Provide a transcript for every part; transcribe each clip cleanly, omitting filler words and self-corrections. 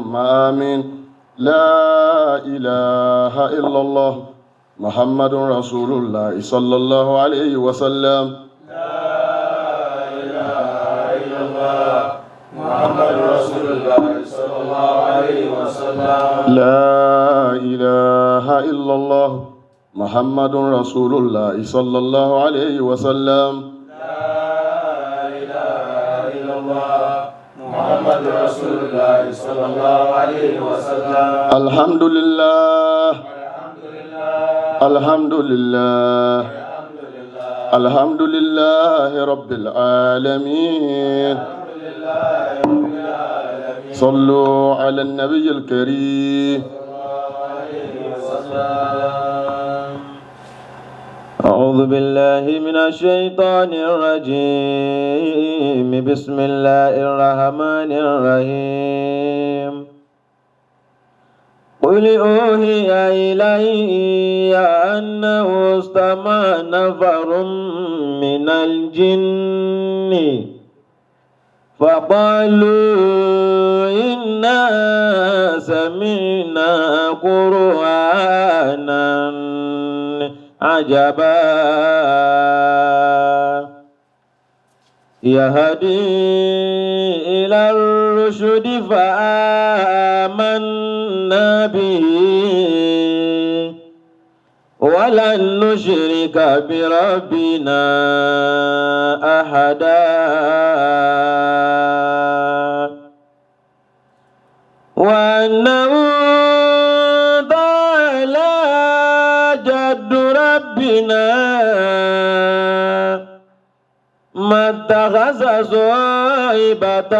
اللهم آمين. لا إله إلا الله محمد رسول الله صلى الله عليه وسلم. لا إله إلا الله محمد رسول الله صلى الله عليه وسلم. لا إله إلا الله محمد رسول الله صلى الله عليه وسلم. لا إله إلا الله محمد رسول الله صلى الله عليه وسلم. الحمد لله الحمد لله الحمد لله رب العالمين. صلوا على النبي الكريم. أعوذ بالله من الشيطان الرجيم. بسم الله الرحمن الرحيم. قل أوحي إلي أنه استمع نفر من الجن فقالوا إنا سمعنا قرآنا عجبا يهدي إلى الرشد فآمنا به ولن نشرك بربنا أحدا وأنه تعالى جد ربنا ما اتخذ صاحبة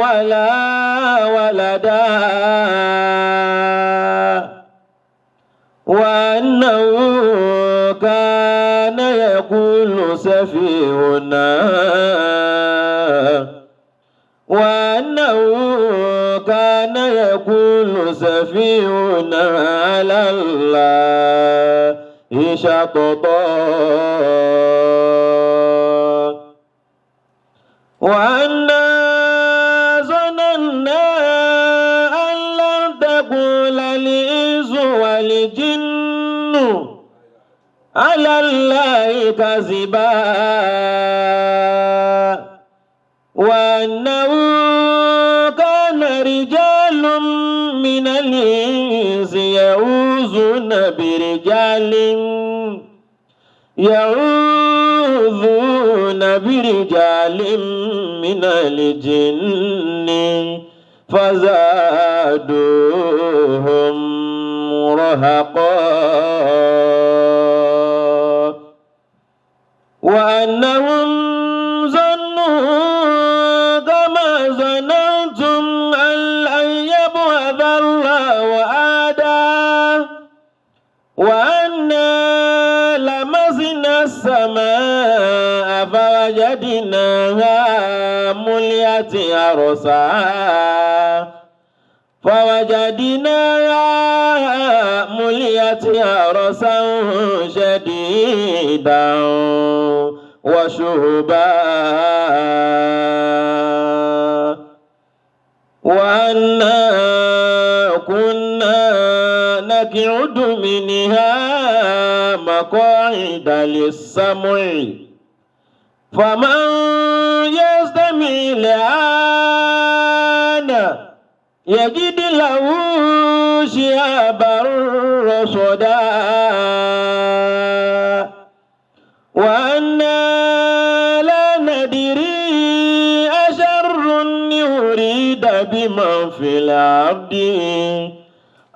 ولا ولدا وأنه كان يقول سفيهنا وأنه كان يقول سفيهنا على الله شططا وأنا ظننا أن لن تقول الإنس والجن على الله كذبا وأنه كان رجال من الإنس يعوذون برجال من الجن فزادوهم رهقا وأنهم ظنوا كما ظننتم أن لن يبعث الله أحدا وأنا لمسنا السماء فوجدناها مليت عرسا شديدا وشهبا وأنا كنا نقعد منها مقاعد للسمع فمن يستمع الآن يجد له شهابا رصدا وأنا لا ندري أشر يريد بمن في الأرض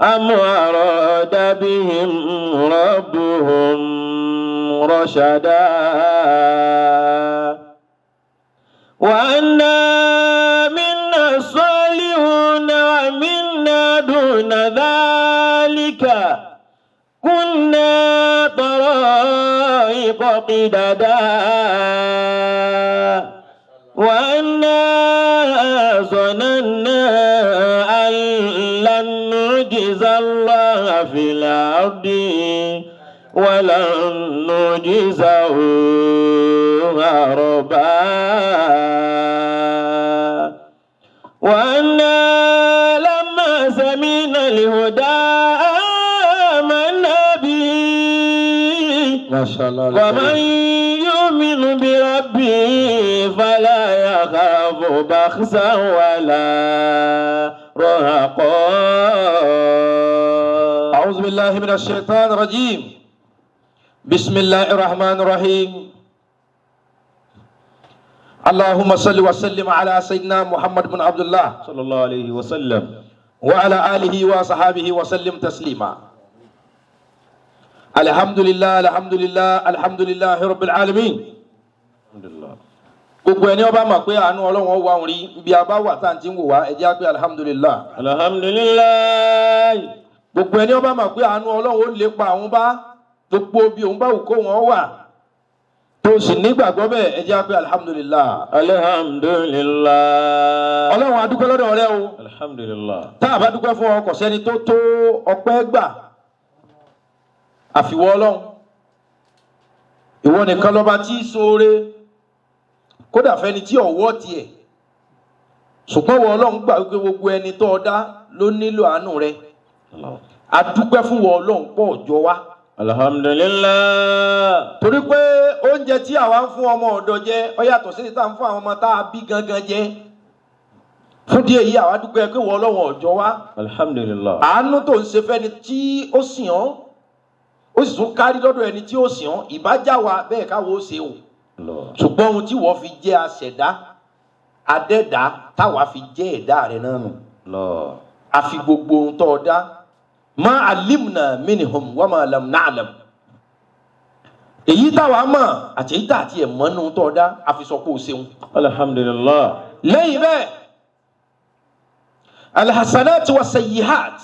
أم أراد بهم ربهم رشدا وأنا منا الصالحون ومنا دون ذلك كنا طرائق قددا وأنا ظننا أن لن نعجز الله في الأرض ولن نعجزه هربا وأنا لم من الهدى آمنا به ما شاء الله ومن يؤمن بربه فلا يخاف بخسا ولا رهقا. أعوذ بالله من الشيطان الرجيم. بسم الله الرحمن الرحيم. اللهم صل وسلم على سيدنا محمد بن عبد الله صلى الله عليه وسلم وعلى آله وصحابه وسلم تسليما. الحمد لله الحمد لله الحمد لله رب العالمين. الحمد لله. gbogbo ẹni ọba mọ̀ pé àánú Ọlọ́run wà ń rí ibi àbá wà tá à ń ti ń wò wá ẹ jẹ́ á pé alhamdulillah. alhamdulillah. gbogbo ẹni ọba mọ̀ pé àánú Ọlọ́run ó lépa àwọn bá gbogbo bí òun bá wù kó wọn wà tó sì nígbàgbọ́ bẹ́ẹ̀ ẹ jẹ́ á pé alhamdulillah. alhamdulillah. Ọlọ́run a dúpẹ́ lọ́dọ̀ rẹ o. alhamdulillah. tá a bá dúpẹ́ fún ọ kò sẹ́ni tó tó ọpẹ́ gbà àfiwọ́ Ọlọ́run. ìwọ nìkan lọ́ba tí í ṣoore kódà fẹ́ni tí ọ̀wọ́ tiẹ̀ ṣùgbọ́n wọ Ọlọ́run gbà wípé gbogbo ẹni tó dá ló nílò àánú rẹ. a dúpẹ́ fún wọ Ọlọ́run pọ̀ ọjọ́ wa. alhamdulillah. torí pé oúnjẹ tí àwa ń fún ọmọ ọ̀dọ̀ jẹ ó yàtọ̀ sí tá à ń fún àwọn ọmọ tá a bí gangan jẹ. fún díẹ̀ yìí àwa dúpẹ́ pé wọ Ọlọ́run ọjọ́ wa. alhamdulillah. àánú tó ń ṣe fẹ́ni tí ó sìn ọ́ ó sì tún kárí lọ́dọ̀ ẹni tí ó sìn ọ́ ìbájá wa bẹ́ẹ̀ káwọ́ ó ṣe o. ṣùgbọ́n ohun tí wọ́n fi jẹ́ aṣẹ̀dá adẹ́dá táwa fi jẹ́ ẹ̀dá rẹ̀ náà nù. àfi gbogbo ohun tó dá ma alimna minhum wa ma lam na'lam. èyí táwa mọ̀ àti èyí tààtì ẹ̀ mọ́ nù tó dá àfi sọ pé ó ṣeun. alhamdulillah. lẹ́yìn bẹ́ẹ̀ alhassanati wa sayyihat.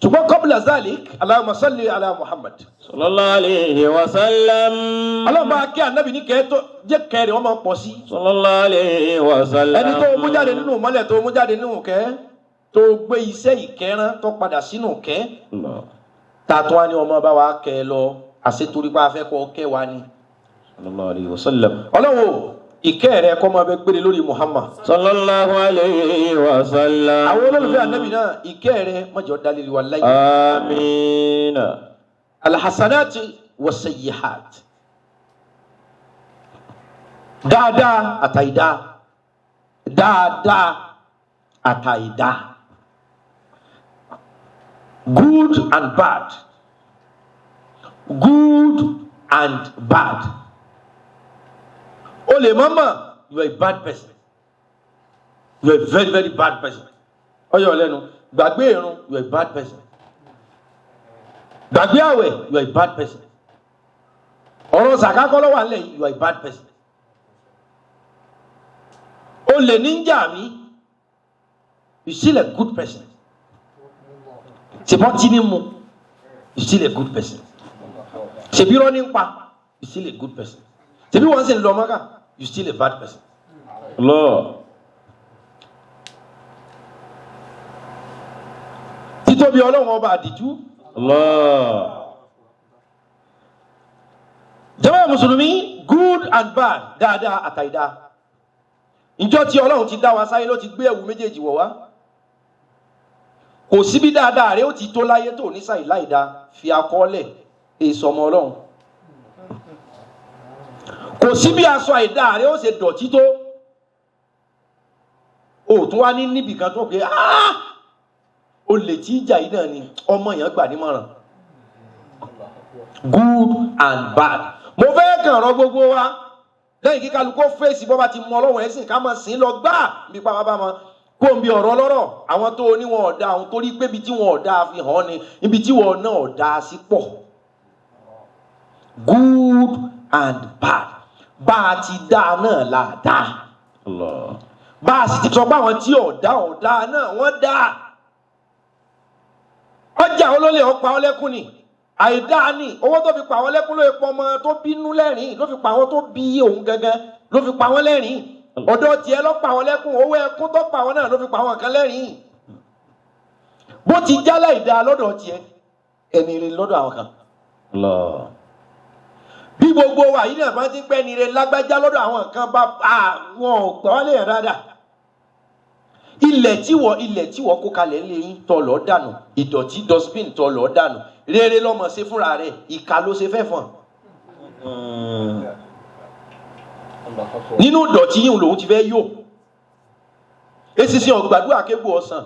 ṣùgbọ́n qabla zalik Allahumma salli ala Muhammad sallallahu alayhi wa sallam. Allahumma akẹ́ ànábì ní kẹ́ẹ́ tó jẹ́ kẹ́rẹ́ wọ́n máa pọ̀ sí. sallallahu alayhi wa sallam. ẹni tó mú jáde nínú mọ́lẹ̀ tó mú jáde nínú kẹ́ tó gbé iṣẹ́ ìkẹ́rán tó padà sínú kẹ́ tààtọ́ wa ni ọmọ bá wa kẹ́ lọ àṣetorí pa afẹ́ kọ́ kẹ́ wa ni. sallallahu alayhi wa sallam. Ọlọ́run ìkẹ́ rẹ̀ kọ́ máa bẹ gbére lórí Muhammad sallallahu alayhi wa sallam. àwọn olólùfẹ́ ànábì náà ìkẹ́ rẹ̀ mọ́jọ́ dalili wa láyé. amiina. alhassanati wa sayyihat. dáadáa àtàìdá dáadáa àtàìdá good and bad good and bad. o lè mọ̀ you are a bad person, you are a very very bad person. ọyọ lẹ́nu gbàgbé irun you are a bad person, gbàgbé àwẹ̀ you are a bad person, ọ̀rọ̀ sàkákọ́ lọ́wọ́ àlẹ́ you are a bad person. o lè níjà mi you still a good person. ṣèbọn tí ní mu you still a good person. ṣèbí rọ́ ní pa you still a good person. ṣèbí wọ́n sì ń lọ mọ́ká you still a bad person. Allah. títóbi Ọlọ́run ọba àdìjú. Allah. jàmáà mùsùlùmí good and bad dáadáa àtàìdá. ìjọ tí Ọlọ́run ti dá wa sáyé ló ti gbé ẹ̀wù méjèèjì wọ̀ wá. kò síbi dáadáa rẹ ó ti tó láyé tó ní sàì láìda fi akọ́lẹ̀ èso ọmọ Ọlọ́run. kò síbi aṣọ àìdá rẹ ó ṣe dọ̀tí tó o tún wá ní níbìkan tó pé o lè tí ìjà yìí náà ni ọmọ yẹn gbà nímọ̀ràn. good and bad. mo fẹ́ kàn rán gbogbo wa lẹ́yìn kí kálukú fèsì bọ́ bá ti mọ Ọlọ́run ẹ̀sìn ká mọ̀ sí lọ gbá bí pàápàá bá mọ kó n bí ọ̀rọ̀ lọ́rọ̀ àwọn tó ní wọn ọ̀dà àwọn tó rí pé ibi tí wọn ọ̀dà fi hàn ni ibi tí wọn náà ọ̀dà sí pọ̀. good and bad. bá a ti dá náà là dá. Allah. bá a sì ti sọ pé àwọn tí ọ̀dà náà wọ́n dá. ọjà olólè ọ̀pá ọlẹ́kùn ni àìdá ni owó tó fi pa àwọn lẹ́kùn ló pọ̀ ọmọ tó bínú lẹ́rìn ló fi pa àwọn tó bí òun gangan ló fi pa àwọn lẹ́rìn ọ̀dọ̀ tiẹ̀ ló pa àwọn lẹ́kùn owó ẹkún tó pa àwọn náà ló fi pa àwọn kan lẹ́rìn bó ti jálẹ̀ ìdá lọ́dọ̀ tiẹ̀ ẹni rẹ̀ lọ́dọ̀ àwọn kan. Allah. bí gbogbo wa yìí náà bá ti pẹ́ ni rẹ̀ lágbájá lọ́dọ̀ àwọn kan bá àwọn ọ̀gbọ́n lè rádà ilẹ̀ tí wọ́n kó kalẹ̀ ńlẹ̀ yín tọ́ lọ́ọ́ dànù, ìdọ̀tí dustbin tọ́ lọ́ọ́ dànù, rere lọ́mọ ṣe fúnra rẹ̀, ìka ló ṣe fẹ́ fọ̀n. nínú ìdọ̀tí yìí lòun ti fẹ́ yó. esisi ọ̀gbàdúrà kégbò ọ̀sán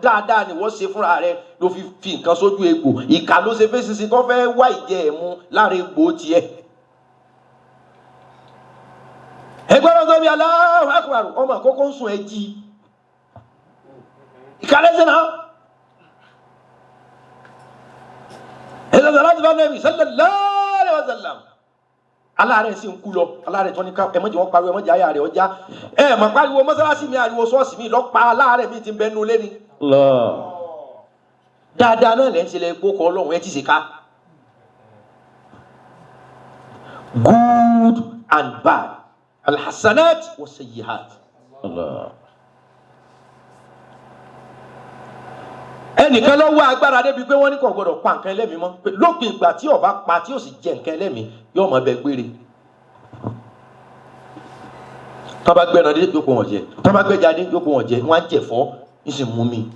dáadáa ni wọ́n ṣe fúnra rẹ̀ ló fi nǹkan sójú egbò, ìka ló ṣe fẹ́ sisi tó fẹ́ wá ìjẹ ẹ̀mú lára egbò tiẹ̀. ẹgbẹ́rún tó bí Allahu Akbar ọmọ àkókò ń sùn ẹ jí ìkàlẹ́sẹ̀ náà ẹ̀sẹ̀ láti bá Nabi sallallahu alaihi wasallam aláàrẹ̀ sí ń kú lọ, aláàrẹ̀ tó ní ká ẹmọ́jì wọ́n pariwo ẹmọ́jì ayà rẹ̀ ọjá mọ̀ pariwo mọ́sálásí mi àríwo sọ́ọ̀sì mi lọ́pa aláàrẹ̀ mi ti ń bẹnu lé ní dáadáa náà lẹ́ ń ṣe lẹ́ gbókọ̀ Ọlọ́run ẹ ti ṣe ká. Good and bad, alhassanat wa sayyihat. ẹnìkan lọ wá agbára débi pé wọ́n ní kò gbọdọ̀ pa nǹkan ẹlẹ́mìí mọ́, lópin ìgbà tí ó bá pa tí ó sì jẹ nǹkan ẹlẹ́mìí yóò mọ bẹ gbére. tó bá gbẹran dé yóò kó wọn jẹ, tó bá gbẹja dé yóò kó wọn jẹ, wọn á jẹ̀fọ́ ń sì mú mi,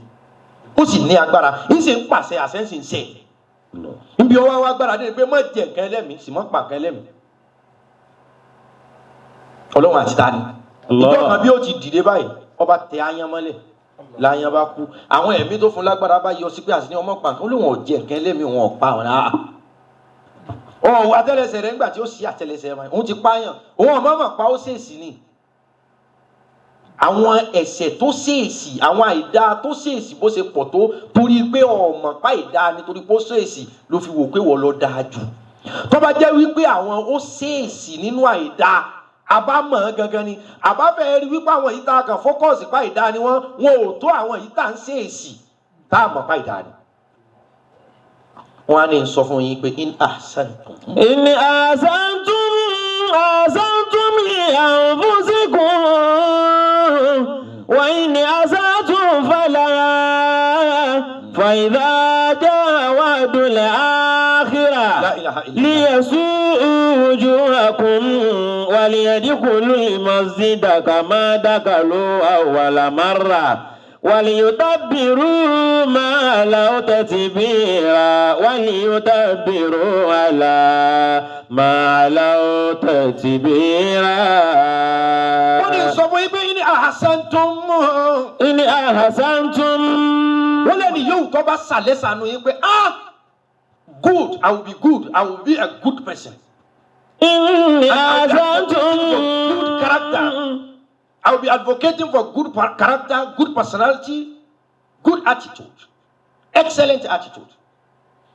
ó sì ní agbára ń sì ń pàṣẹ àṣẹ ń sì ń ṣe. níbi ọwọ́ wa agbára dé pé má jẹ nǹkan ẹlẹ́mìí sì má pa nǹkan ẹlẹ́mìí. Ọlọ́run àti tani ìjọ kan bí ó ti dìde báyìí ọba tẹ ayan mọ́lẹ̀ láyàn bá kú, àwọn ẹ̀mí tó fún lágbára bá yọ sí pé àti ní ọmọ pàǹkan ó lè wọn jẹ nǹkan ẹlẹ́mìí wọn ò pa ọ̀nà ọ̀hún àtẹ́lẹsẹ̀ rẹ̀ nígbà tí ó sì àtẹ́lẹsẹ̀ rẹ̀ òun ti pààyàn, òun ọmọ pa ó ṣèèṣì ni. àwọn ẹ̀ṣẹ̀ tó ṣèèṣì, àwọn àìdá tó ṣèèṣì bó ṣe pọ̀ tó torí pé ọmọ pa ìdá nítorí pé ó ṣèèṣì ló fi wò pé wọ́n lọ dáa jù. tó bá jẹ́ wípé àwọn ó ṣèèṣì nínú àìdá àbámọ̀ gangan ni àbáfẹ́ rí wípé àwọn yìí tá a kàn fókọ̀sì pa ìdá ni wọn ò tó àwọn yìí tá à ń ṣèèṣì tá a mọ̀ pa ìdá ni. wọ́n á ní sọ fún yín pé in ahsantum. in ahsantum li anfusikum wa in asatum falaha fa idha jaa wa'dul akhirah liyasu'u wujuhakum wa liyadkhulul masjida kama dakhalu awwala marra وليتبروا ما لو تتبيرا وليتبروا على ما لو تتبيرا. wọ́n ní sọ fún ibẹ̀ in ahsantum. in ahsantum. wọ́n lẹ́nu yóò tó bá sàlẹ̀ sànú yín pé good, I will be good, I will be a good person. in ahsantum. good character. I will be advocating for good character, good personality, good attitude, excellent attitude.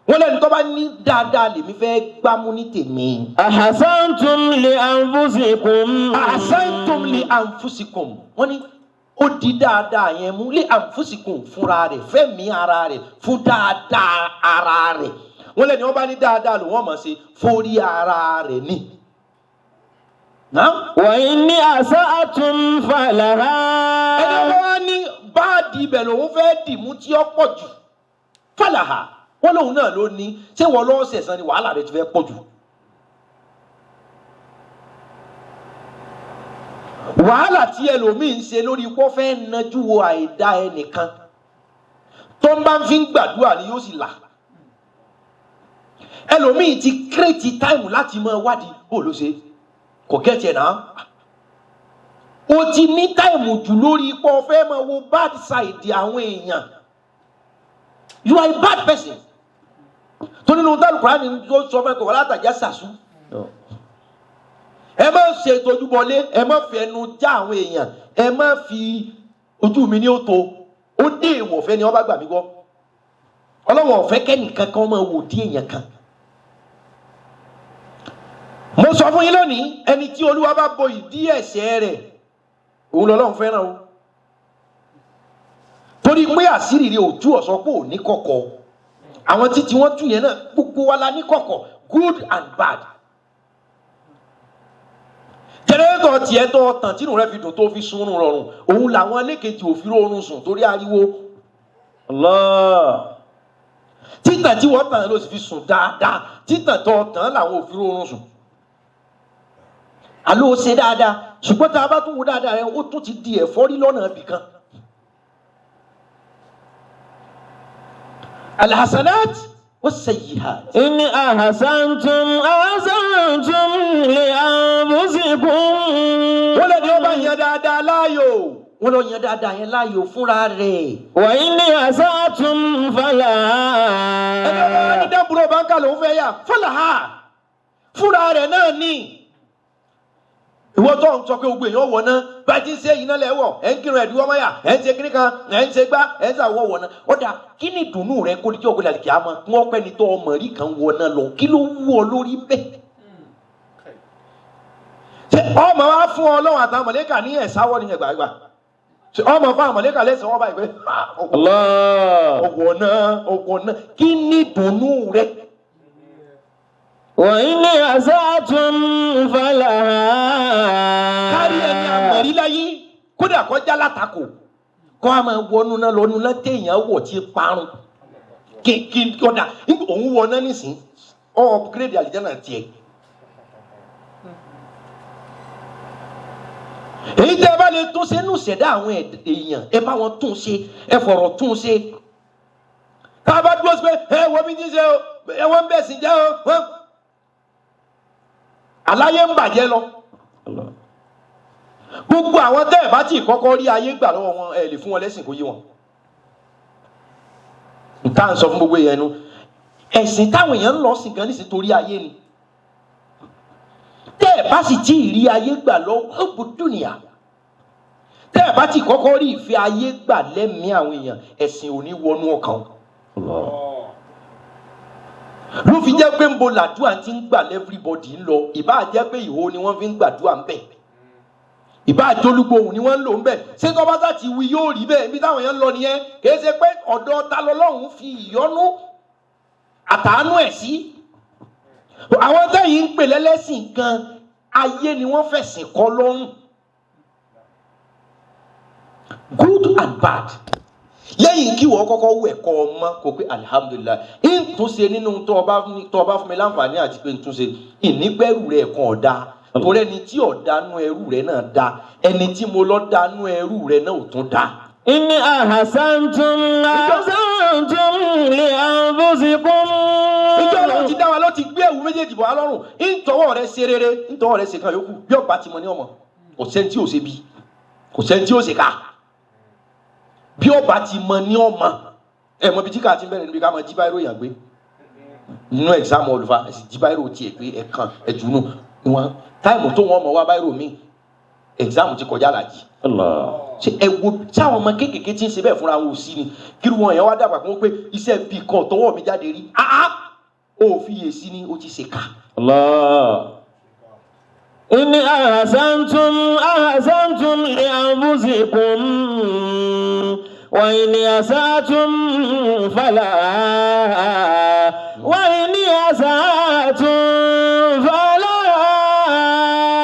wọ́n lẹ́nu tó bá ní dáadáa lèmi fẹ́ gbámú ní tèmi. ahsantum li anfusikum. ahsantum li anfusikum. wọ́n ní ó di dáadáa yẹn mú li anfusikum fúnra rẹ̀ fẹ́mi ara rẹ̀ fún dáadáa ara rẹ̀. wọ́n lẹ́nu wọ́n bá ní dáadáa ló wọ́n mọ̀ sí forí ara rẹ̀ ní. wa inni asa'atum falaha. ẹni wọ́n ní báàdì ibẹ̀ lòun fẹ́ dì mú tí ó pọ̀ jù falaha wọ́n lòun náà ló ní ṣé wọ́n lọ́ọ́ sẹ̀sán ni wàhálà rẹ̀ ti fẹ́ pọ̀ jù. wàhálà tí ẹlòmíín ṣe lórí pọ́ fẹ́ nájú wo àìdá ẹnìkan tó ń bá fi ń gbàdúrà ni yóò sì là. ẹlòmíín ti kírètì táìmù láti máa wádìí bó ló ṣe kò gẹ́tì ẹ̀ náà. o ti ní táìmù jù lórí pọ́ fẹ́ máa wo bad side àwọn èèyàn. You are a bad person. tó nínú tálùkùrá ni tó sọ fẹ́ kọ̀ wọ́n látàjà sàṣú. ẹ má ṣe tojúbọlé, ẹ má fi ẹnu já àwọn èèyàn, ẹ má fi ojú mi ní ó tó ó dé ìwọ̀fẹ́ ni wọ́n bá gbà mí gbọ́. ọlọ́wọ̀n ọ̀fẹ́ kẹ́nìkan kan máa wò dí èèyàn kan. mo sọ fún yín lónìí ẹni tí Olúwa bá bo ìdí ẹ̀ṣẹ̀ rẹ̀ òun lọ́lọ́run fẹ́ràn o. torí pé àṣírí rẹ̀ ò tú ọ̀sọ́ pé ò ní kọ̀kọ̀. àwọn títí wọ́n tú yẹn náà gbogbo wa la ní kọ̀kọ̀, good and bad. jẹnẹrétọ̀ tiẹ̀ tó tàn tínú rẹ̀ fi dùn tó fi sunrun rọrùn òun làwọn ẹlẹ́kejì òfin oorun sùn torí ariwo. Allah. títàn tí wọ́n tàn ló sì fi sùn dáadáa, títàn tó tàn làwọn òfin oorun sùn. àló ṣe dáadáa ṣùgbọ́n tá a bá tún wo dáadáa rẹ̀ ó tún ti di ẹ̀fọ́rí lọ́nà ibì kan. alhasanat was-sayyihat. إن أحسنتم أحسنتم لأنفسكم. wọ́n lè ní ọba yẹn dáadáa láàyò wọ́n lọ yẹn dáadáa yẹn láàyò fúnra rẹ̀. وإن أسأتم فلها. ẹni ọba wa ní dábúrò báńkà lòún fẹ́ yà falaha fúnra rẹ̀ náà ní. ìwọ tó ń sọ pé gbogbo èèyàn wọ̀ náà bá ti ń ṣe iná lẹ́wọ̀ ẹ̀ ń kírun ẹ̀dùn ọmọ yà ẹ̀ ń ṣe kíní kan ẹ̀ ń ṣe gbá ẹ̀ ń ṣàwọ̀ wọ̀ náà. ó dà kí ni ìdùnnú rẹ kó díjọ́ ògbé làlìkì àmọ́ kí wọ́n pẹ́ ni tó ọmọ rí kan wọ̀ náà lọ kí ló wú ọ lórí bẹ́ẹ̀. ṣé ọmọ wa fún Ọlọ́run àtàwọn mọ̀lẹ́kà ní ẹ̀sáwọ́ ni ẹgbàgbà ọmọ fún àwọn mọ̀lẹ́kà lẹ́sìn wọn báyìí pé ọwọ́ náà kí ni ìdùnnú rẹ. وإن أسأتم فلها. kárí ẹni àmọ̀rí láyé kódà kọjá látakò kọ́ a máa wọnú náà lọ́nu náà téèyàn wọ̀ tí parun kí ọ̀dà òun wọ náà nísìn upgrade àlìjáná tiẹ̀. èyí tẹ́ ẹ bá lè tún ṣe nù ṣẹ̀dá àwọn èèyàn ẹ bá wọn tún ṣe ẹ fọ̀rọ̀ tún ṣe. ká a bá dúró sí pé ẹ wọ́n mi ti ṣe o ẹ wọ́n ń bẹ̀ sí jẹ́ o wọ́n. aláyé ń bàjẹ́ lọ. gbogbo àwọn tẹ́ ẹ̀ bá tí kọ́kọ́ rí ayé gbà lọ́wọ́ wọn ẹ̀ lè fún wọn lẹ́sìn kó yé wọn. nǹkan sọ fún gbogbo èèyàn nu ẹ̀sìn táwọn èèyàn ń lọ sí gan nísìnyí torí ayé ni. tẹ́ ẹ̀ bá sì tí ì rí ayé gbà lọ́wọ́ ọ̀bùn dúnìyà tẹ́ ẹ̀ bá tí kọ́kọ́ rí ìfẹ́ ayé gbà lẹ́mìí àwọn èèyàn ẹ̀sìn ò ní wọnú ọkàn. ló fi jẹ́ pé ń bo làdúrà ti ń gbà lẹ́fíríbọ̀dì ń lọ ìbá jẹ́ pé ìhó ni wọ́n fi ń gbàdúrà ń bẹ̀ ìbá jólúgbòhùn ni wọ́n ń lò ń bẹ̀ ṣé tọ́bátà ti wí yóò rí bẹ́ẹ̀ ibi táwọn yẹn ń lọ nìyẹn kìí ṣe pé ọ̀dọ̀ ta lọ́lọ́run fi ìyọ́nú àtàánú ẹ̀ sí. àwọn tẹ́yìn ń pè lẹ́lẹ́sìn gan ayé ni wọ́n fẹ̀sìn kọ́ lọ́rùn good and bad. lẹ́yìn kí wọ́n kọ́kọ́ wẹ̀ kọ́ ọmọ kò pé alihamudulilayi ìtúnṣe nínú tó ọba fún mi láǹfààní àti pé ìtúnṣe ìnígbẹ́rù rẹ̀ kan ọ̀dà torí ẹni tí ọ̀dánú ẹrú rẹ̀ náà dá ẹni tí mo lọ dánú ẹrú rẹ̀ náà ò tún dá. إن أحسنتم أحسنتم لأنفسكم. ìjọ Ọlọ́run ti dá wa ló ti gbé ẹ̀wù méjèèjì bọ̀ wá lọ́rùn ìtọ́wọ́ rẹ̀ ṣe rere ìtọ́wọ́ rẹ̀ ṣe kan yòókù bí ọba ti mọ ní ọmọ kò sẹ́ni tí ò ṣe bí kò sẹ́ni tí ò ṣe ká bí ọba ti mọ ní ọmọ ẹ mọ bí tí ká ti bẹ̀rẹ̀ níbi ká mọ jí báyìí ròyìn àgbé nínú ẹ̀gzámù olùfà ẹ̀sìn jí báyìí rò tiẹ̀ pé ẹ̀kan ẹ̀dùnú wọn táìmù tó wọn mọ̀ wá báyìí rò mí ẹ̀gzámù ti kọjá làjì. ṣe ẹ wo táwọn ọmọ kéékèèké tí ń ṣe bẹ́ẹ̀ fúnra wọn ò sí ni kí wọn yẹn wá dàgbà kí wọ́n pé iṣẹ́ bí kan tọwọ́ mi jáde rí ó fi yè sí ni ó ti ṣe ká. إن أحسنتم أحسنتم لأنفسكم وإن أسأتم فلها وإن أسأتم فلها.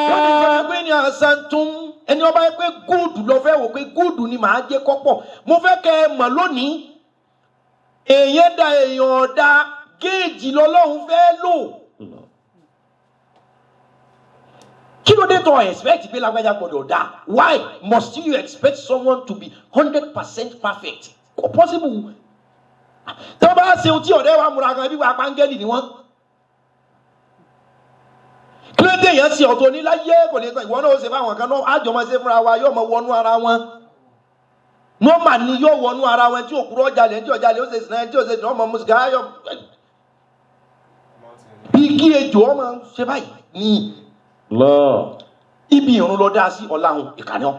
wọ́n ní sọ pé ní àṣàntún ẹni ọba yẹ pé gúùdù lọ fẹ́ wò pé gúùdù ni màá jẹ́ kọ́pọ̀ mo fẹ́ kẹ́ ẹ mọ̀ lónìí èèyàn da èèyàn ọ̀dà géèjì lọ́lọ́run fẹ́ lò. kí ló dé tó expect pé lágbájá gbọ́dọ̀ dá why must you expect someone to be 100% perfect kò possible. tó bá ṣe ohun tí ọ̀rẹ́ wa múra kan bí wàá pàǹgẹ́lì ni wọ́n. kí ló dé yẹn ṣe ọ̀tọ̀ ní láyé kò lè tán ìwọ náà ó ṣe fáwọn kan náà àjọmọ̀ ṣe fúnra wa yóò mọ wọnú ara wọn. normal ni yóò wọnú ara wọn tí òkúrọ̀ jalè tí ọ̀jalè ó ṣe sinẹ́ tí ó ṣe sinẹ́ ọmọ mùsùlùmí ayọ̀. igi ejò ọmọ ṣe báyìí ní ibi ìrún lọ dá sí ọláhun ìkànnì ọ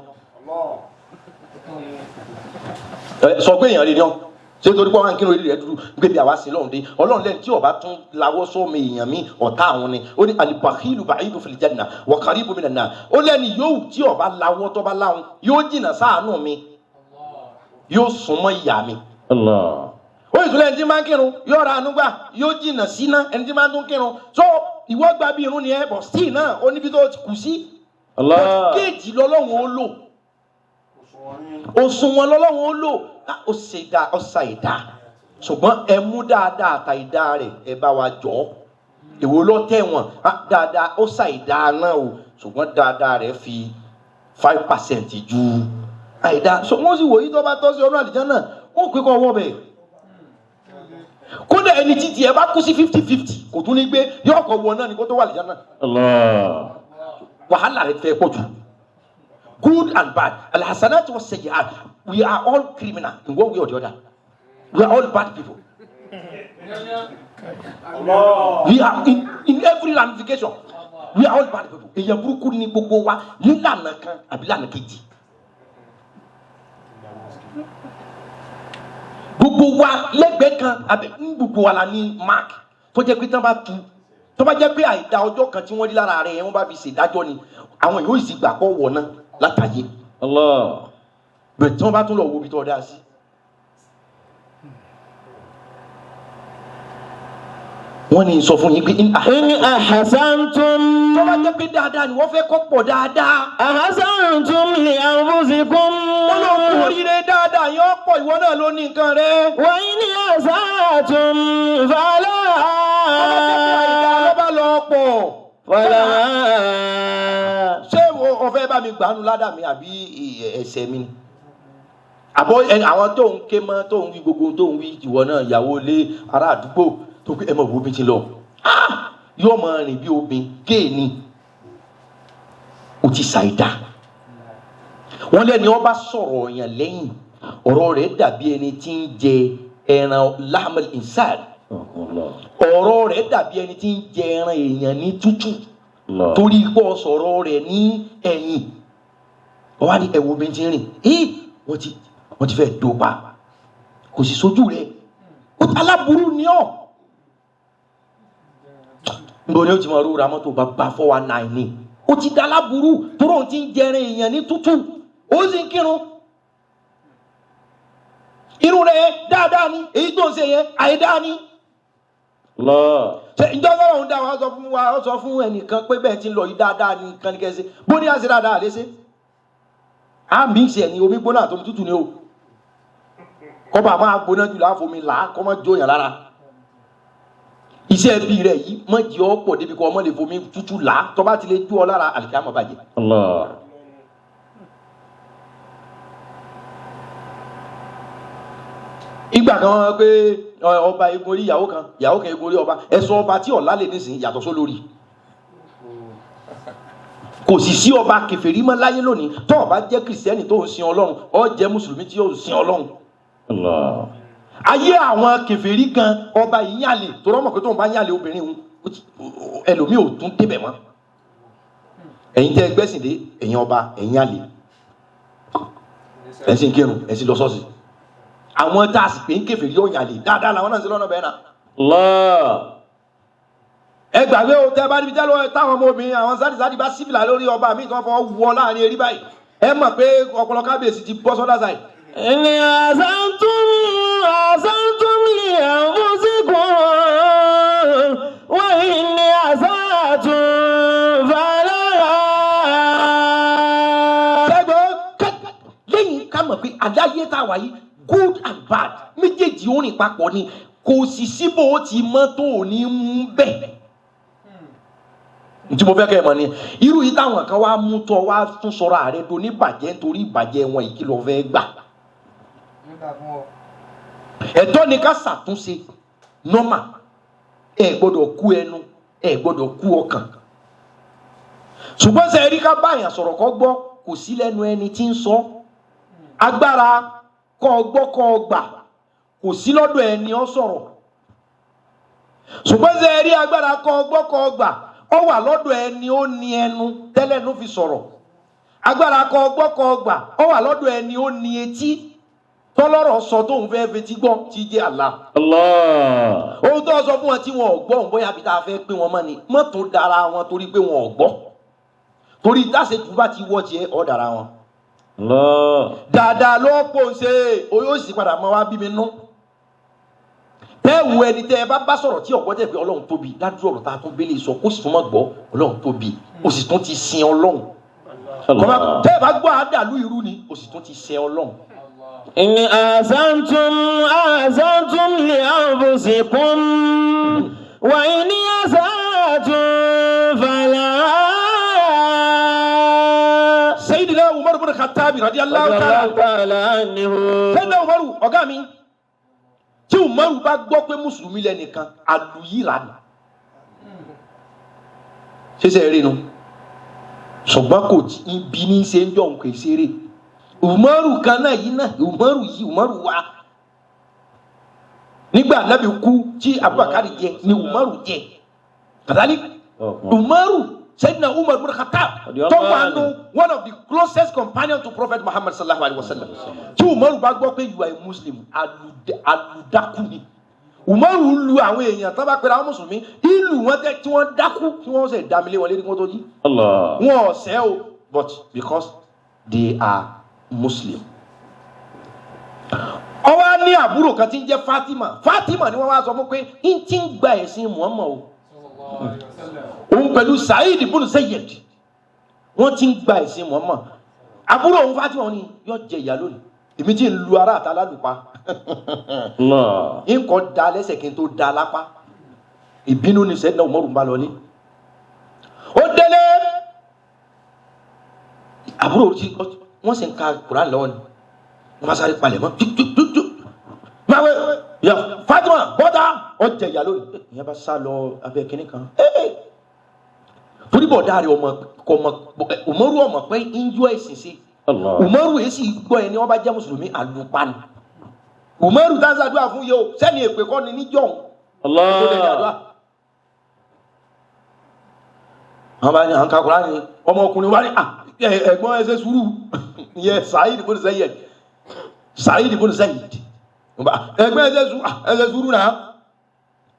sọ pé èèyàn rè ní ọ ṣé torí pé wọn kí ló rí rẹ dúdú gbé bí àwa sí lọ́hùn dé ọlọ́run lẹ́nu tí ọba tún lawọ́ sọ́ọ̀mù èèyàn mi ọ̀tá àwọn ni ó ní alibahilu bahilu fil janna wa qaribu minan nar ó lẹ́ni yóò tí ọba lawọ́ tọ́ba láhùn yóò jìnnà sáànù mi yóò súnmọ́ ìyá mi. ó ìtúlẹ̀ ẹni tí máa ń kírun yóò ra àánú gbà yóò jìnnà síná ẹni tí máa ń tún kírun so ìwọ gba bí irun ni ẹ bọ̀ sí náà ó níbi tó kù sí. kéèjì lọ́lọ́run ó lò òṣùwọ̀n lọ́lọ́run ó lò ó ṣe dá ó ṣà ìdá ṣùgbọ́n ẹ mú dáadáa àtà ìdá rẹ̀ ẹ bá wa jọ èwo ló tẹ̀wọ̀n dáadáa ó ṣà ìdá náà o ṣùgbọ́n dáadáa rẹ̀ fi 5% ju àìdá wọ́n sì wòye tó bá tọ́ sí ọdún àlìjánnà náà wọ́n pè kọ́ ọwọ́ bẹ̀ kódà ẹni títí ẹ bá kú sí 50-50 kò tún ní gbé yóò kọ wọ náà ní kó tó wà lìjà náà. Allah. wàhálà rẹ fẹ́ pọ̀ jù. Good and bad, al-hasanat wa sayyi'at, we are all criminal in one way or the other. We are all bad people. We are in every ramification. We are all bad people. Èyàn burúkú ni gbogbo wa nílànà kan àbí lànà kejì. Gbogbo wa lẹ́gbẹ̀ẹ́ kan àbí gbogbo wa la ní mark tó jẹ́ pé tán bá tu tó bá jẹ́ pé àìdá ọjọ́ kan tí wọ́n rí lára rẹ̀ wọ́n bá fi ṣèdájọ́ ni àwọn yóò sì gbà pọ̀ wọ̀ náà látàyè. Allah. Bẹ́ẹ̀ tí wọ́n bá tún lọ wo ibi tó dá sí. Wọ́n ní sọ fún yín pé in ahsantum. tó bá jẹ́ pé dáadáa ni wọ́n fẹ́ kọ́ pọ̀ dáadáa. ahsantum li anfusikum. wọ́n lọ kú oríire dáadáa yóò pọ̀ ìwọ náà ló ní nǹkan rẹ̀. wa in ahsantum fala. ló bá lọ pọ̀. fala. ṣé o fẹ́ bá mi gbàánu ládàá mi àbí ẹ̀ṣẹ̀ mi ni? àbọ̀ àwọn tó ń ké mọ́ tó ń wí gbogbo tó ń wí ìwọ náà ìyàwó ilé ará àdúgbò tó pé ẹ mọ̀ wo bí ti lọ yóò máa rìn bí obìn kéènì ó ti ṣàìdá. wọ́n lẹ́ni wọ́n bá sọ̀rọ̀ yàn lẹ́yìn ọ̀rọ̀ rẹ̀ dàbí ẹni tí ń jẹ ẹran lahmal insan, ọ̀rọ̀ rẹ̀ dàbí ẹni tí ń jẹ ẹran èèyàn ní tútù torí pọ̀ sọ̀rọ̀ rẹ̀ ní ẹ̀yìn. wọ́n wá ní ẹ̀wọ̀ bí ti rìn wọ́n ti fẹ́ dópa kò sì sójú rẹ̀ aláburú ni ọ́. níbo ni ó ti máa rúra mọ́tò bá 419 ni ó ti da aláburú tóró ti ń jẹrin èèyàn ní tútù ó sì ń kírun. irun rẹ̀ dáadáa ni èyí tó ń ṣe yẹn àìdáa ni. ìjọba ọ̀hún dá wa ó sọ fún ẹnìkan pé bẹ́ẹ̀ ti ń lọ yìí dáadáa ni nǹkan ní kẹsí bó ní àṣẹ dáadáa àléṣe. àmì ìṣẹ̀ ni omi gbóná àtomi tútù ni o kọ́ba máa gbóná jù láfomi là á kọ́ máa jóyàn lára. iṣẹ́ ẹbí rẹ̀ yìí mọ̀ jẹ́ ọ́ pọ̀ débi kọ́ ọmọ lè fomi tútù là á tọ́ bá ti lè jó ọ lára àlìkámọ̀ bàjẹ́. Allah. ìgbà kan wọn pé ọba egun orí ìyàwó kan egun orí ọba ẹ̀sọ́ ọba tí ọ̀la lè nísìnyí yàtọ̀ só lórí. kò sì sí ọba kèfèrí mọ́ láyé lónìí tó o bá jẹ́ kìrìsìtẹ́nì tó ń sin ọlọ́run ó jẹ́ mùsùlùmí tí yóò sin ọlọ́run. Allah. ayé àwọn kèfèrí gan ọba yìí yàlè tó rọ́mọ̀ pé tó ń bá yàlè obìnrin òun ẹlòmíì ò tún débẹ̀ mọ́. ẹ̀yin tẹ́ gbẹ́sìn dé ẹ̀yin ọba ẹ̀yin yàlè ẹ̀sìn kírun ẹ̀sìn lọ ṣọ́ọ̀ṣì. àwọn tá a sì pé ń kèfèrí ó yàlè dáadáa làwọn náà ń ṣe lọ́nà bẹ́ẹ̀ náà. Allah. ẹ gbàgbé o tẹ bá níbi tẹ lọ táwọn ọmọ obìnrin àwọn sádìsádì bá sífìlà lórí ọba mi tí wọn fọwọ́ wọ láàrin erí báyìí ẹ mọ̀ pé ọpọlọ kábíyèsí ti bọ́ sọ́dá sáì. in ahsantum li anfusikum wa in ahsantum fala. ṣẹ́gbọ́n lẹ́yìn ká mọ̀ pé àdáyé tá a wà yìí good and bad méjèèjì ó rìn papọ̀ ni kò sì síbò ó ti mọ́ tó ò ní mú bẹ́ẹ̀. tí mo fẹ́ kẹ́ ẹ mọ̀ ni irú yìí táwọn kan wá mú tọ́ wá tún sọ̀rọ̀ ààrẹ do ní bàjẹ́ nítorí ìbàjẹ́ wọn yìí kí ló fẹ́ gbà. ẹ̀tọ́ ni ká ṣàtúnṣe nọ́mà ẹ gbọ́dọ̀ kú ẹnu ẹ gbọ́dọ̀ kú ọkàn. ṣùgbọ́n sẹ́yìn rí ká báyàn sọ̀rọ̀ kọ́ gbọ́ kò sí lẹ́nu ẹni tí ń sọ agbára kọ́ ọ gbọ́ kọ́ ọ gbà kò sí lọ́dọ̀ ẹni ọ sọ̀rọ̀. ṣùgbọ́n sẹ́yìn rí agbára kọ́ ọ gbọ́ kọ́ ọ gbà ọ wà lọ́dọ̀ ẹni ó ní ẹnu tẹ́lẹ̀ ló fi sọ̀rọ̀. agbára kọ́ ọ gbọ́ kọ́ ọ gbà ọ wà lọ́dọ̀ ẹni ó ní etí tọ́lọ́rọ̀ sọ tóun fẹ́ fetí gbọ́ tí jẹ́ Allah. Allah. ohun tó sọ fún wọn tí wọn ò gbọ́ òun bóyá bí tá a fẹ́ pín wọn mọ́ ni mọ́tò dára wọn torí pé wọn ò gbọ́ torí táṣetù bá ti wọ́ tiẹ̀ ọ̀ dára wọn. Allah. dáadáa ló pò ń ṣe o yóò sì padà mọ́ wá bí mi nú. tẹ́ wo ẹni tẹ́ ẹ bá sọ̀rọ̀ tí ọ̀gbọ́n tẹ̀ pé ọlọ́run tóbi ládùúgbò ọ̀rọ̀ tá a tún bẹ́lẹ̀ sọ kó sì tún mọ́ gbọ́ ọlọ́run tóbi o sì tún ti sin ọlọ́run. tẹ́ ẹ bá gbọ́ àdàlú irú ni o sì tún ti sin ọlọ́run. in ahsantum li anfusikum wa in ahsantum fala. Sayyidina Umar bin Khattab radiyallahu ta'ala anhu. Sayyidina Umar ọ̀gá mi tí Umaru bá gbọ́ pé mùsùlùmí lẹ́nìkan àlùyíra ni ṣíṣe rí nu ṣùgbọ́n kò ibi ní ṣe ń jọ nǹkan ìṣeré Umaru kan náà yìí náà Umaru wa nígbà Nábì kú tí Abubakar jẹ ni Umaru jẹ kàtàlí Umaru Sayyidina Umar bin Khattab tó wà nù one of the closest companions to Prophet Muhammad sallallahu alaihi wasallam tí Umaru bá gbọ́ pé you are a Muslim aludaku ni Umaru lu àwọn èèyàn tó bá pera àwọn mùsùlùmí ìlú wọn tẹ tí wọ́n dákú tí wọ́n ṣe dàmílẹ wọn lérí kí wọ́n tó jí wọn ọ̀sẹ̀ o but because they are Muslim. Ọwọ́ ní àbúrò kan tí ń jẹ́ Fatima ni wọ́n wá sọ fún pé ń tí ń gba ẹ̀sìn Muhammad o òun pẹ̀lú Sa'id ibn Zayd wọ́n ti ń gba ẹ̀sìn Muhammad àbúrò òun Fatima wọn ni yóò jẹ ìyá lónìí èmi tí ń lu ara àtà lálùpá nǹkan da lẹ́sẹ̀ kí n tó da lápá ìbínú ni Sayyidina Umaru ń bá lọ ní. Ó délé àbúrò tí wọ́n sì ń ka Quran lọ́wọ́ ni wọ́n bá sáré palẹ̀ mọ́ máa wẹ̀ yà Fatima bọ́dà ọjà ìyá lónìí ìyẹn bá sá lọ abẹ́ kínní kan torí bọ̀ dáre Umaru ọmọ pé ń yọ ẹ̀sìn sí Umaru èsì gbọ́ ẹni wọ́n bá jẹ́ mùsùlùmí àlùpàní Umaru dáńsàdúrà fún yìí o sẹ́ni èpè kọ́ ni níjọ́ wọ́n bá ní àwọn kakura ni ọmọkùnrin wá ní ẹ̀gbọ́n ẹsẹ̀ sùúrù yẹ Sa'id ibn Zayd ẹgbẹ́ ẹsẹ̀ sùúrù náà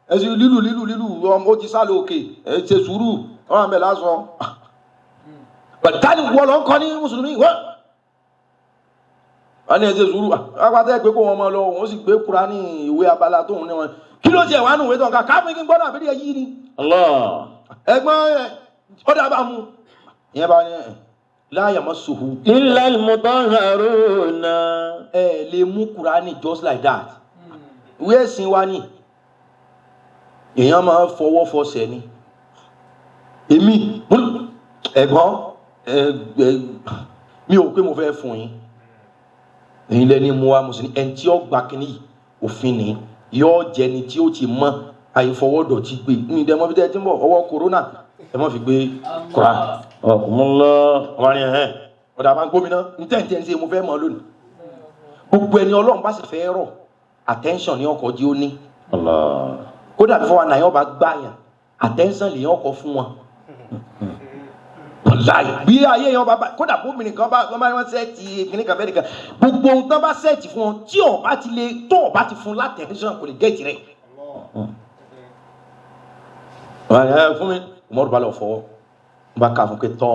ẹsẹ̀ lílù ọmọ ti sálọ òkè ẹsẹ̀ sùúrù ọmọ àmì lásán bàtàlì wọ́n lọ ń kọ́ ní mùsùlùmí wọ́n ní ẹsẹ̀ sùúrù apáta ẹgbẹ́ kó wọn mọ́ lọ wọ́n sì gbé Kùránì ìwé abala tóun ní wọn kí ló jẹ́ wà nù ìwé tó ń ká káfíń kí n gbọ́dọ̀ àbílẹ̀ yìí ni ẹgbọ́n ọ̀dà bá mú ìyẹn bá ní la yamassuhu illa al-mutahharuna. Lè mú Kùránì just like that ìwé ẹ̀sìn wa ni èèyàn máa fọwọ́ fọsẹ̀ ni èmi ẹ̀gbọ́n mi ò pé mo fẹ́ fún yín èyí lẹ́ni mú wa mo sì ní ẹni tí ó gba kínní òfin ni yóò jẹ́ ni tí ó ti mọ àìfọwọ́dọ̀ ti gbé ní ìdẹ́mọ́ bí tẹ́ ti ń bọ̀ ọwọ́ kòrónà ẹ má fi gbé Kùránì ọkùnrin ọmọ ni ọ̀dà máa ń gómìnà ntẹ́ntẹ́ ṣe mo fẹ́ mọ̀ lónìí gbogbo ẹni Ọlọ́run bá sì fẹ́ rọ̀ attention ní ọkọ̀ jí ó ní kódà bí fọwọ́ náà yóò bá gbàyàn attention lè yàn ọkọ̀ fún wọn bí ayé yẹn bá kódà bómìnir kan bá wọn sẹ́ẹ̀tì kìnnì kan fẹ́ẹ́ kan gbogbo ohun tó bá sẹ́ẹ̀tì fún wọn tí ọba ti lè tó ọba ti fún látẹ̀ẹ́sán kò lè gẹ́ẹ̀tì rẹ̀ fún mi Umaru bá lọ fọwọ́ bá kà fún pé tọ́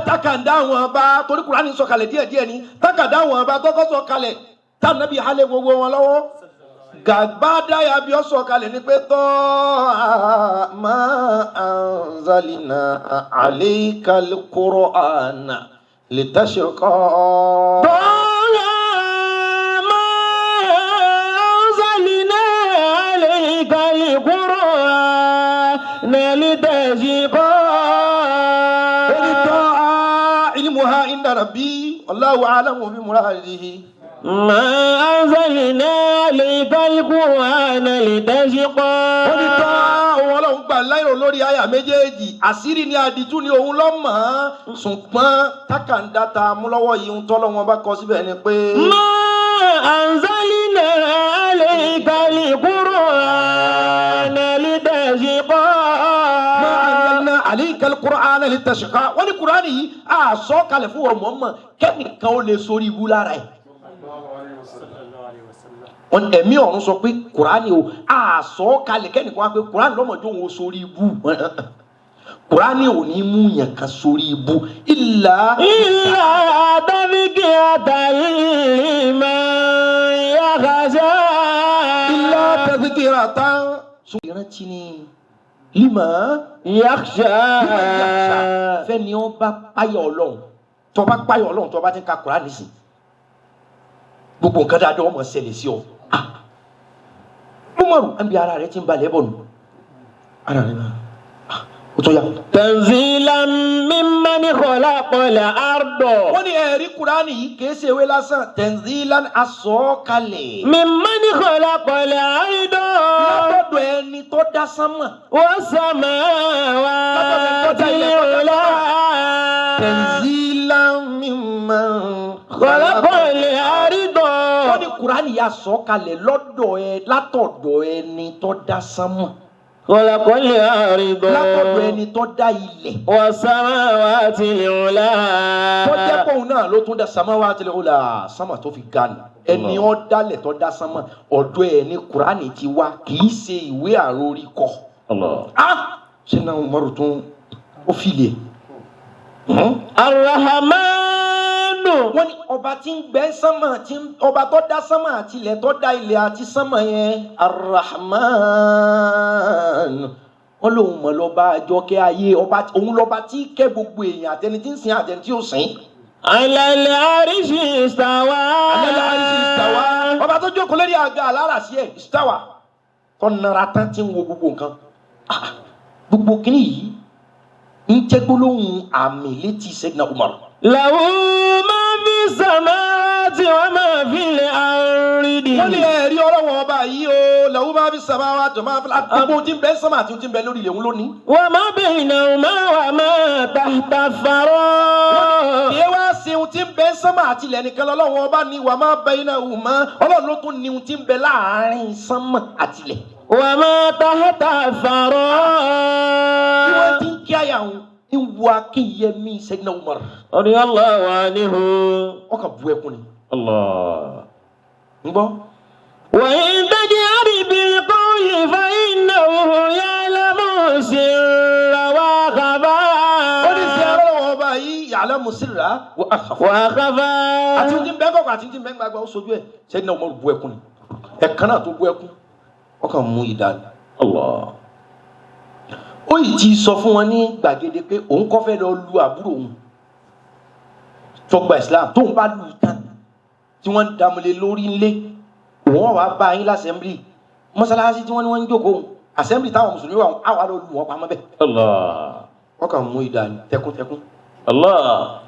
takanda wọn bá torí Kùránì sọ̀kalẹ̀ díẹ̀díẹ̀ ni takanda wọn bá tọkọ sọ̀kalẹ̀ tá Nábì halẹ gbogbo wọn lọ́wọ́ gàgbádàyà bí ó sọ̀kalẹ̀ ní pé tọ́ ma anzalina alaykal Qur'ana litashqa. ربي والله أعلم بمراده ما أنزلنا عليك القرآن لتشقى. wọ́n ní tọ́ Ọlọ́run gbà láìrò lórí àyà méjèèjì àṣírí ni àdìtú ni òun ló mọ̀ ọ́n ṣùgbọ́n tákàndá ta mú lọ́wọ́ yìí ń tọ́lọ́ wọn bá kọ síbẹ̀ ni pé. ما أنزلنا عليك القرآن لتشقى. ما أنزلنا عليك القرآن لتشقى. wọ́n ní Kùránì yìí àṣọ kalẹ̀ fún ọmọ mọ̀ kẹ́nìkan ó lè sórí ibú lára ẹ̀. ẹ̀mí ọ̀run sọ pé Kùránì o àṣọ kalẹ̀ kẹ́nìkan wá pé Kùránì lọ́mọdé òun ó sórí ibú. Kùránì ò ní mú yàn kan sórí ibú. ìlà àtàbíkì àtàrí ìmọ̀ yàgàṣà. ìlà àtàbíkì àtàrí ìrántí ni lima yakhsha. fẹ́ni ó bá páyọ̀ Ọlọ́run tó bá páyọ̀ Ọlọ́run tó bá ti ń ka Kùránì sí gbogbo nǹkan dáadáa ọmọ ṣẹlẹ̀ sí ọ. Umaru ẹnbi ara rẹ ti ń balẹ̀ bọ̀ nù ara rẹ̀ náà ó tó yà. tanzilan mimman khalaqal arda. wọ́n ní ẹ̀rí Kùránì yìí kìí ṣe ìwé lásán tanzilan asọ̀kalẹ̀. mimman khalaqal arda. látọ̀dọ̀ ẹni tó dá sánmà. was-samawati al-ula. tanzilan mimman khalaqal arda. wọ́n ní Kùránì yà sọ̀kalẹ̀ látọ̀dọ̀ ẹni tó dá sánmà. khalaqal arda. látọ̀dọ̀ ẹni tó dá ilẹ̀. was-samawati al-ula. tó jẹ́ pé òun náà ló tún dá samawati al-ula sánmà tó fi ga nù. ẹni ó dálẹ̀ tó dá sánmà ọ̀dọ̀ ẹ̀ ní Kùránì ti wá kì í ṣe ìwé àròrí kọ. ṣé náà Umaru tún ó fìlẹ̀. Ar-Rahmanu. wọ́n ní ọba tí ń gbẹ́ sánmà ọba tó dá sánmà àti ilẹ̀ tó dá ilẹ̀ àti sánmà yẹn Ar-Rahman wọ́n lòun mọ̀ lọ́ba àjọkẹ́ ayé ọba òun lọ́ba tí kẹ́ gbogbo èèyàn àtẹni tí ń sìn àtẹni tí ó sìn. Alal arshi istawa. Alal arshi istawa. ọba tó jókòó lórí àga aláràsí ẹ̀ istawa tó nara tán tí ń wo gbogbo nǹkan. gbogbo kìíní yìí ń jẹ́ gbólóhùn àmì létí Sayyidina Umar. Lahu ma fi samawati wa ma fil ardi. wọ́n ní ẹ̀rí ọlọ́wọ́n ọba yìí o lahu ma fi samawati wa ma fil ardi. gbogbo tí ń bẹ sánmà àti tí ń bẹ lórí ilẹ̀ òun lónìí. Wa ma baynahuma wa ma tahta thara. ìyé wá sí ohun tí ń bẹ sánmà àti ilẹ̀ nìkan lọ́wọ́n ọba ní wa ma baynahuma ọlọ́run ló tún ní ohun tí ń bẹ láàárín sánmà àti ilẹ̀. Wa ma tahta thara. bí wọ́n ti ń kí àyà wọn ń wo Akínyẹmí Sayyidina Umar. Radiyallahu anhu. ọkàn bu ẹkún ni. Allah. ń gbọ́. Wa in tajhar bil qawli fa innahu ya'lamu sirra wa khafa. ó ní sí ọlọ́wọ́n ọba yìí ya'lamu sirra wa akhfa. Wa khafa. àti ohun tí ń bẹ kọ̀kọ̀ àti ohun tí ń bẹ gbàgbọ́ ó sojú ẹ̀ Sayyidina Umar bu ẹkún ni. ẹ̀kan náà tó bu ẹkún ọkàn mú ìdá ni. Allah. ó yìí ti sọ fún wọn ní gbàgede pé òun kọ́ fẹ́ lọ lu àbúrò òun tó gba Islam tóun bá lù tán tí wọ́n ń dàmúlẹ̀ lórí ńlẹ̀ òun wà bá yín lásẹ̀mbìlì mọ́sálásí tí wọ́n ní wọ́n ń jókòó àsẹ̀mbìlì táwọn mùsùlùmí wà á wà lọ lù wọ́n pamọ́ bẹ́ẹ̀. Allah. wọ́n kàn mú ìdá tẹkùntẹkùn. Allah.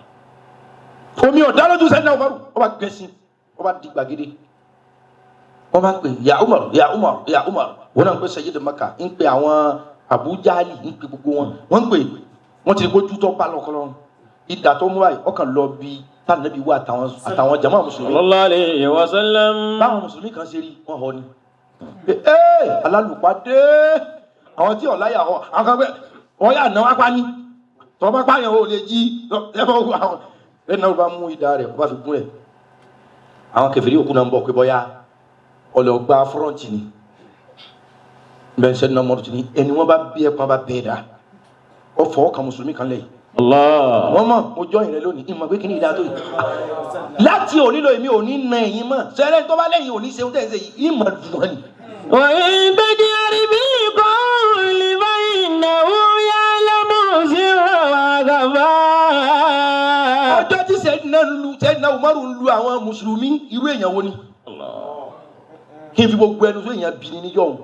omi ọ̀dá lójú Sayyidina Umaru wọ́n bá gbẹ̀sìn wọ́n bá di gbàgede wọ́n bá ń pè ya Umar ya Umar ya Umar wọ́n náà ń pè Sayyidu Makkah ń pè àwọn Abu Jahli ń pè gbogbo wọn wọ́n ń pè wọ́n ti ní kó tútọ́ bá lọ́kọ́lọ́run ìdá tó mú báyìí ọkàn lọ bí tànàbí wà àtàwọn jama mùsùlùmí. Sallallahu alayhi wa sallam. báwọn mùsùlùmí kan ṣe rí wọn họ ni. alálùpàdé àwọn tí ọ̀láyà họ àwọn kan pé wọ́n yà náwó apá ní tọ́ bá pààyàn ò lè jí ẹ̀fọ́ àwọn ẹ̀nà ó bá mú ìdá rẹ̀ ó bá fi gún rẹ̀. àwọn kèfèrí òkú náà ń bọ̀ pé bọ́yá ọlọ́gba fúrọ́ǹtì ni bẹ́ẹ̀ sẹ́ni náà mọ́tò ní ẹni wọ́n bá bí ẹ̀pọ́n bá bẹ́ẹ̀ dá ọ fọwọ́ kan mùsùlùmí kan lẹ́yìn. Allah. wọ́n mọ̀ mo jọ́ ìrẹ́ lónìí ìmọ̀ pé kí ni ìdá tó yìí. láti òní lọ èmi ò ní na ẹ̀yìn mọ̀ sẹ́rẹ́ tó bá lẹ́yìn òní ṣe ń tẹ̀ ṣe yìí ìmọ̀ dùn wọn ni. Wa in tajhar bil qawli fa innahu ya'lamu sirra wa khafa. ọjọ́ tí Sayyidina Umaru ń lu àwọn mùsùlùmí irú èèyàn wo ni. kí n fi gbogbo ẹnu tó èèyàn bí ni níjọ́ òun.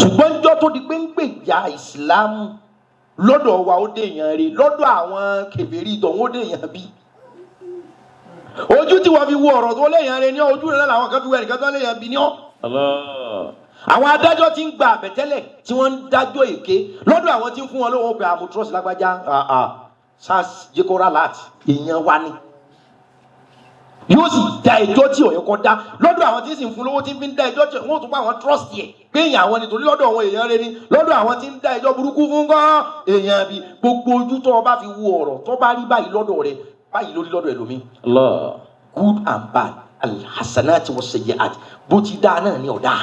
ṣùgbọ́n ìjọ tó di pé ń gbèjà ìsìlámù lọ́dọ̀ wa ó dé èèyàn rí lọ́dọ̀ àwọn kèfèrí ìtọ̀hún ó dé èèyàn bí. ojú tí wọ́n fi wo ọ̀rọ̀ tó léèyàn rí ní ojú rẹ̀ làwọn kan fi wọ ẹnìkan tó léèyàn bí ní ọ́. àwọn adájọ́ tí ń gba àbẹ̀tẹ́lẹ̀ tí wọ́n ń dájọ́ èké lọ́dọ̀ àwọn tí ń fún wọn lówó pé àmú trọ́ọ̀sì lágbájá sars jekora láti èèyàn wa ni. yóò sì da ẹjọ́ tí ọ̀yọ́ kọ́ dá lọ́dọ̀ àwọn tí ń sì ń fún lówó tí ń fi ń dá ẹjọ́ tí wọ́n tún bá àwọn trust yẹ pé èèyàn àwọn nítorí lọ́dọ̀ àwọn èèyàn rẹ ni lọ́dọ̀ àwọn tí ń dá ẹjọ́ burúkú fún gan èèyàn bí gbogbo ojú tó o bá fi wo ọ̀rọ̀ tó bá rí báyìí lọ́dọ̀ rẹ báyìí lórí lọ́dọ̀ ẹlòmíì. Allah. good and bad alhassanati wa sayyi'at bó ti dáa náà ni ọ̀dá.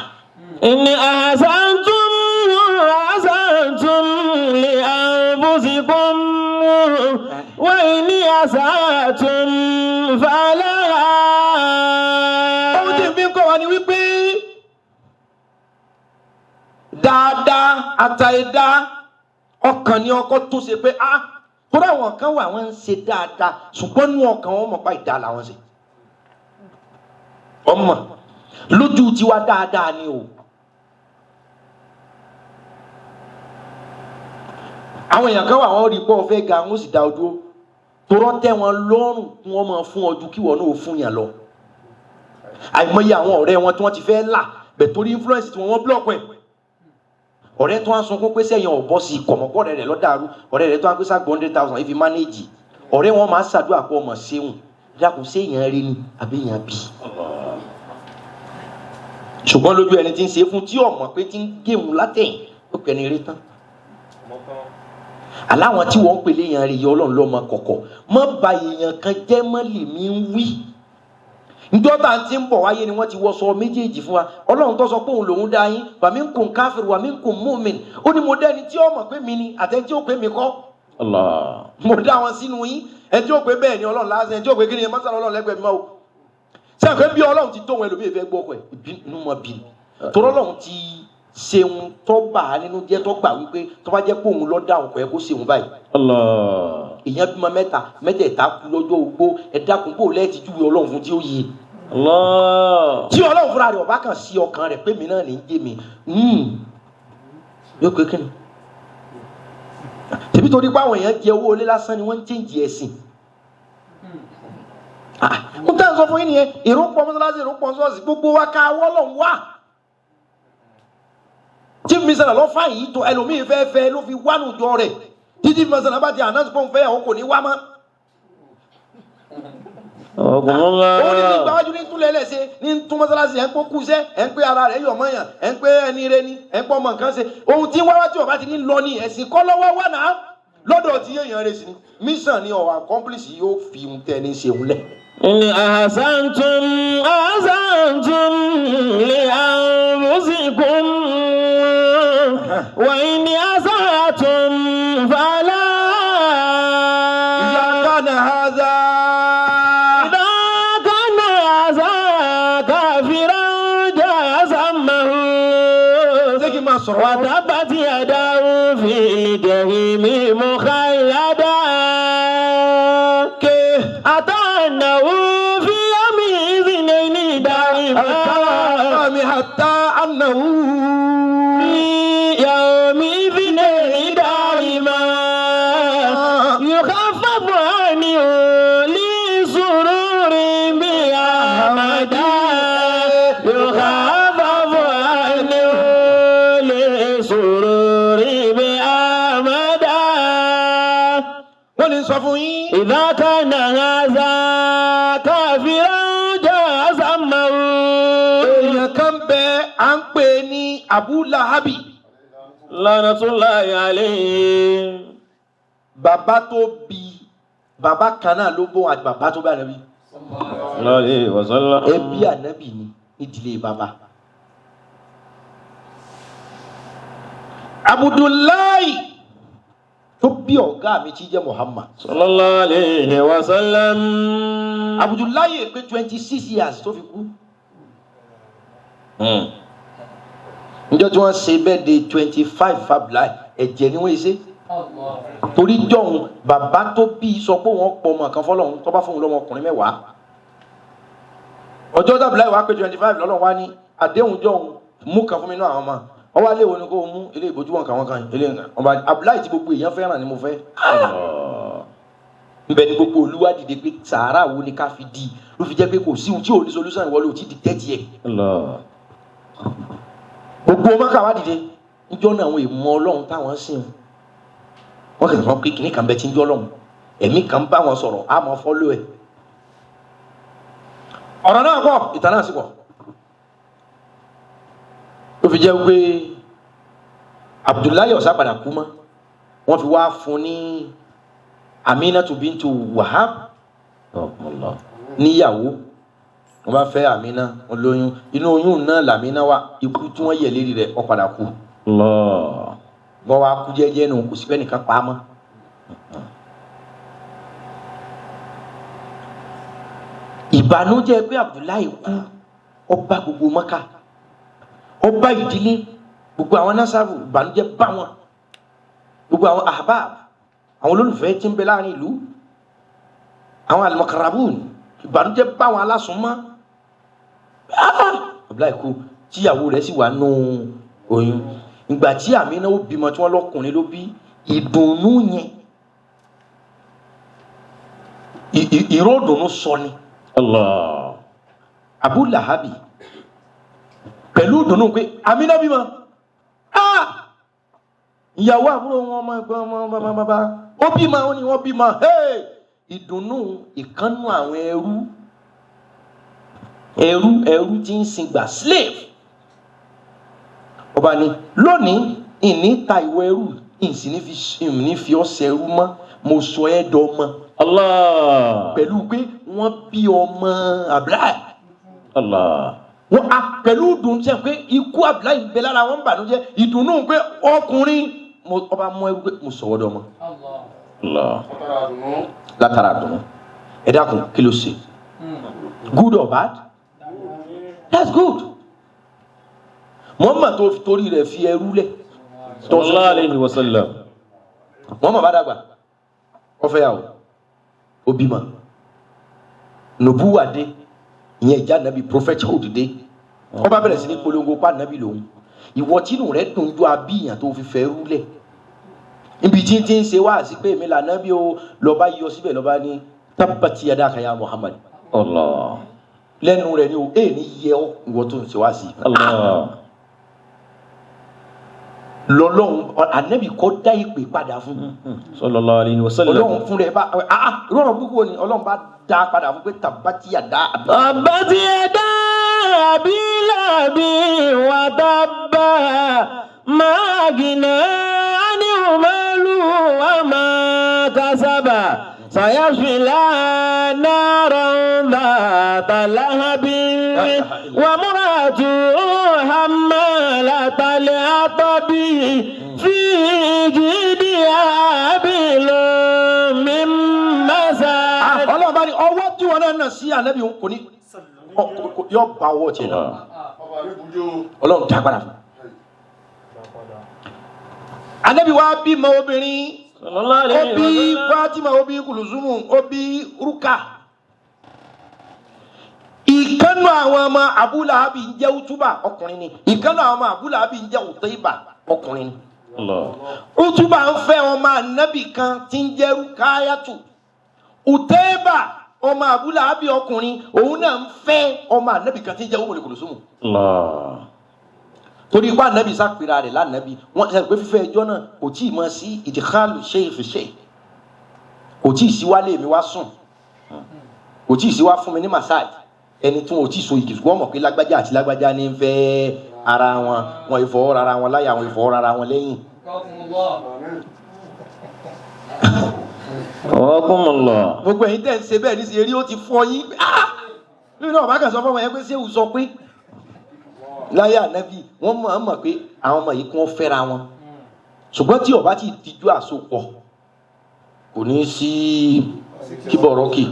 In ahsantum li anfusikum wa in asatum falaha. ohun tí mi ń kọ́ wa ni wípé dáadáa àtàìdá ọkàn ni ọkọ tó ṣe pé kódà àwọn kan wà wọ́n ń ṣe dáadáa ṣùgbọ́n nínú ọkàn wọn mọ̀ pa ìdá làwọn ṣe. ọmọ lójú tiwa dáadáa ni o àwọn èèyàn kan wà wọ́n rí pọ́ fẹ́ ga wọ́n sì dá ojú torọ́ tẹ́ wọn lọ́rùn kí wọ́n máa fún ọdún kí wọ́n náà fún yàn lọ. àìmọye àwọn ọ̀rẹ́ wọn tí wọ́n ti fẹ́ là bẹ̀ torí influence tí wọ́n block ẹ̀. ọ̀rẹ́ tó wá sọ fún pé sẹ́yìn ọ̀bọ sí kọ̀mọ̀kọ́ rẹ̀ lọ́dàrú ọ̀rẹ́ rẹ̀ tó wá pé sá 100,000 if you manage ọ̀rẹ́ wọn máa ṣàdúrà pé ọmọ ṣéhùn dákun séèyàn rí ni àbí èèyàn bí. ṣùgbọ́n lójú ẹni tí ń ṣe fún tí ọmọ pé tí ń géun látẹ̀yìn ó pẹ́ ni eré tán. aláwọn tí wọ́n ń pèlè èèyàn rè yọ ọlọ́run lọ́mọ kọ̀kọ̀ mọ́ ba èèyàn kan jẹ́ mọ́ lèmi ń wí. njọ́ta tí ń bọ̀ wáyé ni wọ́n ti wọ́sọ méjèèjì fún wa ọlọ́run tó sọ pé òun lòun dá yín wa minkum káfíìrì wa minkum mu'min ó ní mo dẹ́ni tí ó mọ̀ pé mi ni àtẹ́ni tí ó pé mi kọ́. Allah. mo dá wọn sínú yín ẹni tí ó pé bẹ́ẹ̀ ni ọlọ́run lásán ẹni tí ó pé kí ni mọ́sálà ọlọ́run lẹ́gbẹ̀ẹ́ mi máa wò. sẹ́yìn pé bí ọlọ́run ti tó wọn ẹlòmíì fẹ́ gbọ́ ọkọ̀ ẹ̀ inú mọ́ bí torí ọlọ́run ti ṣeun tó bà á nínú jẹ́ tó gbà wípé tó bá jẹ́ pé òun lọ́ dá ọkọ̀ ẹ̀ kó ṣeun báyìí. Allah. èèyàn bímọ mẹ́tẹ̀ẹ̀ta kú lọ́jọ́ ogbó ẹ̀dákun bò lẹ́ẹ̀tì júwe ọlọ́run fún tí ó yẹ. Allah. tí ọlọ́run fúnra rẹ̀ ọba kan sí ọkàn rẹ̀ pé mi náà ní í jẹ́ mi yóò pé kí ni. tèmi torí pé àwọn èèyàn jẹ owó olé lásán ni wọ́n ń chẹ́ǹjì ẹ̀sìn. mo tẹ́ ń sọ fún yín nìyẹn èrò pọ̀ mọ́sálásí èrò pọ̀ sọ́ọ̀sì gbogbo wa ká wọ́lọ̀ wá. tí mísàlá lọ́ fà yìí tó ẹlòmíì fẹ́ ló fi wá nùjọ rẹ̀ títí mísàlá bá ti ànáǹsì pọ̀ ń fẹ́ àwọn kò ní wá mọ́. òun ní gbàwájú ní túnlẹ̀ lẹ́sẹ̀ ní tún mọ́sálásí ẹ̀ ń pọ́ kúṣẹ́ ẹ̀ ń pé ara rẹ̀ yọ̀ mọ́yàn ẹ̀ ń pé ẹni rẹ̀ ni ẹ̀ ń pọ́ ọmọ nǹkan ṣe ohun tí wáwá tí ọba ti ní lọ ní ẹ̀sìn kọ́ lọ́wọ́ wà náà lọ́dọ̀ tí èèyàn rẹ̀ sí ni mission ni ọ̀wà accomplish yóò fi ohun tẹ́ ní ṣeun lẹ̀. إن أحسنتم أحسنتم لأنفسكم وإن أسأتم فلا إذا كان هذا كافرا جازمه وتبت يداه في الجحيم مخلدا أتأنه في يوم اثنين دائما حتى أنه في يوم اثنين دائما يخفف عنه لسرور بأحمد يخفف عنه لسرور بأحمد wọ́n lè sọ fún yín. إذا كان هذا كافرا جازمه èèyàn kan bẹ à ń pè ní Abu Lahabi. لعنة الله عليه. bàbá tó bí bàbá kan náà ló bọ́ àti bàbá tó bí ànábì. Alaihi wasallam. ẹbí ànábì ni ìdílé bàbá. Abdullahi tó bí ọ̀gá mi tí jẹ́ Muhammad. Sallallahu alayhi wa sallam. Abdullahi pé 26 years tó fi kú. Níjọ́ tí wọ́n ṣe bẹ́ẹ̀ de 25 Abdullahi ẹ̀jẹ̀ ni wọ́n ṣe. Torí jọ̀hún bàbá tó bí sọ pé wọ́n pọ̀ ọmọ kan fọlọ́hún tó bá fún un lọ́mọ ọkùnrin 10. ọjọ́ tí Abdullahi wá pé 25 lọ́lọ́ wá ní àdéhùn jọ̀hún mú kan fún mi náà àwọn ọmọ. Wọ́n wá léwo ni kó mú ilé ìbòjú wọn kàn wọ́n kan ilé nǹkan. ọba Abdullahi tí gbogbo èèyàn fẹ́ràn ni mo fẹ́. Nbẹ ni gbogbo olúwa dìde pé sàárà wo ni ká fi di ló fi jẹ́ pé kò sí ohun tí ò ní solution ìwọlé ò tí di tẹ́tì ẹ̀. Gbogbo ọmọ káwá dìde níjọ́ náà àwọn èèmọ̀ ọlọ́run táwọn sìn wọ́n kẹ̀sì fún kékeré kan bẹ tí ń jọ́ ọlọ́run ẹ̀mí kan bá wọn sọ̀rọ̀ á mọ̀ fọ́lọ́ ẹ̀. ọ̀rọ̀ náà pọ̀ ìtàn náà sì pọ̀ ló fi jẹ́ pé Abdullahi ọ̀sá padà kú mọ́ wọ́n fi wá fún ní Aminatu bintu Wahab níyàwó wọ́n bá fẹ́ Amina wọ́n lóyún inú oyún náà làmínà wà ikú tí wọ́n yẹ̀ lérí rẹ̀ ó padà kú wọ́n wá kú jẹ́jẹ́ nù kò sí fẹ́ nìkan pa á mọ́. ìbànújẹ́ pé Abdullahi kú ó bá gbogbo Mọ́kà ó bá ìdílé gbogbo àwọn nasabu ìbànújẹ́ bá wọn gbogbo àwọn ahbab àwọn olólùfẹ́ tí ń bẹ láàrin ìlú àwọn al-muqarrabun ìbànújẹ́ bá wọn alásùnmọ́ Abdullahi kú tíyàwó rẹ̀ sì wà nù oyún ìgbà tí Àmínà ó bímọ tí wọ́n lọ́kùnrin ló bí ìdùnnú yẹn ìró ìdùnnú sọ ni. Allah. Abu Lahabi pẹ̀lú ìdùnnú pé Amina bímọ ìyàwó àbúrò wọn ọmọ ẹgbẹ́ ọmọ bàbá ó bímọ ó ní wọ́n bímọ ìdùnnú ìkànnù àwọn ẹrú tí ń sin gbà slave ọba ni lónìí ìní ta ìwọ ẹrú ìsìn ní fi ọsẹ ẹrú mọ́ mo sọ ẹ́ dọmọ. Allah. Pẹ̀lú pé wọ́n bí ọmọ Abdullahi. Allah. Wọ́n pẹ̀lú ìdùnnú sẹ́ pé ikú Abdullahi ń bẹ lára wọn bànújẹ́ ìdùnnú pé ọkùnrin ọba mọ ẹrú pé mo sọ̀wọ́ dọmọ. Allah. Látara dùnú ẹ dákun kí ló ṣe good or bad that's good. Muhammad tó torí rẹ̀ fi ẹrú lẹ̀. Sallallahu alayhi wa sallam. Muhammad bá dàgbà ó fẹ́ yàwó ó bímọ nùbúwà dé ìyẹn ìjà nàbí prophethood dé ó bá bẹ̀rẹ̀ sí ní polongo pa nàbí lòun ìwọ tínú rẹ̀ dùn ju abíyàn tó fi fẹ́ rú lẹ̀ níbi tí ń ṣe wá sí pé èmi là nàbí o lọ́ba yọ síbẹ̀ lọ́ba ní tabbati yadaka ya Muhammad. Allah. Lẹ́nu rẹ̀ ni o ní yẹ ọ́ ìwọ tó ń ṣe wá sí. Allah. Lọ́lọ́run ànábì kọ́ dá ìpè padà fún. Sallallahu alayhi wa sallam. Ọlọ́run fún rẹ̀ bá rọrùn púpọ̀ ni Ọlọ́run bá dá padà fún pé tabbati yada. Tabbati yada abi lahabin wa tabba ma aghna anhu maluhu wa ma kasaba sayasla naran dhata lahabin wa imra'atuhu hammalatal hatab fi jidha hablum min masad. Ọlọ́run bá ní ọwọ́ tí wọn náà sí ànábì kò ní yọ bá ọwọ́ tiẹ̀ náà. Ọlọ́run dá padà fún. Ànábì wa bímọ obìnrin ó bí Fatima ó bí Kulusumu ó bí Ruka. Ìkànnù àwọn ọmọ Abu Lahabi ń jẹ́ Utuba ọkùnrin ni ìkànnù àwọn ọmọ Abu Lahabi ń jẹ́ Utaiba ọkùnrin ni. Utuba ń fẹ́ ọmọ ànábì kan tí ń jẹ́ Rukayatu. Utaiba ọmọ Abu Lahabi ọkùnrin òun náà ń fẹ́ ọmọ ànábì kan tí ń jẹ́ Kulusumu. Torí ipá ànábì sápèrà rẹ̀ lánàbì wọ́n ṣe pé fífẹ́ ẹjọ́ náà kò tí ì mọ sí ìdíkàlù ṣe ìfìṣe kò tí ì sí wálé mi wá sùn kò tí ì sí wá fún mi ní massage ẹni tí wọn ò tí ì so igi ṣùgbọ́n mọ̀ pé lágbájá àti lágbájá ní ń fẹ́ ara wọn ìfọwọ́ ara wọn láyà wọn ìfọwọ́ ara wọn lẹ́yìn. Gbogbo ẹ̀yin tẹ̀ ń ṣe bẹ́ẹ̀ ní sí eré ó ti fọ́ yín nínú ọ̀bá kan sọ fún ọmọ yẹn pé ṣé ò sọ pé láyé ànábì wọ́n mọ̀ pé àwọn ọmọ yìí kí wọ́n fẹ́ra wọn ṣùgbọ́n tí ọba ti dijú àsopọ̀ kò ní sí kíbọ̀rọ̀kì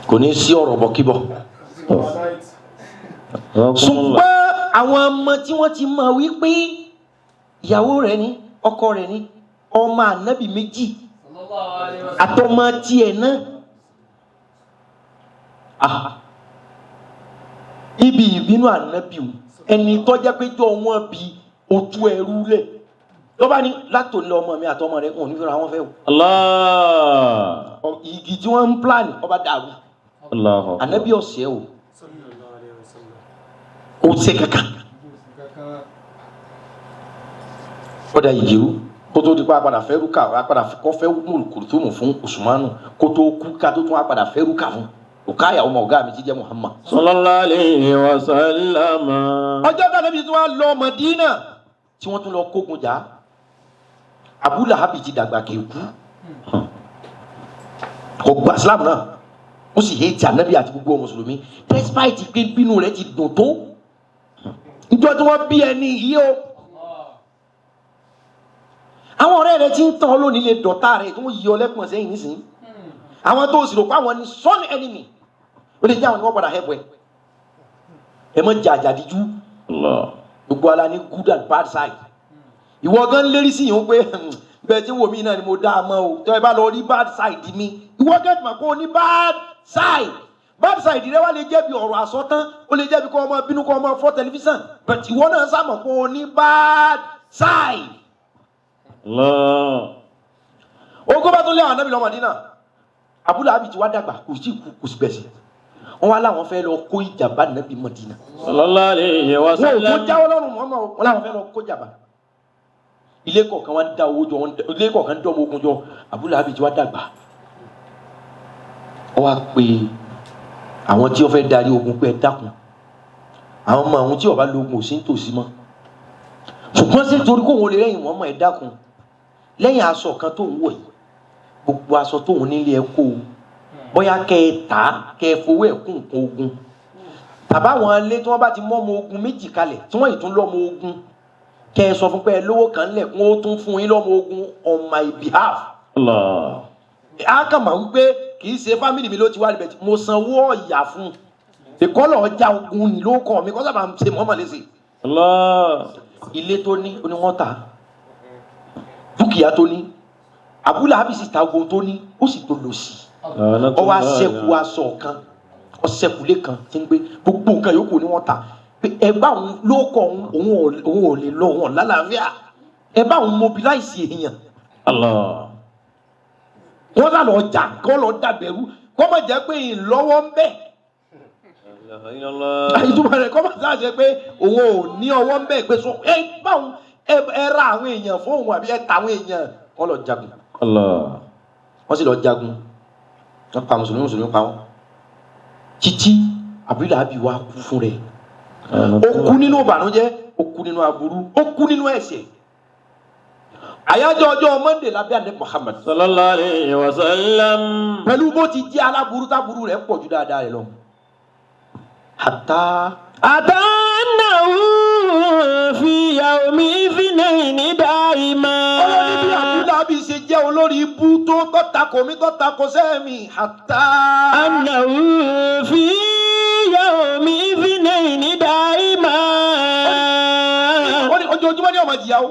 kò ní sí ọ̀rọ̀ bọ̀ kíbọ̀. Ṣùgbọ́n àwọn ọmọ tí wọ́n ti mọ̀ wípé ìyàwó rẹ̀ ní ọkọ rẹ̀ ní ọmọ ànábì méjì àtọmọ tiẹ̀ náà ibi ìbínú ànábì ẹni tó jẹ́ pé jọ wọ́n bí ojú ẹrú lẹ̀ lọ́ba ní látòlẹ́ ọmọ mi àtọmọ rẹ̀ wọn ò ní fẹ́ra wọn fẹ́ o. Allah. Igi tí wọ́n ń plan ọba dàrú ànábì ọ̀sẹ̀ o ó ṣe kankan ọ̀dà ìjẹ́rú kó tó di pa padà fẹ́ rúkà padà kọ́ fẹ́ Kulthum fún Usmanu kó tó kú ká tó tún padà fẹ́ rúkà fún Rukaya ọmọ ọ̀gá mi ti jẹ́ Muhammad. Sallallahu alayhi wa sallam. Ọjọ́ kan níbi tí wọ́n lọ Madina tí wọ́n tún lọ kógun jà Abu Lahabi ti dàgbà kéku kò gba Islam náà ó sì hate Ànábì àti gbogbo mùsùlùmí despite pé bínú rẹ̀ ti dùn tó níjọ́ tí wọ́n bí ẹni yìí o àwọn ọ̀rẹ́ rẹ̀ ti ń tàn ọ́ lónìí lè dọ̀tá rẹ̀ tó ń yí ọ lẹ́kùn sẹ́yìn nísìnyí àwọn tó sì rò pé àwọn ni son enemy ó lè jẹ́ àwọn ni wọ́n padà hẹ́pọ̀ ẹ mọ̀ jàjàdíjú gbogbo ala ní good and bad side ìwọ gan lérí sí yìí ó pé bẹ́ẹ̀ tí wò mí náà ni mo dá a mọ́ o tọ́ ẹ bá lọ rí bad side mi ìwọ gan mọ̀ pé o ní bad side rẹ wá lè jẹ́ bí ọ̀rọ̀ àsọtán ó lè jẹ́ bí kọ́ ọmọ bínú kọ́ ọmọ fọ́ tẹlifíṣàn but ìwọ náà sá mọ̀ pé o ní bad side Allah. Ogun bá tó lé àwọn ànábì lọ Mádínà. Abu Lahab ti wá dàgbà kò sí kú kò sí gbẹ̀sẹ̀. Wọ́n wá láwọn fẹ́ lọ kó ìjàmbá ànábì Mádínà. Sallallahu alayhi wa sallam. Wọ́n kò jáwọ́ lọ́rùn Muhammad wọ́n láwọn fẹ́ lọ kó ìjàmbá. Ilé kọ̀ọ̀kan wá ń dá owó jọ ilé kọ̀ọ̀kan ń dán ogun jọ Abu Lahab ti wá dàgbà. Ó wá pé àwọn tí ó fẹ́ darí ogun pé ẹ dákun. Àwọn ọmọ àwọn tí ó bá lógun ò sí nítòsí mọ́. Ṣùgbọ́n sí torí kó wọn lè rẹ́yìn Muhammad ẹ dákun. Lẹ́yìn aṣọ kan tó ń wọ̀ yìí gbogbo aṣọ tó ń nílé ẹ kó o bóyá kẹ́ ẹ tà á kẹ́ ẹ fowó ẹ̀ kún nǹkan ogun tàbá àwọn ilé tí wọ́n bá ti mọ́ ọmọ ogun méjì kalẹ̀ tí wọ́n yìí tún lọ́mọ ogun kẹ́ ẹ sọ fún pé ẹ lówó kan lẹ̀ kún ó tún fún yín lọ́mọ ogun on my behalf. Allah. A kàn máa wípé kì í ṣe fámìlì mi ló ti wá níbẹ̀ tí mo sanwó ọ̀yà fún ìkọlọ̀ ọjà ogun ni ló kọ́ mi kọ́ sábà ń ṣe mọ́mọ́ léṣe. Allah. Ilé tó ní oníwọ́n ta dúkìá tó ní Abu Lahab sì ta ogun tó ní ó sì tó lò sí ọ wá ṣẹ́kù aṣọ kan ọ ṣẹ́kùlé kan tí ń gbé gbogbo nǹkan yòókù ni wọ́n ta ẹ bá òun ló kọ òun ò lè lọ òun lálàáfíà ẹ bá òun mobilize èèyàn. Allah. wọ́n sá lọ jà kọ́ lọ dàbẹ̀rú kọ́ mọ̀ jẹ́ pé ìlọ́wọ́ ń bẹ̀. ìtumọ̀ rẹ̀ kọ́ mọ̀ sáà jẹ́ pé òun ò ní ọwọ́ ń bẹ̀ pé so ẹ bá òun ẹ ra àwọn èèyàn fún òun àbí ẹ ta àwọn èèyàn wọ́n lọ jagun. Allah. Wọ́n sì lọ jagun wọ́n pa mùsùlùmí pa wọ́n títí Abu Lahab wá kú fún rẹ̀ ó kú nínú ìbànújẹ́ ó kú nínú aburú ó kú nínú ẹ̀ṣẹ̀. Àyájọ́ ọjọ́ Monday lábẹ́ àdé Muhammad Sallallahu alayhi wa sallam. pẹ̀lú bó ti jẹ́ aláburú táburú rẹ̀ pọ̀ ju dáadáa rẹ̀ lọ. Àtànàwó fi yawmi ithnaini daima. Ọlọ́ni bí Abu Lahab ṣe jẹ́ olórí ibú tó tọ́takò mi tọ́takò sẹ́mi. Àtànàwó fi yawmi ithnaini daima. Ó ní ojoojúmọ́ ni ọmọ jìyà o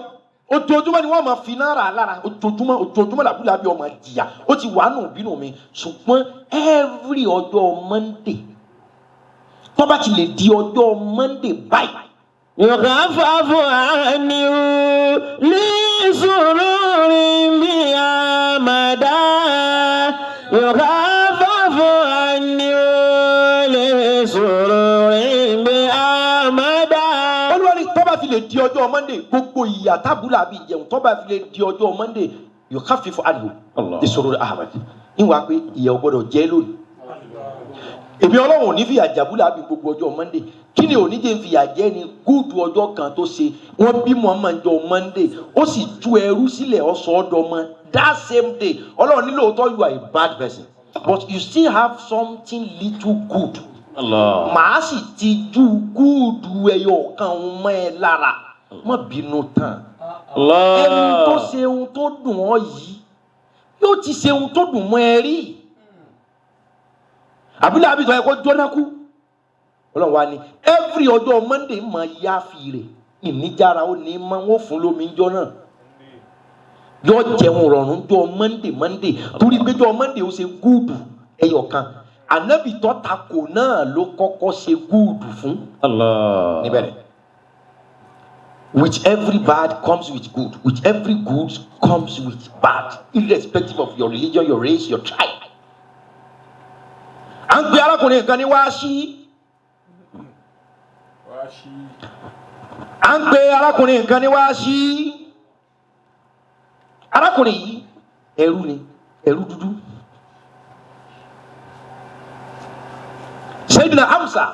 ojoojúmọ́ ni wọ́n máa fi náírà lára ojoojúmọ́ Abu Lahab ọmọ jìyà ó ti wà nù bínú mi ṣùgbọ́n every ọjọ́ Monday tó bá ti lè di ọjọ́ Monday báyìí. Yukhaffafu anhu li sururin bi amada. Yukhaffafu anhu li sururin bi amada. Olúwa ní tó bá ti lè di ọjọ́ Monday gbogbo ìyà tí Abu Lahab jẹun tó bá fi lè di ọjọ́ Monday yukhaffifu anhu li sururin ahmad níwà pé ìyà ò gbọ́dọ̀ jẹ́ lónìí. Èmi Ọlọ́run ò ní fìyà jẹ Abu Lahab gbogbo ọjọ́ Monday kí ni òní jẹ́ ń fìyà jẹ ni gúùdù ọjọ́ kan tó ṣe wọ́n bí Muhammad jọ Monday ó sì tú ẹrú sílẹ̀ ọ̀sọ̀ ọ̀dọ́mọ that same day Ọlọ́run ní lóòótọ́ you are a bad person but you still have something little good. Allah. Màá sì ti ju gúùdù ẹyọ kan mọ́ ẹ lára má bínú tán. Allah. Ẹni tó ṣe ohun tó dùn ọ́ yìí yóò ti ṣe ohun tó dùn mọ́ ẹ rí. Abu Lahab sọ yẹ kó jóná kú Ọlọ́run wa ni every ọjọ́ Monday máa yá fi rẹ̀ ìníjára ó ní máa wọ́n fún lómi jọ náà yóò jẹun rọrùn jọ Monday torí pé jọ Monday ó ṣe gúùdù ẹyọ kan Ànábì tó takò náà ló kọ́kọ́ ṣe gúùdù fún. Allah. Níbẹ̀rẹ̀ with every bad comes with good with every good comes with bad irrespective of your religion your race your tribe. À ń pe arákùnrin kan ní Wáṣí. À ń pe arákùnrin kan ní Wáṣí. Arákùnrin yìí ẹrú ni ẹrú dúdú. Sayyidina Hamza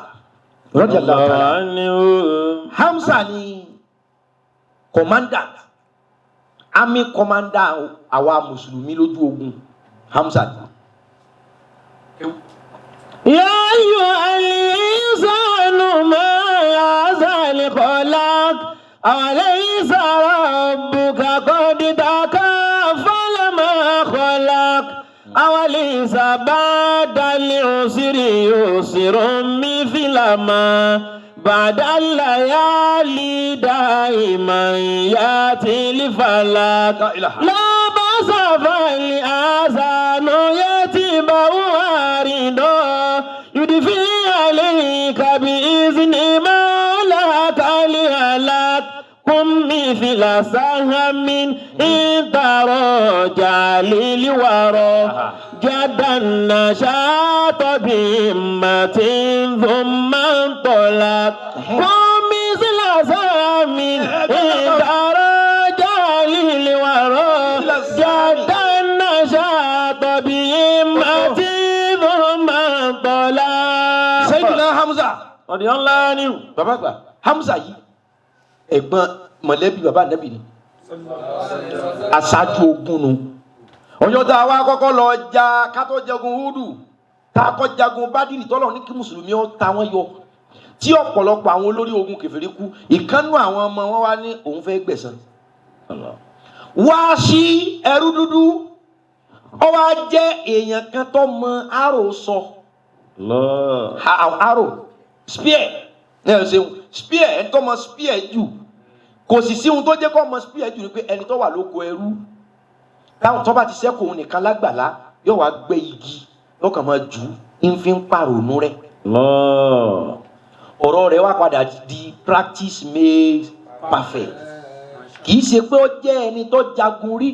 radiyallahu ta'ala anhu. Hamza ni commandant army commander àwa mùsùlùmí lójú ogun Hamza ni. Ya ayyuhal insanu ma yazal khalaq alaysa rabbuka qad takafala ma khalaq alaysa ba'dal usri yusrun mithla ma ba'dal layali daiman yati li falaq la basa fal azanu yatibahu arido yudfi alayka bi izni mawlaka lihalak كن مثل سهم إن ترجع للورى جد النشاط بهمة ثم انطلق كن مثل سهم إن ترجع للورى جد النشاط بهمة ثم انطلق. Sayyidina Hamza رضي الله عنه. bàbá àgbà Hamza yìí ẹ̀gbọ́n mọ̀lẹ́bí bàbá Ànábì ni aṣáájú ogun nu. ọjọ́ tá a wá kọ́kọ́ lọ ja kátó jagun Húdù tá a kọ́ jagun Bádìrì tọ́lọ̀ ní kí mùsùlùmí ó ta wọ́n yọ tí ọ̀pọ̀lọpọ̀ àwọn olórí ogun kèfèrí kú ìkànnù àwọn ọmọ wọn wá ní òun fẹ́ gbẹ̀san. wá sí ẹrú dúdú ó wá jẹ́ èèyàn kan tó mọ arò sọ arò spear ẹ ṣeun spear ẹ tó mọ spear jù kò sì sí ohun tó jẹ́ kó mọ spear jù ni pé ẹni tó wà lóko ẹrú táwọn tó bá ti ṣẹ́kù òun nìkan lágbàlá yóò wá gbé igi yóò kàn máa jù ń fi ń pàrònú rẹ̀. ọ̀rọ̀ rẹ̀ wá padà di practice made perfect kì í ṣe pé ó jẹ́ ẹni tó jagun rí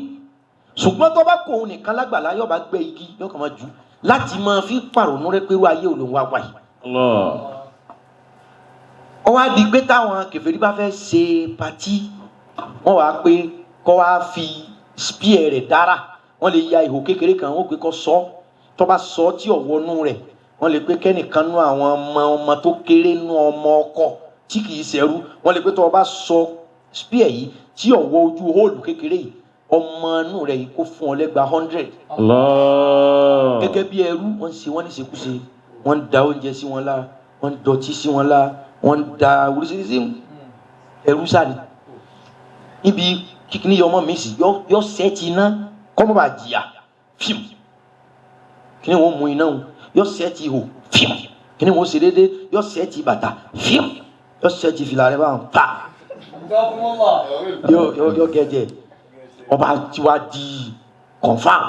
ṣùgbọ́n tó bá kó òun nìkan lágbàlá yóò bá gbé igi yóò kàn máa jù láti máa fi pàrònú rẹ̀ pé irú ayé òun wá wáyé. ó wá di pé táwọn kèfèrí bá fẹ́ ṣe patí wọ́n wá pé kó wá fi spear rẹ̀ dára wọ́n lè ya ihò kékeré kan wọ́n pé kó sọ tó bá sọ tí ọ̀wọ́nú rẹ̀ wọ́n lè pé kẹ́nìkan nú àwọn ọmọ tó kéré nú ọmọ ọkọ tí kì í ṣẹrú wọ́n lè pé tó bá sọ spear yìí tí ọ̀wọ́ ojú hóòlù kékeré yìí ọmọ inú rẹ̀ yìí kó fún ọ lẹ́gbàá 100. gẹ́gẹ́ bí ẹrú wọ́n ṣe wọ́n ní ṣekúṣe wọ́n da oúnjẹ sí wọn lá wọ́n dọ̀tí sí wọn lá wọ́n da oríṣiríṣi ẹrú sáré níbi kíkíní ọmọ mi sì yọ sẹ́ẹ̀tì iná kọ́mọ́ bá jìyà fíìm kíní wọn mú iná yọ sẹ́ẹ̀tì ihò fíìm kíní wọn ṣe déédéé yọ sẹ́ẹ̀tì bàtà fíìm yọ sẹ́ẹ̀tì fìlà rẹ̀ báwọn pa yọ gẹ̀jẹ̀ ọba tí wàá di confam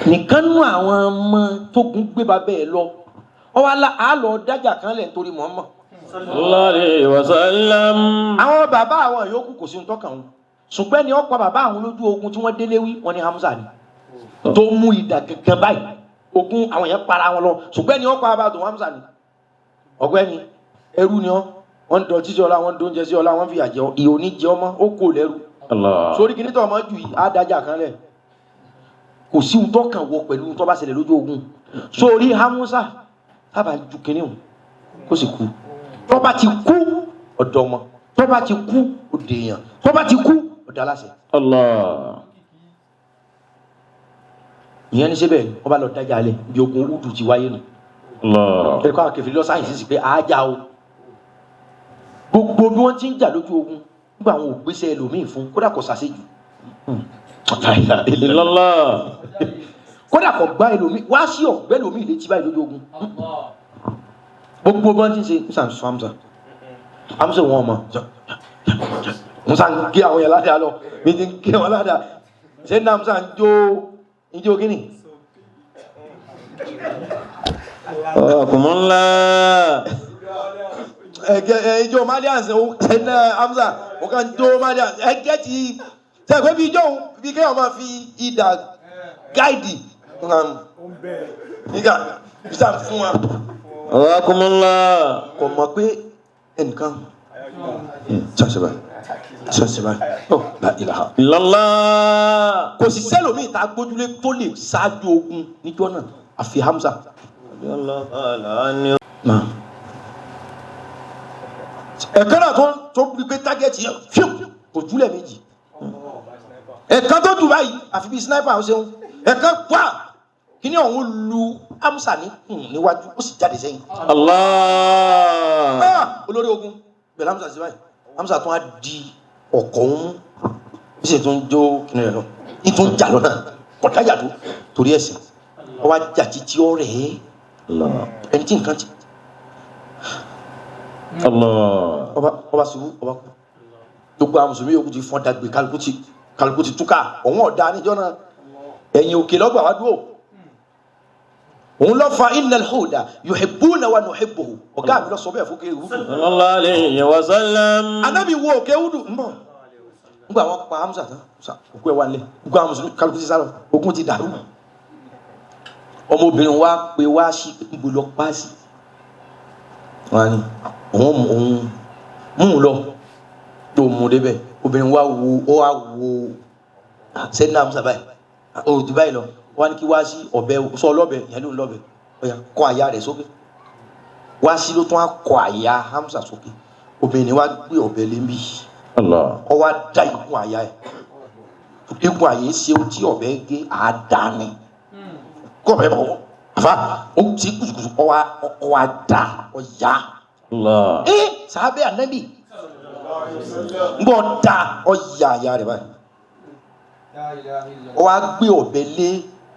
nìkan nú àwọn ọmọ tó gun gbé babẹ́ ẹ lọ ọba àlọ́ dájà kan lẹ̀ nítorí Muhammad sallallahu alaihi wasallam. àwọn bàbá àwọn yòókù kò sí ohun tọ́kàn wọn ṣùgbọ́n ni wọ́n pa bàbá àwọn lójú ogun tí wọ́n délé wí wọ́n ní Hamza ni tó mú ìdà gẹ́gẹ́ báyìí ogun àwọn yẹn para wọn lọ ṣùgbọ́n ni wọ́n pa bàbá tó Hamza ni ọ̀gbẹ́ni ẹrú ni wọ́n dọ̀tí sí ọlá wọ́n dóúnjẹ sí ọlá wọ́n fi àjẹ ìhò ní jẹ ọmọ ó kò lẹ́rú sórí kìíní tó ọmọ jù yìí á dájà kan lẹ̀ kò sí ohun tọ́kàn wọ pẹ̀lú ohun tó bá ṣẹlẹ̀ lójú ogun sórí Hamza tábà ju kìíní hùn kó sì kú tó bá ti kú ọ̀dọ̀ ọmọ tó bá ti kú òde èèyàn tó bá ti kú ọ̀dọ̀ aláṣẹ. ìyẹn ní síbẹ̀ wọ́n bá lọ dájà lẹ̀ bí ogun Údù ti wáyé nù. ẹ̀kọ́ àwọn kẹfìrí lọ sáyẹ̀nsì sí pé àájà o gbogbo bí wọ́n ti ń jà lójú ogun nígbà àwọn ògbésẹ̀ ẹlòmíì fún kódà kò sàṣejù. kódà kò gbá ẹlòmíì wá sí ọ̀gbẹ́ ẹlòmíì létí báyìí lójú ogun gbogbo bọ́n ti ń ṣe Hamza wọn ọmọ Musa ń gé àwọn yẹn ládàá lọ mi ti ń gé wọn ládàá ṣé ní Hamza ń jó ijó gíní. ọkùnrin ńlá. ijó malian ṣe ní Hamza wọn kàn jó malian ẹgẹ ti ṣe pé bí ijó bí kéèyàn máa fi ìdà gáìdì nígbà bí sáà fún wa. Ọ̀wákùnmọ́lá. kò mọ̀ pé ẹnìkan ṣàṣìbá la ilaha illallah. kò sì sẹ́lòmíì tá a gbójúlé tó lè ṣáájú ogun níjọ́ náà àfi Hamza. ẹ̀kan náà tó bí pé tágẹ́tì yẹn fíw kò júlẹ̀ méjì ẹ̀kan tó dùn báyìí àfi bí sniper ó ṣeun ẹ̀kan wá kíní ọ̀hún lu Hamza níwájú ó sì jáde sẹ́yìn. Allah. olórí ogun bẹ̀rẹ̀ Hamza sí báyìí Hamza tún á di ọkọ̀ ọ̀hún bí sì tún jó kíní rẹ̀ lọ ìtún jà lọ́nà kọ̀dájà tó torí ẹ̀sìn ọwọ́ ajá títí ọ̀rẹ́ ẹni tí nǹkan ti. ọba ṣubú ọba kú gbogbo àwọn mùsùlùmí yòókù ti fọ́n dàgbé kálukú ti túká ọ̀hún ọ̀dà níjọ́ náà ẹ̀yìn òkè lọ́gbà wá dúró òun lọ fa innal huda yuhibbuna wa nuhibbuhu ọ̀gá mi lọ sọ bẹ́ẹ̀ fún kéwù. sallallahu alayhi wa sallam. Ànábì wo òkè Udu ń bọ̀ nígbà wọn pa Hamza tán òkú ẹ̀ wà nílẹ̀ gbogbo àwọn mùsùlùmí kálukú ti sálọ ogun ti dàrú ọmọbìnrin wa pé wá sí ibo lọ pa sí wọn ni òun mú un lọ tó mú un débẹ̀ obìnrin wa wo sẹ́ni Hamza báyìí o ti báyìí lọ wọn ni kí wá sí ọ̀bẹ sọ ọlọ́bẹ ìyẹn ló ń lọ́bẹ ọ̀yà kọ àyà rẹ̀ sókè wá sí ló tún á kọ àyà Hamza sókè obìnrin wa gbé ọ̀bẹ lé mbí ọ wá da ikùn àyà ẹ̀ ikùn àyà ṣe ohun tí ọ̀bẹ gé àádáni kọ́ ọ̀bẹ bọ̀ àfa ó ti kùtùkùtù ọ wá da ọ̀yà sàbẹ̀ Ànábì ń bọ̀ da ọ̀yà àyà rẹ̀ báyìí ọ wá gbé ọ̀bẹ lé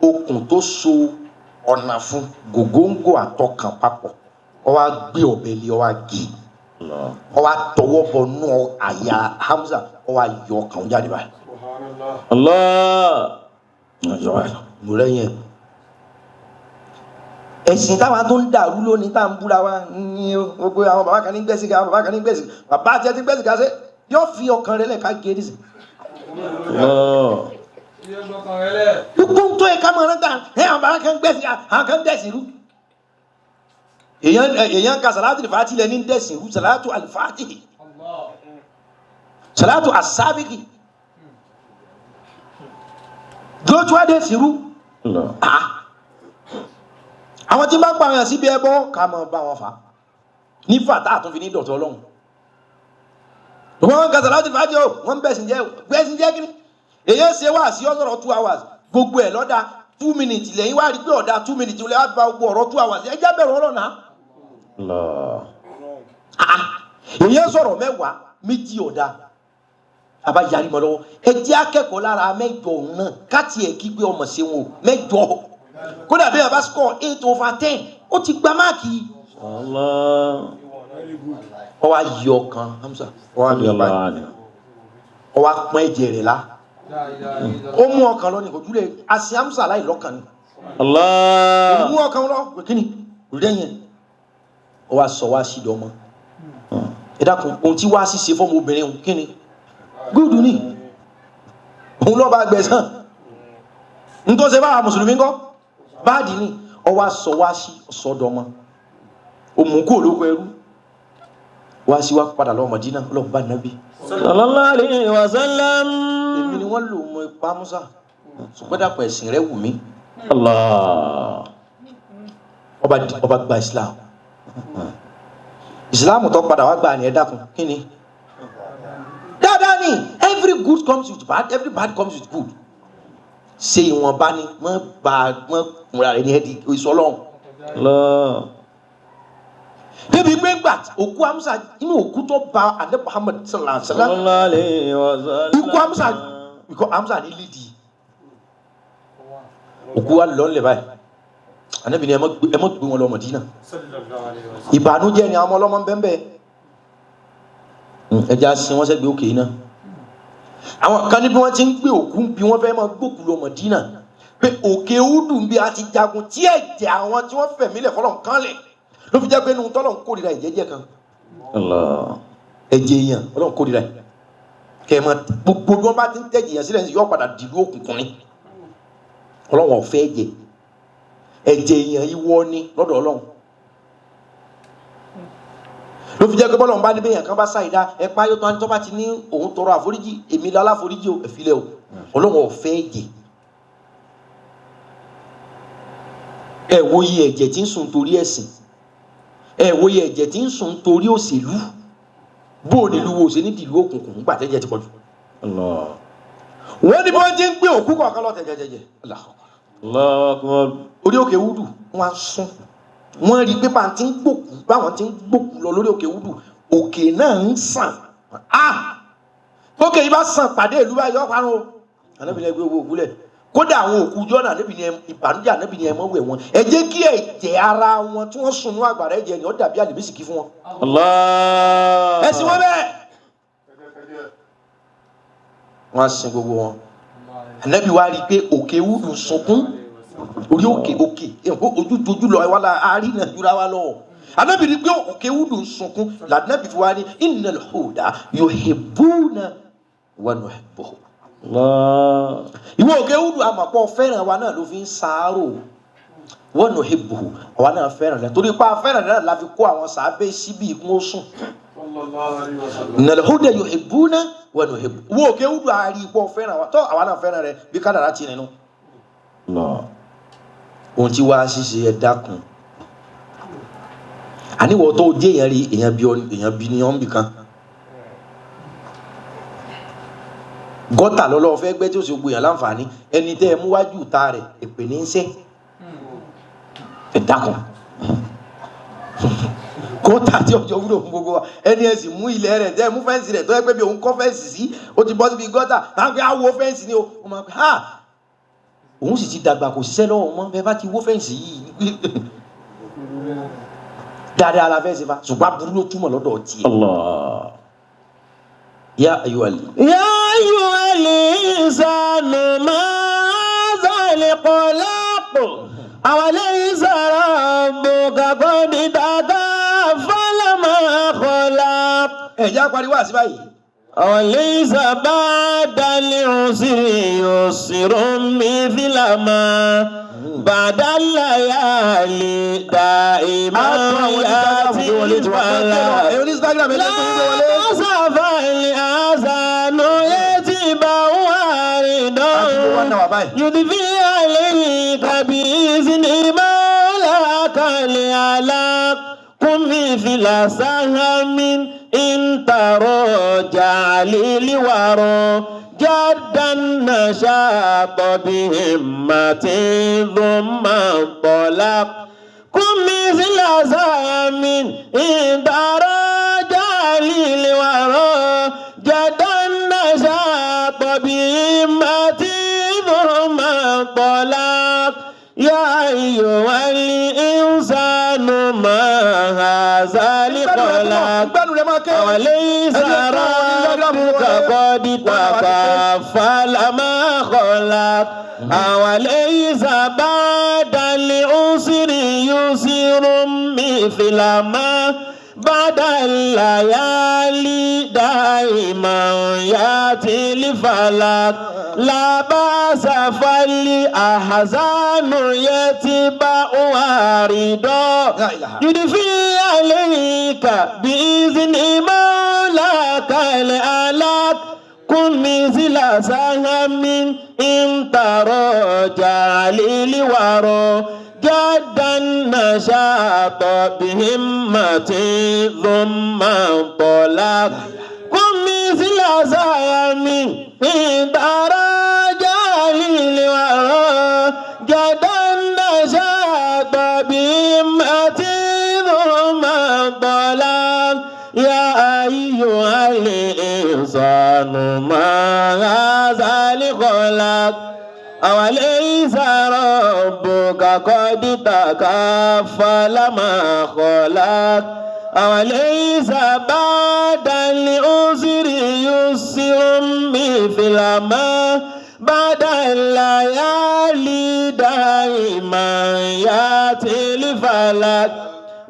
okùn tó so ọ̀nà fún gògóńgò àtọkàn papọ̀ ọ wá gbé ọ̀bẹ lé ọ wá gé ọ wá tọwọ́ bọ nù àyà Hamza ọ wá yọ ọkàn jáde báyìí. mo lẹ́yìn ẹ̀sìn táwa tó ń dàrú lónìí tá à ń búra wa ní gbogbo àwọn bàbá kan ní gbẹ̀sì ká àwọn bàbá kan ní gbẹ̀sì bàbá àti ẹtí gbẹ̀sì ká ṣe yóò fi ọkàn rẹ̀ lẹ́ka gé nísì. gbogbo tó yẹ ká mọ̀ ọ́n tán àwọn bàbá kan gbẹ̀sì àwọn kan gbẹ̀sì rú. èèyàn ka salatu alifati lẹ ní dẹ̀sìn rú salatu alifati salatu asabiki lójú adé sí rú. àwọn tí bá ń pààyàn síbi ẹbọ ká máa bá wọn fà ní fàtà àtúnfi ní dọ̀tọ̀ Ọlọ́run wọn gàtà láti fàájì o wọn bẹ̀sìn jẹ́ kí èyí ṣe wá sí ọ̀sọ̀rọ̀ 2 hours gbogbo ẹ̀ lọ́dà 2 minutes lẹ́yìn wá rí pé ọ̀dà 2 minutes lẹ́yìn wá gba gbogbo ọ̀rọ̀ 2 hours ẹ jẹ́ bẹ̀rù Ọlọ́run náà èyí sọ̀rọ̀ 10 méjì ọ̀dà àbá yarí mọ́ lọ́wọ́ ẹ jẹ́ akẹ́kọ̀ọ́ lára 8 òun náà káàtì ẹ̀ kí pé ọmọ ṣe wọn 8 kódà bí abá score 8/10 ó ti gba máàkì. ọ wá yọ ọkàn Hamza ọ wá lọ báyìí ọ wá pọ́n ẹ̀jẹ̀ rẹ̀ la ó mú ọkàn lọ ní ojúlé àṣì Hamza láì lọ́kàn ni ó mú ọkàn lọ pé kí ni lẹ́yìn ọ wá sọ wá sí dọ́mọ ẹ dákun ohun tí wá sí ṣe fọ́mọ obìnrin òun kí ni gúdù ni òun lọ́ọ́ bá gbẹ̀sán nítorí ṣe bá mùsùlùmí kọ́ báàdì ni ọwọ́ sọ wá sí ọ̀sọ́dọ̀mọ́ òmùkú olóko ẹrú wá sí wá padà lọ Mádínà lọ́ọ́ bá Nábì sallallahu alayhi wa sallam. èmi ni wọ́n lò mọ́ ipa Musa ṣùgbọ́n dàpọ̀ ẹ̀sìn rẹ̀ wù mí. ọba gba Islam tó padà wá gba ni ẹ dákun kí ni dáadáa ni every good comes with bad every bad comes with good ṣe ìwọ̀nba ni wọ́n kúnra rẹ̀ ní ẹ̀dí ìsọlọ́hún. débi pé gbà òkú Hamza inú òkú tó ba Ànábì Muhammad sallallahu alaihi wasallam ikú Hamza ikú Hamza ní lídìí òkú wa lọ́nlẹ̀ báyìí Ànábì ni ẹ mọ́ gbé wọn lọ Mádínà ìbànújẹ́ ni àwọn ọlọ́mọ ń bẹ́ẹ̀ ẹja sin wọ́n sẹ́gbẹ̀ẹ́ òkè náà àwọn kan ní bí wọ́n ti ń gbé òkú bí wọ́n fẹ́ máa gbókù lọ Mádínà pé òkè Údù bí a ti jagun tí ẹ̀jẹ̀ àwọn tí wọ́n fẹ̀mí lẹ̀ fọlọ́n kan lẹ̀ ló fi jẹ́ pé inú tọ́lọ̀ ń kórìíra ìjẹ́jẹ́ kan ẹ̀jẹ̀ èèyàn Ọlọ́run kórìíra ẹ̀ kẹ́ẹ̀mọ́ gbogbo bí wọ́n bá ti ń tẹ̀jẹ̀ yẹn sílẹ̀ yóò padà dìlú òkùnkùn ni Ọlọ́run ọ̀fẹ́ ẹ̀jẹ̀ èèyàn ìwọ ni lọ́dọ̀ Ọlọ́run ló fi jẹ́ pé bọ́lọ̀ ń bá níbẹ̀ yẹn kan bá ṣàìdá ẹ̀pá yóò tán tó bá ti ní òun tọrọ àforíjì èmi lọ aláforíjì ò ẹ̀fílẹ̀ o Ọlọ́run ọ̀fẹ́ ẹ̀jẹ̀ ẹ̀ wo iye ẹ̀jẹ̀ tí ń sùn torí ẹ̀sìn ẹ̀ wo iye ẹ̀jẹ̀ tí ń sùn torí òṣèlú bó o nílùú wo ṣe ní dìlú òkùnkùn nígbà tẹ́jẹ̀ ti pọ̀jù. wọ́n ní bí wọ́n ti ń gbé òkú kọ̀ọ̀kan lọ tẹ̀jẹ̀jẹ̀jẹ̀ orí òkè Údù wọ́n á sún wọ́n rí pé báwọn ti ń gbòkú lọ lórí òkè Údù òkè náà ń sàn òkè yìí bá sàn pàdé ìlú báyìí ọ̀pá rún o Ànábì ní ẹgbẹ́ owó ògúnlẹ̀ kódà àwọn òkú jọ́nà Ànábì ní ìbànújẹ́ Ànábì ní ẹmọ́ wẹ̀ wọn ẹ jẹ́ kí ẹ̀jẹ̀ ara wọn tí wọ́n sùn ní àgbàrá ẹ̀jẹ̀ ni ó dàbí àlìmísìkí fún wọn. ẹ̀sìn wọn bẹ́ẹ̀ wọ́n á sin gbogbo wọn Ànábì wá rí i pé òkè Údù sunkún orí òkè ojú lọ wà láàárín náà jura wa lọ anabi ni pé òkè Udu ń sunkún lànàbì fi wá ní innal huda yuhibbuna wa nuhibbuhu. ìwọ òkè Udu àmàpọ̀ fẹ́ràn wa náà ló fi ń sàárò wa nuhibbuhu àwa náà fẹ́ràn rẹ̀ torí pa fẹ́ràn rẹ̀ la fi kó àwọn sàábé síbi ìkún ó sùn. innal huda yuhibbuna wa nuhibbuhu ìwọ òkè Udu àárí ipò fẹ́ràn wa tọ́ àwa náà fẹ́ràn rẹ̀ bí kádàrá ti nínú. ohun tí wàá ṣiṣẹ́ ẹ dákun àníwọ̀ tó jẹ́ èèyàn rí èèyàn bí ní ọ́n bì kan gọ́tà lọ́lọ́ fẹ́ gbẹ́ tí ó sì gbìyàn láǹfààní ẹni tẹ́ ẹ mú wájú ta rẹ̀ èpè ní í sẹ́ ẹ dákun gọ́tà tí ọjọ́ wúlò fún gbogbo wa ẹni ẹ sì mú ilẹ̀ rẹ̀ tẹ́ ẹ mú fẹ́ǹsì rẹ̀ tó yẹ pé bí òun kọ́ fẹ́ǹsì sí ó ti bọ́ síbi gọ́tà láwọn pé á wo fẹ́ǹsì ni ó máa pẹ́ òun sì ti dàgbà kò ṣiṣẹ́ lọ́wọ́ mọ́ bẹ́ẹ̀ bá ti wó fẹ́ǹsì yìí dáadáa la fẹ́ ṣe fa ṣùgbọ́n aburú ló túmọ̀ lọ́dọ̀ tiẹ̀. Ya ayyuhal insanu ma zal qalaq awalaysa rabbuka qad takaffala ma khalaq. ẹ̀já pariwo àti báyìí. awalaysa ba'dal usri yusrun mithla ma ba'dal layali da'iman ya'ti wala la safali azanu yatiba waridan yudfi alayka bi'izni mawlaka li'alaq kumi fila sahamin intaraja lilwaro jaddan nashata bihimmatin thumma talaq kumi fila sahamin intaraja lilwaro jaddan nashata bihimmatin thumma talaq ya ayyuhal insanu ma hadha liqalaq awalaysa rabbuka qad takaffala ma khalaq awalaysa ba'dal usri yusrun mithla ma ba'dal layali da'iman ya'ti lifalaq la ba'sa fali ahzanu yatba'u warida yudfi alayka bi'izni mawlaka li'alaq kun mithla sahamin intaraja lilwaro jaddan nashata bihimmatin thumma talaq kun mithla sahamin intaraja lilwaro jaddan nashata bihimmatin thumma talaq ya ayyuhal insanu ma hadha liqalaq awalaysa rabbuka qad takaffala ma khalaq awalaysa ba'dal usri yusrun mithla ma ba'dal layali da'iman ya'ti lifalaq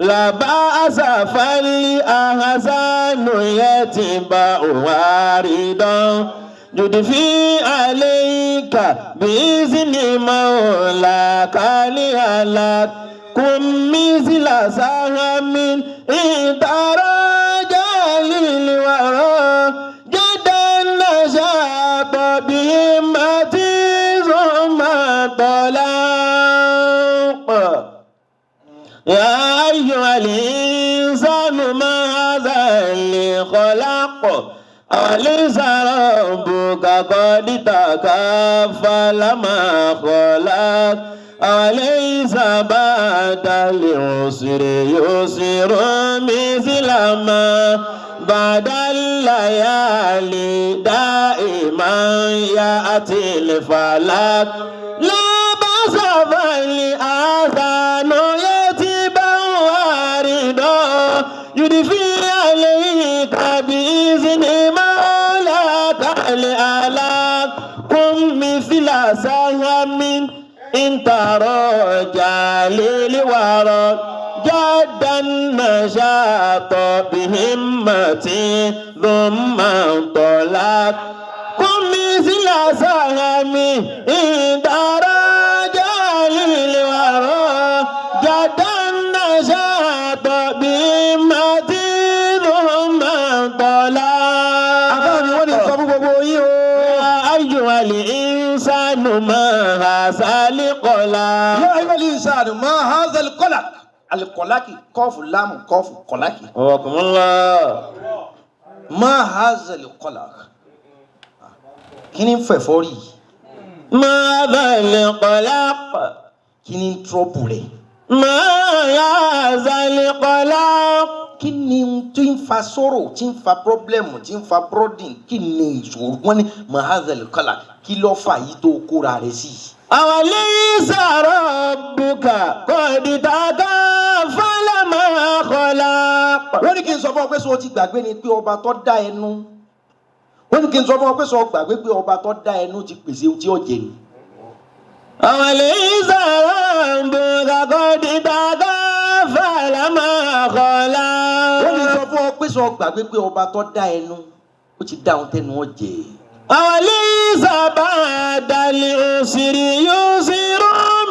la ba'sa fali ahzanu yatba'u waridan yudfi alayka bi'izni mawlaka li'alaq kum mithla sahamin intaraja lilwara jaddan nashata bihimmatin thumma talaq ya ayyuhal insanu ma hadha liqalaq awalaysa rabbuka qad takaffala ma khalaq awalaysa ba'dal usri yusrun mithla ma ba'dal layali da'iman ya'ti lifalaq la ba'sa fali azanu yatba'u warida yudfi alayka bi'izni mawlaka li'alaq kum mithla sahamin إن ترجى للورى جد النشاط بهمة ثم انطلق كن مثل سهم إن ترجى للورى جد النشاط بهمة ثم انطلق أيها الإنسان ما هذا القلق يا أيها الإنسان ما هذا القلق القلق قاف لام قاف قلق وكم الله ما هذا القلق كنين فوري ماذا القلق كنين تروبولي ما هذا القلق kí ni tí ń fa sọ̀rọ̀ tí ń fa pọ́blẹ́mù tí ń fa brooding kí ni ìṣòro wọn ni mahazal kala kí ló fà yìí tó kóra rẹ̀ sí. أوليس ربك قد تكفل ما خلق. wọ́n ní kí n sọ fún ọ pé sọ ti gbàgbé ni pé ọba tó dá ẹnu wọ́n ní kí n sọ fún ọ pé sọ gbàgbé pé ọba tó dá ẹnu ti pèsè ohun tí ó jẹ ni. أوليس ربك قد تكفل ما خلق. wọ́n ní sọ fún ọ pé sọ gbàgbé pé ọba tó dá ẹnu ó ti dá ohun tẹnu ọ jẹ. أوليس بعد العسر يسر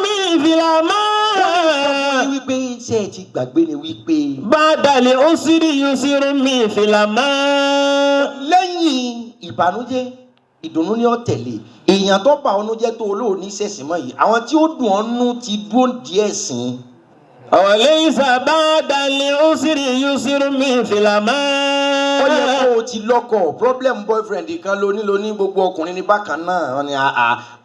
مثل ما. wọ́n ní wípé ṣé ẹ ti gbàgbé ni wípé. بعد العسر يسر مثل ما. lẹ́yìn ìbànújẹ́ ìdùnnú ni ó tẹ̀lé èèyàn tó bá ọnú jẹ́ tó olóòní sẹ̀sìn mọ́ yìí àwọn tí ó dùn ọ́nú ti dúró díẹ̀ sìn. أوليس بعد العسر يسر مثل ما. ó yẹ kó o ti lọ́kọ problem boyfriend kan lóní gbogbo ọkùnrin ní bákan náà wọ́n ní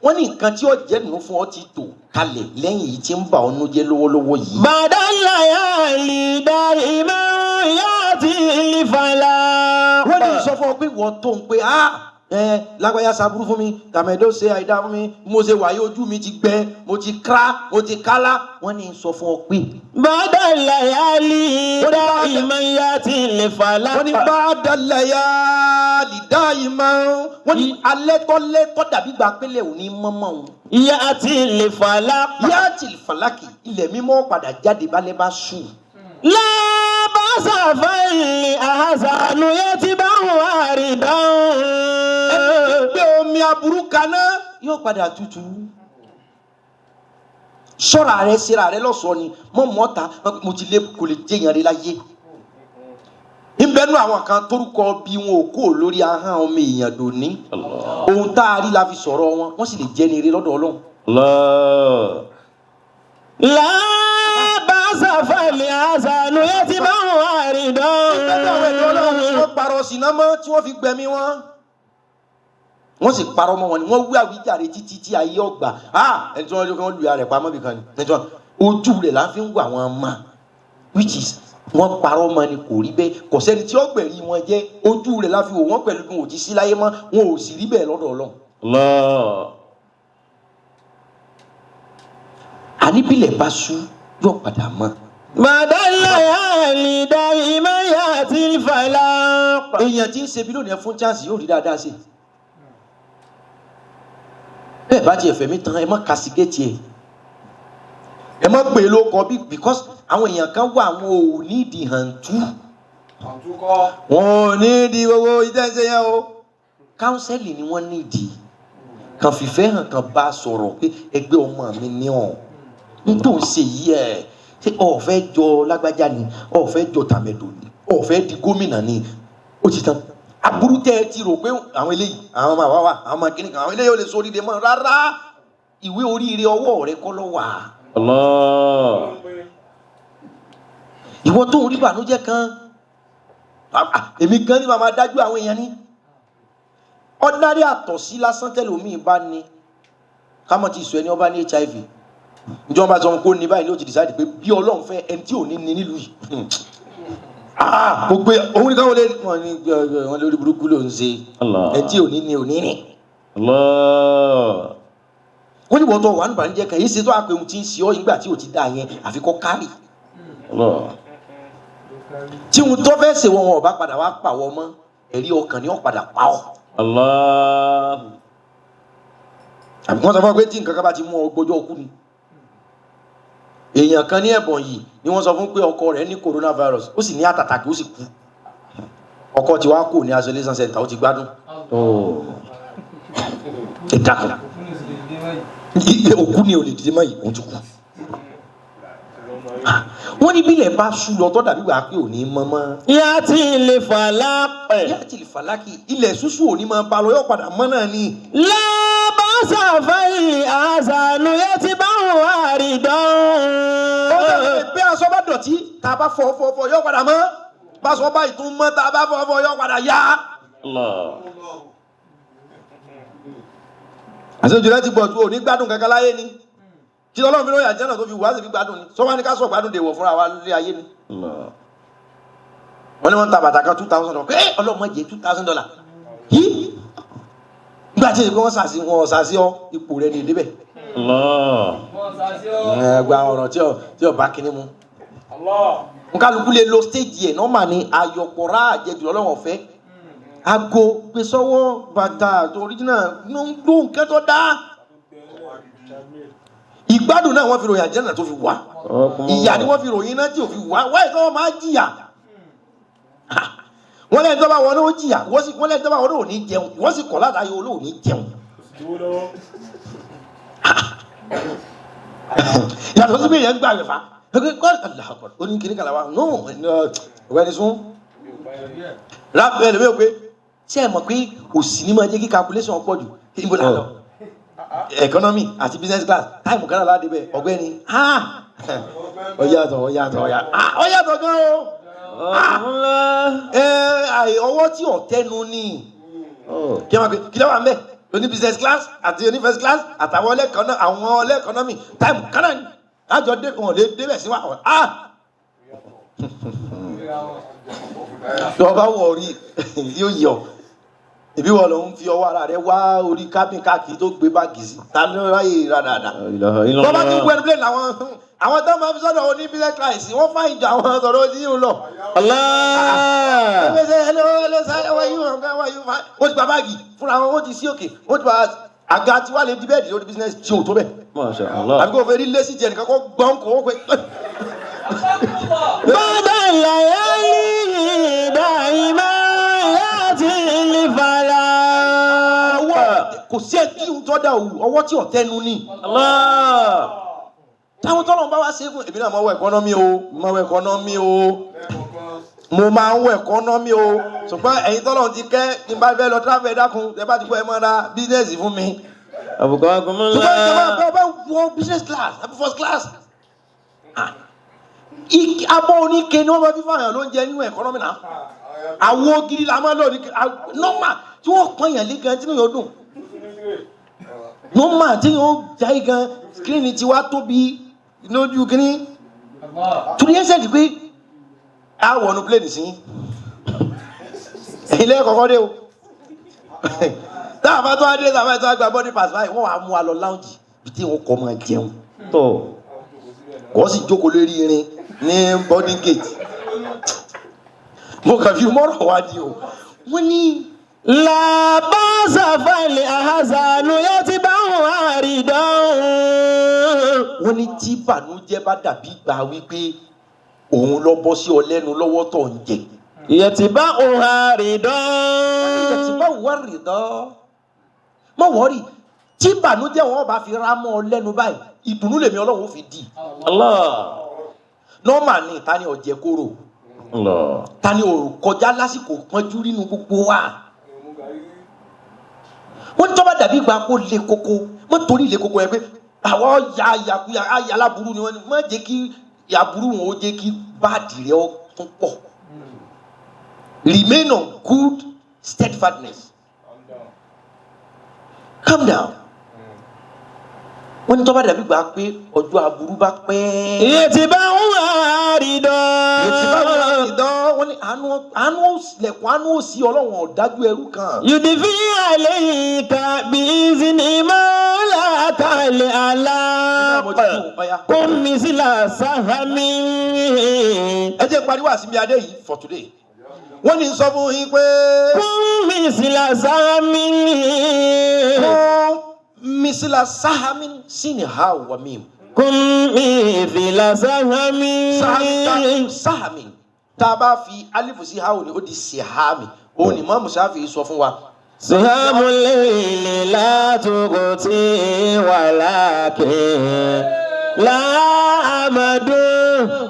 wọ́n ní nǹkan tí ó jẹ́ dùnú fún ọ ti tò kalẹ̀ lẹ́yìn yìí tí ń bà ọ́nú jẹ́ lọ́wọ́lọ́wọ́ yìí. بعد الليالي دائما يأتي الفلاح. wọ́n ní sọ fún ọ pé wọ́n tó ń pé lágbájá ṣàbúrú fún mi tàmẹ̀dó ṣe àìdá fún mi mo ṣe wáyé ojú mi ti gbẹ mo ti kra mo ti kálá wọ́n ní sọ fún ọ pé. بعد الليالي دائما يأتي الفلاح. wọ́n ní بعد الليالي دائما wọ́n ní alẹ́ tọ́lẹ́ dàbí gbà pélé òní mọ́mọ́ òun. يأتي الفلاح. يأتي الفلاح ilẹ̀ mímọ́ padà jáde balẹ̀ bá sùn. لا بأس فالأحزان يتبع واردا. gbé omi aburú kaná yóò padà tutù. sọ́ra rẹ síra rẹ lọ́sọ̀ọ́ ni mọ́ta mo ti lé kò lè jẹ́yàn rẹ láyé. ìbẹ́nu àwọn kan torúkọ bí wọn ò kó lórí ahọ́n ọmọ èèyàn dòní. ohun tá a rí la fi sọ̀rọ̀ wọ́n sì lè jẹ́ ni rẹ lọ́dọ̀ Ọlọ́run. لا بأس فالأحزان يتبع واردا. ìgbẹ́jọ́ àwọn ẹ̀dọ́ Ọlọ́run wọ́n parọ́ síná mọ́ tí wọ́n fi gbẹ̀mí wọn. wọ́n sì parọ́ mọ́ wọn ni wọ́n wí àwíjàre títí tí ayé ọgbà ẹni tí wọ́n lé kán lu ara rẹ̀ pamọ́ bìkan ni ojú rẹ̀ la fi ń wà wọn mọ́ which is wọ́n parọ́ mọ́ ni kò rí bẹ́ẹ̀ kò sẹ́ni tí ó gbẹ̀rí wọn jẹ́ ojú rẹ̀ la fi wò wọ́n pẹ̀lú bí wọn ò ti sí láyé mọ́ wọn ò sì rí bẹ́ẹ̀ lọ́dọ̀ Ọlọ́run. àníbílẹ̀ bá sú yóò padà mọ́. بعد الليالي دائما يأتي الفلاح. èèyàn tí ń ṣe bí lónìí ẹ fún chance yóò rí dáadáa sí. bẹ́ẹ̀ bá tiẹ̀ fẹ̀mí tán ẹ má kásígẹ́tì ẹ má gbé ló kọ bí because àwọn èèyàn kan wà wọn ò ní ìdí hàntú. wọn ò ní ìdí gbogbo ìtẹ́sẹ̀ yẹn o. kánsẹ́lì ni wọ́n ní ìdí kan fìfẹ́ hàn kan bá a sọ̀rọ̀ pé ẹgbẹ́ ọmọ mi ní ọ̀ n tó ń ṣe yìí ẹ̀ ṣé ọ̀fẹ́ jọ lágbájá ni ọ̀fẹ́ jọ tàmẹ̀dò ni ọ̀fẹ́ di gómìnà ni ó ti tán. aburú tẹ́ ẹ ti rò pé àwọn eléyìí àwọn ọmọ àwa àwọn ọmọ kìnnì kan àwọn eléyìí ò lè sọ oríire mọ́ rárá ìwé oríire ọwọ́ rẹ kọ́ ló wà. ìwọ tó ń rí bànújẹ́ kan èmi gan ni màmá dájú àwọn èèyàn ní ordinary àtọ̀sí lásán tẹ́lómi bá ní kámọ́ ti sọ ẹni ọba ní HIV ìjọba sọ kó ní báyìí ló ti decide pé bí Ọlọ́run fẹ́ ẹni tí ò ní ní nílùú yìí gbogbo òun nìkan wọn lórí burúkú ló ń ṣe ẹni tí ò ní ní òní ní. wọ́n ní wọ́n tó wà nípa níjẹ́ kan yìí ṣe tó àpè ohun tí ń ṣe ọ́ nígbà tí ò ti dá yẹn àfi kọ́ kárì. tí ohun tó fẹ́ ṣe wọn ò bá padà wá pàwọ́ mọ́ ẹ̀rí ọkàn ni wọ́n padà pa ọ́. àbí wọ́n sọ fún ọ pé tí nǹkan kan bá ti mú ọ gbọ́jọ́ òkú ni. èèyàn kan ní ẹ̀bọ̀n yìí ni wọ́n sọ fún pé ọkọ rẹ̀ ní coronavirus ó sì ní àtàtàkì ó sì kú. ọkọ ti wá kò ní isolation center ó ti gbádùn. ìdàkùn òkú ni ò lè dìde mọ́ yìí òun ti kú. wọ́n ní bílẹ̀ bá sú lọ tọ́ dàbí wàá pé ò ní mọ́ mọ́. Yàtì lè fàlápẹ̀. yàtì lè fàlákì ilẹ̀ ṣúṣú ò ní máa bá lọ yóò padà mọ́ náà ni. Lábàṣà fẹ́yì àṣàlù yẹtì bá wà rí dán. ó dàbí pé aṣọ bá dọ̀tí tá a bá fọ yóò padà mọ́. báṣọ bá ìtún mọ́ tá a bá fọ yóò padà yá. àṣejù rẹ ti bọ̀ ju òní gbádùn kankan láyé ni. kí lọ́lọ́run fi lóyè àjẹ́nà tó fi wá sí fi gbádùn ni sọ wá ní ká sọ gbádùn dèwọ̀ fúnra wa lórí ayé ni. wọ́n ní wọ́n ń ta bàtà kan $2,000 pé ọlọ́mọ jẹ́ $2,000 yìí nígbà tí wọ́n sàṣì ọ ipò rẹ̀ ní ìdíbẹ̀. gba ọ̀rọ̀ tí ọba kìíní mu. nkálukú lè lo stage yẹn nọ́ọ̀mà ni ayọ̀pọ̀ra àjẹjù ọlọ́wọ̀n ọ̀fẹ́ aago gbèsọ́wọ́ bàtà original ló nǹkan tó dáa. ìgbádùn náà wọ́n fi ròyìn àjẹ́nà tó fi wá ìyà ni wọ́n fi ròyìn náà tí ò fi wá wáyé tó wọ́n máa jìyà. wọ́n lẹ́yìn tó bá wọn náà jìyà wọ́n lẹ́yìn tó bá wọn náà ò ní jẹun wọ́n sì kọ̀ látàyè olóò ní jẹun. yàtọ̀ sí bí èèyàn gbà rẹ̀ fa ó ní kíní kàlà wa no ọ̀gbẹ́ni sún. rábẹ́ lè mẹ́ pé ṣé ẹ mọ̀ pé òsì ní máa jẹ́ kí calculation pọ̀ jù kí n bó dà lọ. economy àti business class táìmù kan náà láti bẹ ọ̀gbẹ́ni ọyàtọ̀ gan o ọwọ́ tí ọ̀tẹ́nu ní kí wọ́n pe kí lọ́wọ́ àmẹ́ oní business class àti oní first class àtàwọn àwọn ọlẹ́ economy táìmù kan náà lájọ dé wọn lè débẹ̀ sí wa lọ́ba wọ̀ rí yóò yọ ìbí wọn lọ ń fi ọwọ́ ara rẹ wá orí kábìn káàkiri tó gbé báàgì sí ta ló ráyè ra dáadáa. bọ́lá tún gbẹ́nu plẹ̀ àwọn tó máa fi sọ́dọ̀ oní business class wọ́n fà ìjọ àwọn sọ̀rọ̀ ojú yìí lọ. wọ́n ti gba báàgì fúnra wọn wọ́n ti sí òkè wọ́n ti gba àga tí wàá lè di bẹ́ẹ̀dì lórí business tí o tó bẹ̀. àbí kò fẹ́ rí lẹ́sì jẹ́ nìkan kó gbọ́n kó o pé. bàbá ìlàyé yìí dàí máa yàtì lè fàlà. kò sí ẹtí ìtọ́jà òwú ọwọ́ tí ọ̀tẹ́nu ní. táwọn tọ́lọ̀ bá wá ṣe é fún èmi náà mo wọ ẹ̀kọ́nọ́mì o mo máa ń wọ ẹ̀kọ́nọ́mì o ṣùgbọ́n ẹ̀yin tọ́lọ̀ ti kẹ́ ní bá fẹ́ lọ tráfẹ̀ dákun ẹ bá ti kọ́ ẹ mọ́ ra bísíǹsì fún mi. àbùkọ́ agunmọ́ ńlá. ṣùgbọ́n ìjọba wọ business class àbí first class. abọ́ oníke ni wọ́n máa fi fáwọn lóúnjẹ nínú ẹ̀kọ́nọ́mì náà. àwo gidi la máa lọ ní nọ́mà tí wọ́n pọ́n yàn lé gan tí yóò dùn. nọ́mà tí yóò jáì gan skírínì tí wàá tóbi lójú kínní. torí ẹsẹ̀ ti pé a wọnú pléènì sí ilé kọ̀ọ̀kan dé o táwọn tó wá dé táwọn tó wá gba body pass báyìí wọ́n wàá mú wa lọ lounge bí tí wọ́n kọ́ máa jẹun tó wọ́n sì jókòó lórí irin ní boarding gate mo kàn fi mọ́rọ̀ wá di o wọ́n ní. làbáṣà fàlẹ̀ àhàzànù yóò ti bá wọn àrídán. wọ́n ní tí bànújẹ́ bá dàbí gbà wípé òun lọ bọ́ sí ọ lẹ́nu lọ́wọ́ tó ń jẹ. yẹtìbá òun àrídán. yẹtìbá òun àrídán. mọ̀ wọ́rì tí bànújẹ́ wọn bá fi rá mọ́ ọ lẹ́nu báyìí ìdùnnú lèmi ọlọ́run ó fi dì. nọ́ọ̀mà ni ta ni ọ̀jẹ̀ kóró. ta ni ò kọjá lásìkò pọ́njú nínú gbogbo wa. wọ́n tọ́ bá dàbí gba kó lé koko wọ́n torí lé koko yẹn pé àwọn yakuya ayáláburú ni wọ́n ní wọ́n jẹ́ kí yaburú wọn ó jẹ́ kí báàdì rẹ̀ ó tún pọ̀. Remain on good steadfastness. Calm down. Wọ́n ní tó bá dàbí gbà pé ọjọ́ aburú bá pẹ́. yẹtìbá òun àrídán. yẹtìbá òun àrídán. Wọ́n ní àánú lẹ̀kùn àánú òsì ọlọ́run ọ̀dájú ẹrú kan. yùdìfí àlẹ́yìnká bí ìzìnnì mọ́lá kàlẹ́ aláàpẹ̀ kọ́mísílà sáhámi. ẹ jẹ́ pariwo àsìmí adé yìí for today. wọ́n ní sọ fún yín pé. kọ́mísílà sáhámi. misila sahamin sini ha wa mim. Kun mithla sahamin tá a bá fi alifu sí ha òní ó di sihami òun ni Imam Shafi'i sọ fún wa. sihamul layli la tughti walakin la amadu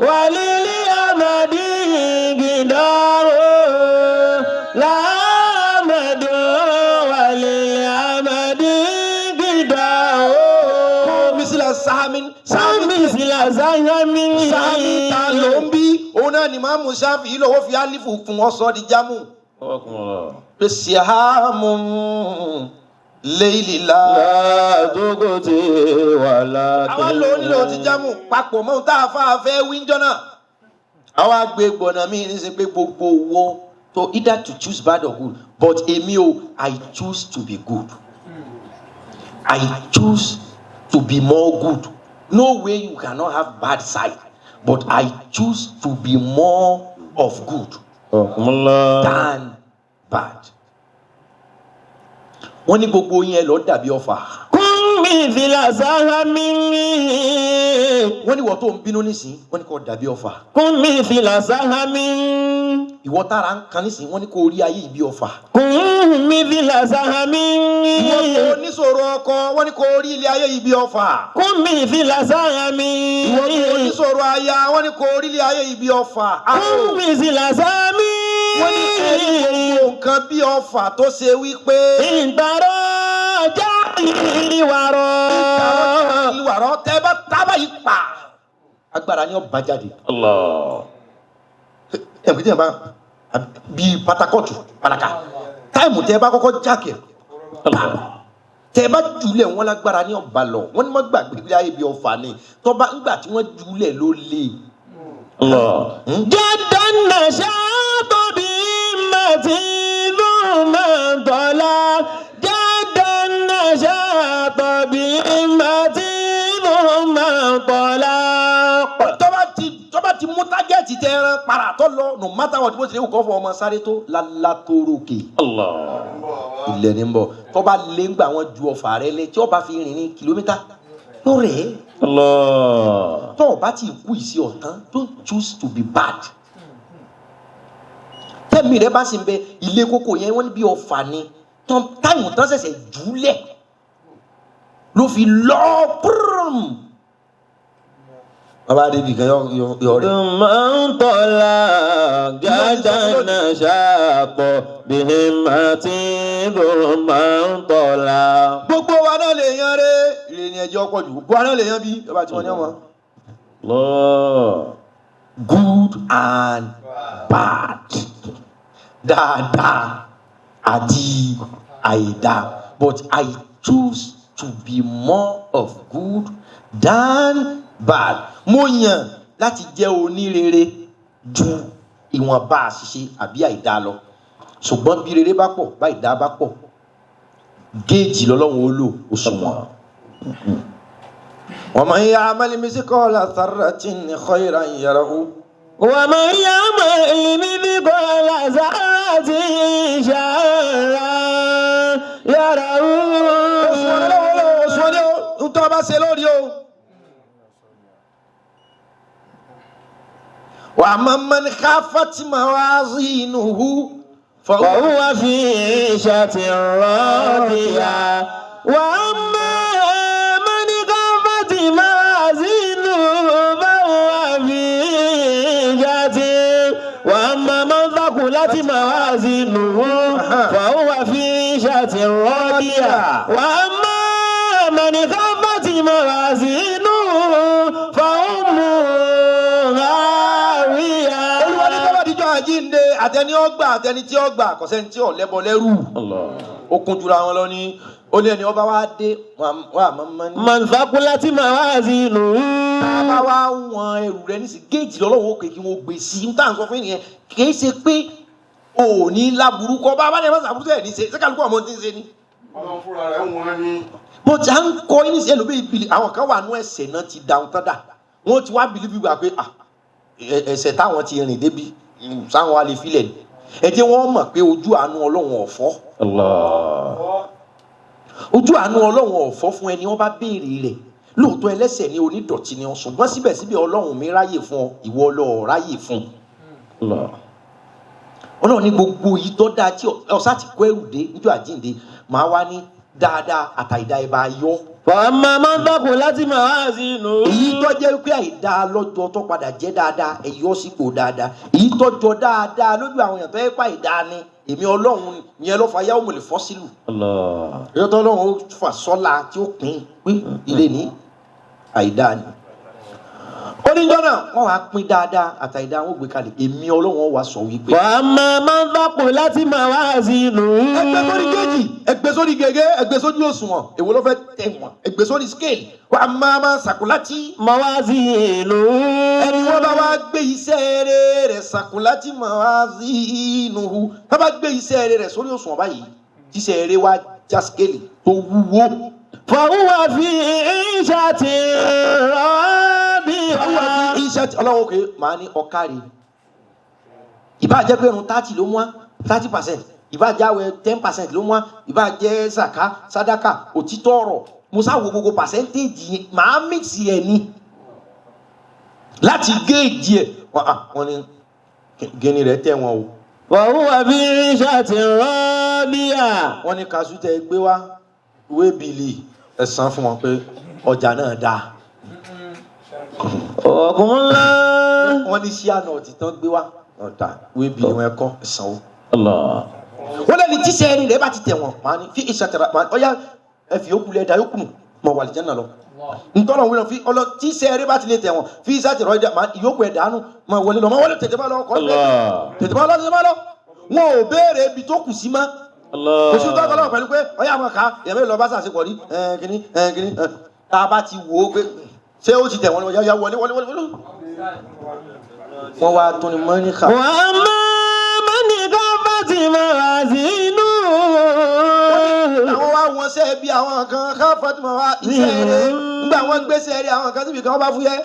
walil amadi gidaru la amadu walil amadi gidaru. misila sahamin misla zahamin sahami ta ló ń bí òun náà ni Imam Shafi'i lọ́wọ́ fi alifu fún ọ sọ di jamu. pé sihamun layli la tughti walakin. àwọn lòun nílò ti jamu papọ̀ mọ́ tá a fa afẹ́ wíńjọ́ náà. àwọn àgbẹ̀ gbọ̀nà mi ní sẹ́ pé gbogbo owó to either to choose bad or good but èmi o I choose to be good. I choose to be more good. No way you cannot have bad side but I choose to be more of good than bad. wọ́n ní gbogbo yẹn lọ dàbí ọfà. Kun mithla sahamin. wọ́n ní wọ́n tó ń bínú nísìn wọ́n ní kò dàbí ọfà. Kun mithla sahamin. ìwọ tára ń kan nísìn wọ́n ní kò rí ayé ìbí ọfà. Kun mithla sahamin. ìwọ tó níṣòro ọkọ wọ́n ní kò rí ilé ayé ìbí ọfà. Kun mithla sahamin. ìwọ tó níṣòro aya wọ́n ní kò rí ilé ayé ìbí ọfà. Kun mithla sahamin. wọ́n ní ẹni gbogbo nǹkan bí ọfà tó ṣe wípé. ìtàrọ̀ jáìwárọ̀. ìwàrọ̀ tẹ́ bá tábà yìí pa agbára ni ó bá jáde. ẹ̀mí tí yẹn bá bíi pátákọ́ọ̀tù pàlàkà táìmù tẹ́ bá kọ́kọ́ jákè tẹ́ bá jùlẹ̀ wọn lágbára ni ó bá lọ wọ́n ní wọ́n gbàgbé bí ayé bí ọfà ni tọ́ba ńgbà tí wọ́n jùlẹ̀ ló lé. jẹ́dán náà ṣáàtọ̀ bí màtí ló máa ń tọ́lá. jẹ́dán náà ṣáàtọ̀ bí màtí ló máa ń tọ́lá. tọ́ba ti mú tágẹ́ẹ̀tì tẹ ẹran para tó lọ no matter what bó ti lè wù kọ́ fọ ọmọ sáré tó lálátòrókè. ilẹ̀ ní bọ̀ tọ́ba lé ńgbà wọn ju ọ̀fà rẹ lé tí ọba fi rìn ní kìlómítà yóò rẹ̀ ẹ́. tọ́ọ̀bá ti kú ìsí ọ̀tán don't choose to be bad. tẹ́mi rẹ bá sì ń bẹ ilé kókó yẹn wọ́n ní bí ọ̀fà ni táìmù tán ṣẹ̀ṣẹ̀ jùlẹ̀ ló fi lọ́ọ́ pírùm. bàbá adébí kan yọ rẹ. Tùmọ̀ntọ́lá gàdánà ṣàpọ̀ bìhìmàtì tùmọ̀ntọ́lá. gbogbo wa náà lè yan re ìrìn ẹjọ́ pọ̀ jù gbogbo wa náà lè yan bí bàbá tí wọ́n ní ọmọ. good and bad dáadáa àti àìdá but I choose to be more of good than bad. mo yàn láti jẹ́ onírere ju ìwọ̀nba àṣìṣe àbí àìdá lọ ṣùgbọ́n bí rere bá pọ̀ bá àìdá bá pọ̀ géèjì lọ́lọ́run ó lò ó sunwọ̀n. wa man ya'mal mithqala dharratin khayran yarahu. wa man ya'mal mithqala dharratin sharran yarahu. oṣù wọn ni ó ń tọ́ bá ṣe lórí o. ومن خافت موازينه فهو في عيشة راضية وأما من خافت موازينه فهو في عيشة وأما من ثقلت موازينه فهو في عيشة راضية وأما من خافت موازينه فأمه àjínde àtẹni ọgbà àtẹni tí ọgbà kọsẹni tí ọlẹbọ lẹrù ó kún jura wọn lọ ní ó ní ẹni ọba wa dé wà mọ́mọ́ ní. mọ̀nfàkúlátì màwáàzínù. bàbá wa wọn ẹrù rẹ ní sí géèjì lọ́lọ́wọ́ òkè kí wọ́n gbé sí i tá à ń sọ fún ènìyàn kì í ṣe pé òní láburú kọ bàbá ní ẹ bá sàbúrú ẹ ní ṣe ṣé kálukú ọmọ tí ń ṣe ni. Ọlọ́run fúnra rẹ̀ wọ́n ní. bó ti à ń kọ ní sí ẹlòmíì bìlì àwọn kan wà nú ẹsẹ̀ náà ti dáhùn tán dà wọ́n ti wá bìlì gbígbà pé ẹsẹ̀ táwọn ti rìn débi sáwọn wa lè filẹ̀ ni ẹ jẹ́ wọ́n mọ̀ pé ojú àánú Ọlọ́run ọ̀fọ́. ojú àánú Ọlọ́run ọ̀fọ́ fún ẹni wọ́n bá béèrè rẹ̀ lóòótọ́ ẹlẹ́ṣẹ̀ ni onídọ̀tí ni ọ ṣùgbọ́n síbẹ̀síbẹ̀ Ọlọ́run mi ráyè fún ọ ìwọ lọ ráyè fún Ọlọ́run ní gbogbo yìí tó dáa tí ọ̀sá ti kó ẹrù dé níjọ́ àjíǹde màá wá ní dáadáa àtàìdá ẹ bá yọ. fàmà máa ń dọ́kun láti máa wá sí inú. èyí tó jẹ́ pé àìdá lọ́jọ́ tó padà jẹ́ dáadáa ẹ̀yọ́ sípò dáadáa èyí tó jọ dáadáa lójú àwọn èèyàn tó yẹ pa àìdá ni èmi Ọlọ́run yẹn ló fa yáwó mọ̀lẹ́ fọ́ sílù. èyí tó Ọlọ́run ó fà sọ́la tí ó pín ilé ní àìdá ni. oníjọ́ náà wọ́n wá pín dáadáa àtàìdá wọn gbé kalẹ̀ èmi Ọlọ́run wá sọ wípé. fàmà máa ń dọ́kun láti máa wá sí inú. ẹgbẹ́ sórí géèjì ẹgbẹ́ sórí gègé ẹgbẹ́ sórí òṣùwọ̀n èwo ló fẹ́ tẹ̀ wọ́n ẹgbẹ́ sórí scale wà máa máa sàkúláti. máa wá sí inú. ẹni wọ́n bá wá gbé iṣẹ́ rẹ̀ sàkúláti máa wá sí inú hu wọ́n bá gbé iṣẹ́ rẹ̀ sórí òṣùwọ̀n báyìí tíṣẹ́ rẹ̀ wá já scale tó wúwo. fọwọ́ fi iṣẹ́ ti rọ́ọ̀bì wá. iṣẹ́ tí Ọlọ́run òkè máa ní ọ̀kárí ìbá jẹ́ pé irun 30 ló mú wá 30%. ìbá jáwé 10% ló mú wá ìbá jẹ́ zaka sadaka òtítọ́ ọ̀rọ̀ musa wo gbogbo percentage yẹn màá mix ẹ̀ ní láti géèjì ẹ̀ wọ́n ní gẹ́ni rẹ̀ tẹ̀ wọ́n o. fọwọ́ fi iṣẹ́ ti rọ́ọ̀bì wá. wọ́n ní kaṣú tẹ gbé wá ìwé bìlì ẹ̀sán fún wọn pé ọjà náà dáa. ọkùnrin ńlá. wọ́n ní ṣíànà òtítọ́ gbé wá ọ̀dà ìwé bìlì wọn ẹ̀kọ́ ẹ̀sánwó. wọ́n lẹ́ni tíṣẹ́ ẹni rẹ̀ bá ti tẹ̀ wọ́n máa ní fi ìṣàtẹ̀rà máa ọ̀yá ẹ̀fì yókù lẹ́ẹ̀dá yókù nù mọ̀ wà lìjẹ́ náà lọ. ntọ́nà wíwọ́n fi ọlọ tíṣẹ́ ẹni bá ti lè tẹ̀ wọ́n fi ìṣàtẹ̀rà yókù ẹ̀dá nù máa wọlé lọ máa wọlé tètè máa lọ kọ́ tètè máa lọ wọn ò béèrè ibi tó kù sí mọ́. kò sí tọ́kọ náà pẹ̀lú pé ọ̀yá àwọn ká ẹ̀mí lọ bá sàṣepọ̀ rí kìnní tá a bá ti wò ó pé ṣé ó ti tẹ̀ wọ́n yá wọlé. wọ́n wá tún ní mọ́níkà. wọ́n máa mọ́níkà bá ti máa wá sí inú. àwọn wá wọn ṣe bí àwọn kan ká Fatima wá iṣẹ́ rẹ̀ nígbà wọn gbéṣẹ́ rẹ̀ àwọn kan síbi kan wọ́n bá fúyẹ́.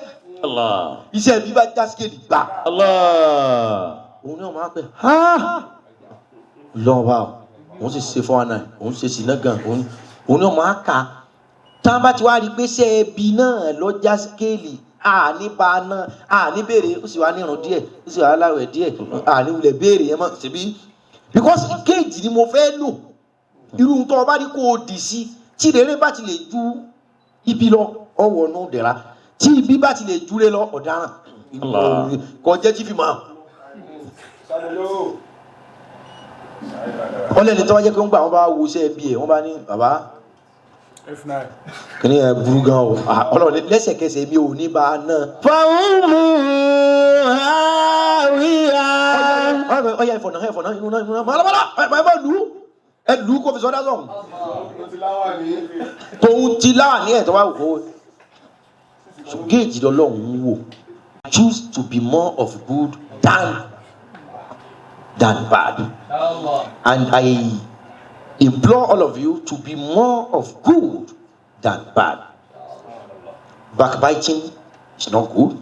iṣẹ́ bí bá já síkèlì gbà. òun náà máa pẹ́ lọ́wọ́ báwo òun sì ṣe 419 òun ṣe sínú gan òun náà máa kà tá a bá ti wá rí pé ṣe ẹbí náà lọ́jà skéèlì àní bá náà àní béèrè ó sì wá nírun díẹ̀ ó sì wá láwẹ̀ díẹ̀ àní wulẹ̀ béèrè yẹn mọ́ ṣèbí because kéèjì ni mo fẹ́ lò irú tó o bá rí kó o dì sí tí ìrere bá ti lè ju ibi lọ ọwọ́ nù dẹ̀ra tí ibi bá ti lè júre lọ ọ̀daràn kọjá tí fi máa. wọ́n lẹ́ni tó wá jẹ́ pé ń gbà wọ́n bá wo iṣẹ́ ẹbí ẹ̀ wọ́n bá ní bàbá kìnìún ẹ̀ burú gan o ọlọ́run lẹ́sẹ̀kẹsẹ̀ mi ò ní bá a náà. fàwùmù àwíyá. ọ̀yà ìfọ̀nà inú náà mọ́lá ẹ bá lù ú kó fi sọ́dá sọ̀hún. tòun ti láwà ní ẹ̀ tó wá wò ó géèjì lọ́lọ́run wò. Choose to be more of good than bad. And I implore all of you to be more of good than bad. Backbiting is not good.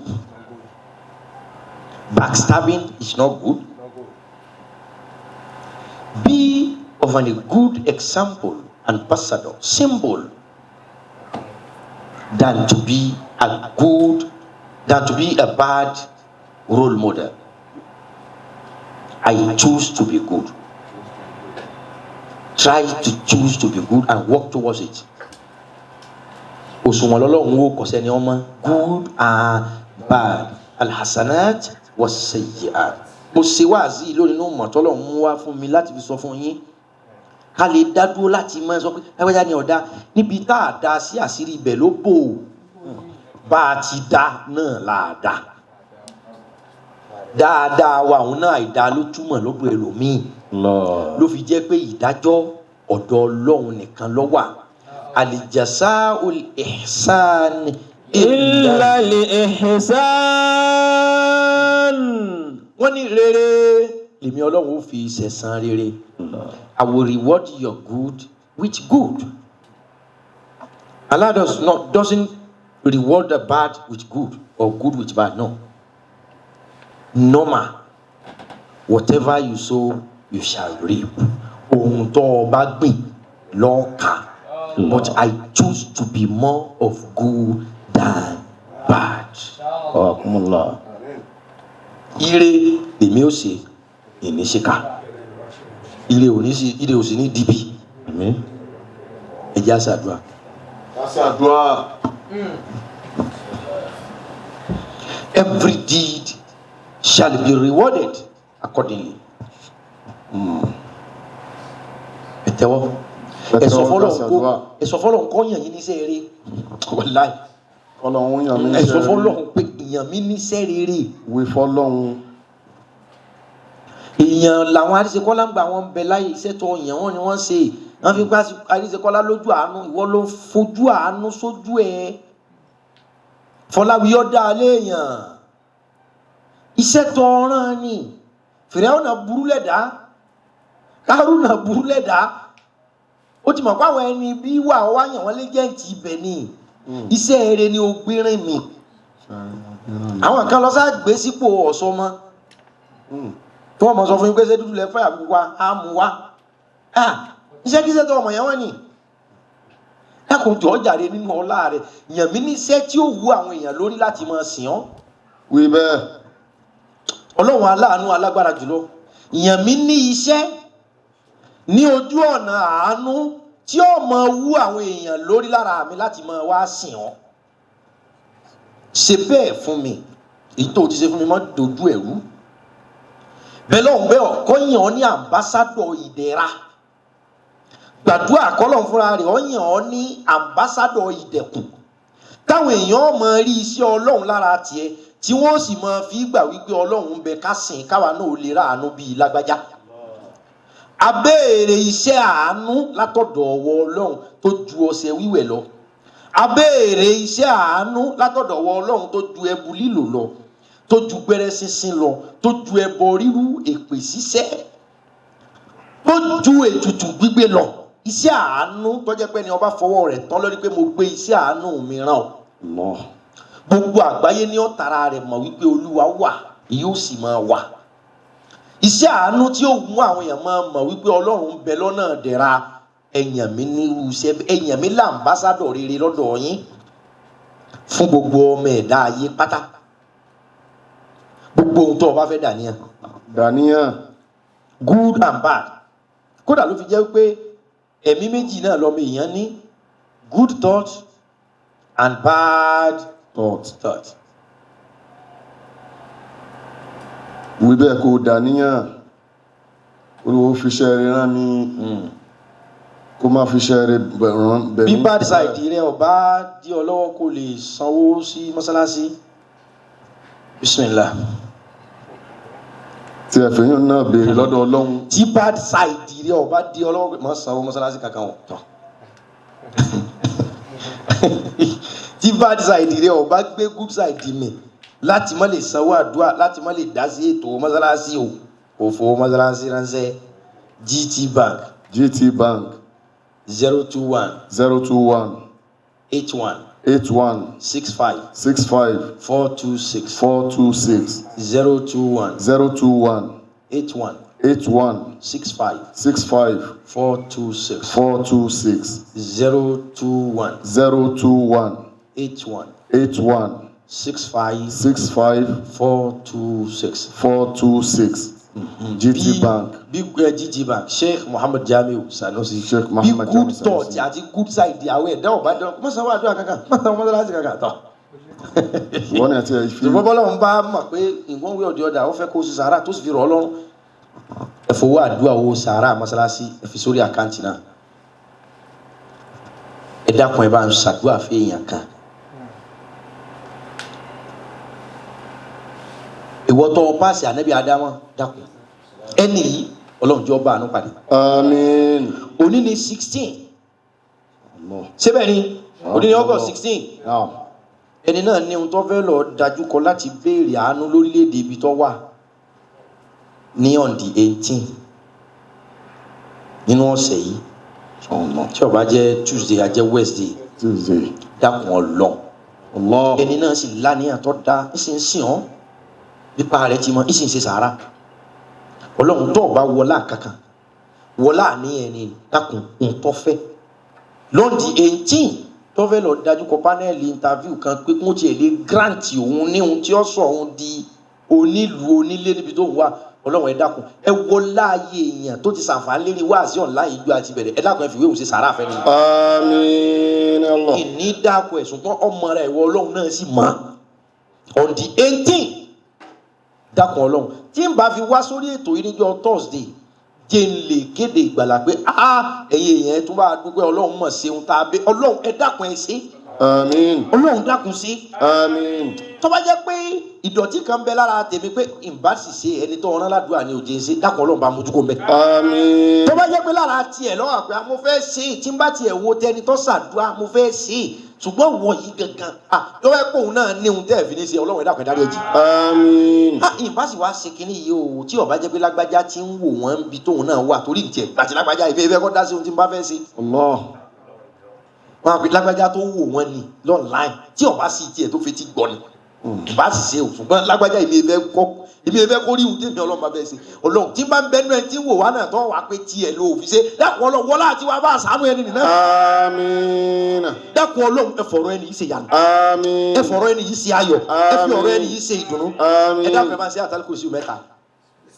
Backstabbing is not good. Be of a good example, ambassador, symbol, than to be a bad role model. I choose to be good. Try to choose to be good and work towards it. Òṣùwọ̀n lọ́lọ́run wo kò sẹ́ni ọmọ good and bad alhassanat was-sayyi'at. Mo ṣe wáàzí lórí inú mọ̀ tọ́lọ̀ mú wá fún mi láti fi sọ fún yín ká lè dá dúró láti mọ sọ pé ẹgbẹ́jà ni ọ̀dá níbi tá a dá sí àṣírí ibẹ̀ ló bò ó bá a ti dá náà là á dá dáadáa wa òun náà àìdá ló túmọ̀ lọ́dọ̀ ẹlòmíì ló fi jẹ́ pé ìdájọ́ ọ̀dọ̀ Ọlọ́run nìkan ló wà al-jasā'ul ihsān illa al-ihsān. wọ́n ní rere lèmi Ọlọ́run ó fi ṣẹ̀san rere. I will reward your good with good. Allah doesn't reward the bad with good or good with bad. No. Normal. Whatever you sow, you shall reap. Ohun tó o bá gbìn ló ká. but I choose to be more of good than bad. Akumullah. Ire èmi ó ṣe èmi ṣìkà. Ire ò sí ní dìbì. Àmín. Ẹ jẹ́ á ṣàdúrà. Àṣàdúrà. Every deed shall be rewarded accordingly. Ẹ tẹ́wọ́. Ẹ sọ fọ́lọ́run kó yàn yín níṣẹ́ rere. Wàláì. Ọlọ́run yàn mí Ẹ sọ níṣẹ́ fọ́lọ́run pé ìyàn mi níṣẹ́ rere. wí fọ́lọ́run. Èèyàn làwọn Adéṣekọ́lá ń gbà wọn bẹ láyé iṣẹ́ tó yàn wọ́n ni wọ́n ṣe. Wọ́n fi gbá Adéṣekọ́lá lójú àánú. Ìwọ ló fojú àánú sójú ẹ. Fọláwíyọ́ dá léèyàn. Iṣẹ́ tó rán ni. Fìrẹ́wọ̀nà burú lẹ̀dá. Kárúnà burú lẹ̀dá. Ó ti mọ̀ pé àwọn ẹni bí wà wá yàn wọ́n lẹ́jẹ̀ǹtì ibẹ̀ ni. Iṣẹ́ eré ni ó gbérin mi. Àwọn kan lọ sá gbé sípò ọ̀ṣọ́mọ. Tí wọ́n mọ̀ sọ fún yín pé ṣé dúdú lẹ fẹ́ àbúkú wa á mú wa. Iṣẹ́ kíṣẹ́ tó ọmọ yẹn wọ́n ni. Dákun jọ̀ọ́ jàre nínú ọlá rẹ̀. Yàn mí níṣẹ́ tí ó wú àwọn èèyàn lórí láti máa sìn ọ́. Wí bẹ́ẹ̀. Ọlọ́run aláàánú alágbára jùlọ. Yàn mí ní iṣẹ́ ní ojú ọ̀nà àánú tí ó máa wú àwọn èèyàn lórí lára mi láti máa wá sìn ọ́. Ṣe bẹ́ẹ̀ fún mi. Èyí tó ti ṣe fún mi mọ́ dojú ẹ̀rú. Bẹ́ẹ̀ lọ́hùn bẹ́ẹ̀ ọ̀kọ́ yàn ọ́ ní àmbásádọ̀ ìdẹ̀ra. Gbàdúrà kọ́lọ́hùn fúnra rẹ̀ ọ́ yàn ọ́ ní àmbásádọ̀ ìdẹ̀kùn. Táwọn èèyàn máa rí iṣẹ́ Ọlọ́run lára tiẹ̀ tí wọ́n sì máa fi gbà wípé Ọlọ́run ń bẹ ká sìn káwa náà ò lè ráàánú bíi lágbájá. Abéèrè iṣẹ́ àánú látọ̀dọ̀ ọwọ́ Ọlọ́run tó ju ọṣẹ wíwẹ̀ lọ. Abéèrè iṣẹ́ àánú látọ̀dọ̀ ọwọ́ Ọlọ́run tó ju ẹbu lílò lọ, tó ju gbẹ́rẹ́ sínsín lọ, tó ju ẹbọ rírú, èpè ṣíṣẹ́, tó ju ètùtù gbígbé lọ. Iṣẹ́ àánú tó jẹ́ pé ni ọba fọwọ́ rẹ̀ tán lórí pé mo gbé iṣẹ́ àánú mi rán ọ. Gbogbo àgbáyé ní ọ̀tara rẹ̀ mọ̀ wípé Olúwa wà, yóò sì máa wà. Iṣẹ́ àánú tí ó mú àwọn èèyàn máa mọ̀ wípé Ọlọ́run ń bẹ lọ́nà dẹ̀ra. Ẹ̀yàn mi ní irú iṣẹ́, ẹ̀yàn mi làǹbásádọ̀ rere lọ́dọ̀ yín fún gbogbo ọmọ ẹ̀dá ayé pátá. Gbogbo ohun tó o bá fẹ́ dàníyàn. Dàníyàn. Good and bad. Kódà ló fi jẹ́ pé ẹ̀mí méjì náà lọ́mọ èèyàn ní good thought and bad thought. Wí bẹ́ẹ̀ kó dàníyàn. Olúwo fi iṣẹ́ rere rán mi. Kó má fi iṣẹ́ rere rán bẹ̀ mí. Bí bad side rẹ ọba dí ọ lọ́wọ́ kó lè sanwó sí mọ́sálásí. Bismillah. Tí ẹ fi yún náà béèrè lọ́dọ̀ Ọlọ́run. Tí bad side rẹ ọba dí ọ lọ́wọ́ má sanwó mọ́sálásí kankan wọ̀ tán. Tí bad side rẹ ọba gbé good side mi láti má lè sanwó àdúrà, láti má lè dá sí ètò mọ́sálásí o, kò fowó mọ́sálásí ránṣẹ́. GT Bank 021 81 65 426 021 81 65 426 021 81 65 426 GT Bank. GT Bank. Sheikh Muhammad Jamiu Sanusi. Sheikh Muhammad Bí Jamiu good thought àti good side àwọn ẹ̀dá ọ̀bá dán. Má sanwó àdúrà kankan. Má sanwó mọ́sálásí kankan tán. Wọ́n ní àti ẹ̀fí. Ṣùgbọ́n Ọlọ́run bá mọ̀ pé ìwọ̀n wí ọ̀dẹ̀ ọ̀dà ó fẹ́ kó o sì sàárà tó sì fi rọ̀ Ọlọ́run. Ẹ fowó àdúrà owó sàárà mọ́sálásí ẹ fi sórí àkáǹtì náà. Ẹ dákun ẹ bá ń ṣàdúrà fún èèyàn kan. Ìwọ tó paasi Ànábì Ádámọ̀ dákun. Ẹni yìí Ọlọ́run jọ̀ọ́ bá àánú pàdé. Àmín. Òní ni 16. Síbẹ̀ ni òní ni August 16. Ẹni náà ní ohun tó fẹ́ lọ dájú kọ láti béèrè àánú lórílẹ̀‐èdè ibi tó wà ní on the 18 nínú ọ̀sẹ̀ yìí. Tí ó bá jẹ́ Tuesday á jẹ́ Wednesday. Dákun Ọlọ́run. Ẹni náà sì láníyàn tó dá ìsìn sìn ọ́ nípa rẹ̀ ti mọ ìsìn ṣe sàárà. Ọlọ́run tó bá wọlá kankan wọlá ní ẹni dákun ohun tó fẹ́ lọ́ndì 18 tó fẹ́ lọ dájú kọ panẹ́ẹ̀lì interview kan pé kó tiẹ̀ lè grant òun ní ohun tí ó sọ òun di onílùú onílé níbi tó wà. Ọlọ́run ẹ dákun ẹ wọ láàyè èèyàn tó ti ṣàǹfààní lérí wáàsí online ìjọ àti bẹ̀rẹ̀ ẹ dákun ẹ fi wéwù sí sàrà àfẹ́ nínú. Àmín Allah. ìní dákun ẹ̀sùn tán ọmọ rẹ̀ ìwọ Ọlọ́run náà sì mọ̀ on the 18 dákun Ọlọ́run tí n bá fi wá sórí ètò yìí níjọ́ Thursday jẹ́ n lè kéde ìgbàlà pé ẹ̀yin èèyàn tó bá dúpẹ́ Ọlọ́run mọ̀ ṣeun tá a bẹ Ọlọ́run ẹ dákun ẹ ṣe. Àmín. Ọlọ́run dákun ṣe. Àmín. tó bá jẹ́ pé ìdọ̀tí kan bẹ lára tèmi pé ìbá sì ṣe ẹni tó ọ̀rán ládùúgbò ní òjì ṣe dákun Ọlọ́run bá mojú kó mbẹ. Àmín. tó bá jẹ́ pé lára tiẹ̀ lọ́wọ́ àpẹ́ mo fẹ́ ṣe tí n bá tiẹ̀ wo tẹni tó ṣàdúrà mo fẹ́ ṣe ṣùgbọ́n wọ̀ yìí gangan tó fẹ́ pé òun náà ní ohun tẹ́ ẹ̀ fi ní ṣe Ọlọ́run ẹ̀dá kan dárí ẹ̀jì. Àmín. ìbá sì wá ṣe kínní yìí o tí ó bá jẹ́ pé lágbájá ti ń wò wọ́n bí tóun náà wà torí ìjẹ́ àti lágbájá ìfẹ́ kọ́ dá sí ohun tí n bá fẹ́ ṣe. Allah. wọn àpè lágbájá tó wò wọ́n ni online tí ó bá sì tiẹ̀ tó fi ti gbọ́ ni ìbá sì ṣe o ṣùgbọ́n lágbájá ìmí ẹ̀fẹ́ kó rí ohun tí èmi Ọlọ́run bá bẹ́ẹ̀ ṣe Ọlọ́run tí bá ń bẹnu ẹ tí ń wò wá náà tó wà pé tiẹ̀ ló fi ṣe dákun Ọlọ́run wọlá àti wàá bá àṣàánú ẹni nìyẹn. Àmín. dákun Ọlọ́run ẹ fọ̀rọ̀ ẹni yìí ṣe yànnà Àmín. ẹ fọ̀rọ̀ ẹni yìí ṣe ayọ̀ ẹ fi ọ̀rọ̀ ẹni yìí ṣe ìdùnnú Àmín. ẹ dákun ẹ máa ṣe àtàlùkù sí mẹ́ta.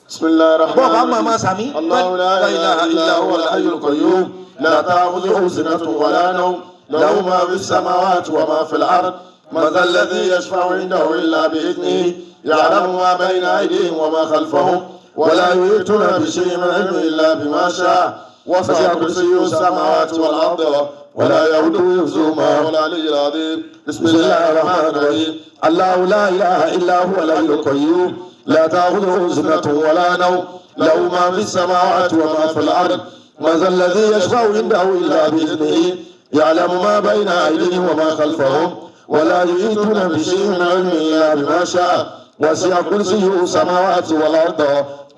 Bismillahir bọ́ọ̀ bá Rahmanir máa Rahim. máa sàmí. Allahu la ilaha illa huwa al-hayyul qayyum la ta'khudhuhu sinatun wa la nawm lahu ma fis samawati wa ma fil ard man dhal ladhi yashfa'u 'indahu illa bi'idhnihi ya'lamu ma bayna aydihim wa ma khalfahum wa la yuhituna bi shay'in min 'ilmihi illa bima sha'a wasi'a kursiyyuhu as-samawati wal arda wa la ya'uduhu hifdhuhuma wa huwa al-'aliyyul 'azim. Bismillahir Rahmanir Rahim. Allahu la ilaha illa huwa al-hayyul qayyum لا تأخذه سنة ولا نوم له ما في السماوات وما في الأرض من ذا الذي يشفع عنده إلا بإذنه يعلم ما بين أيديهم وما خلفهم ولا يحيطون بشيء من علمه إلا بما شاء وسع كرسيه السماوات والأرض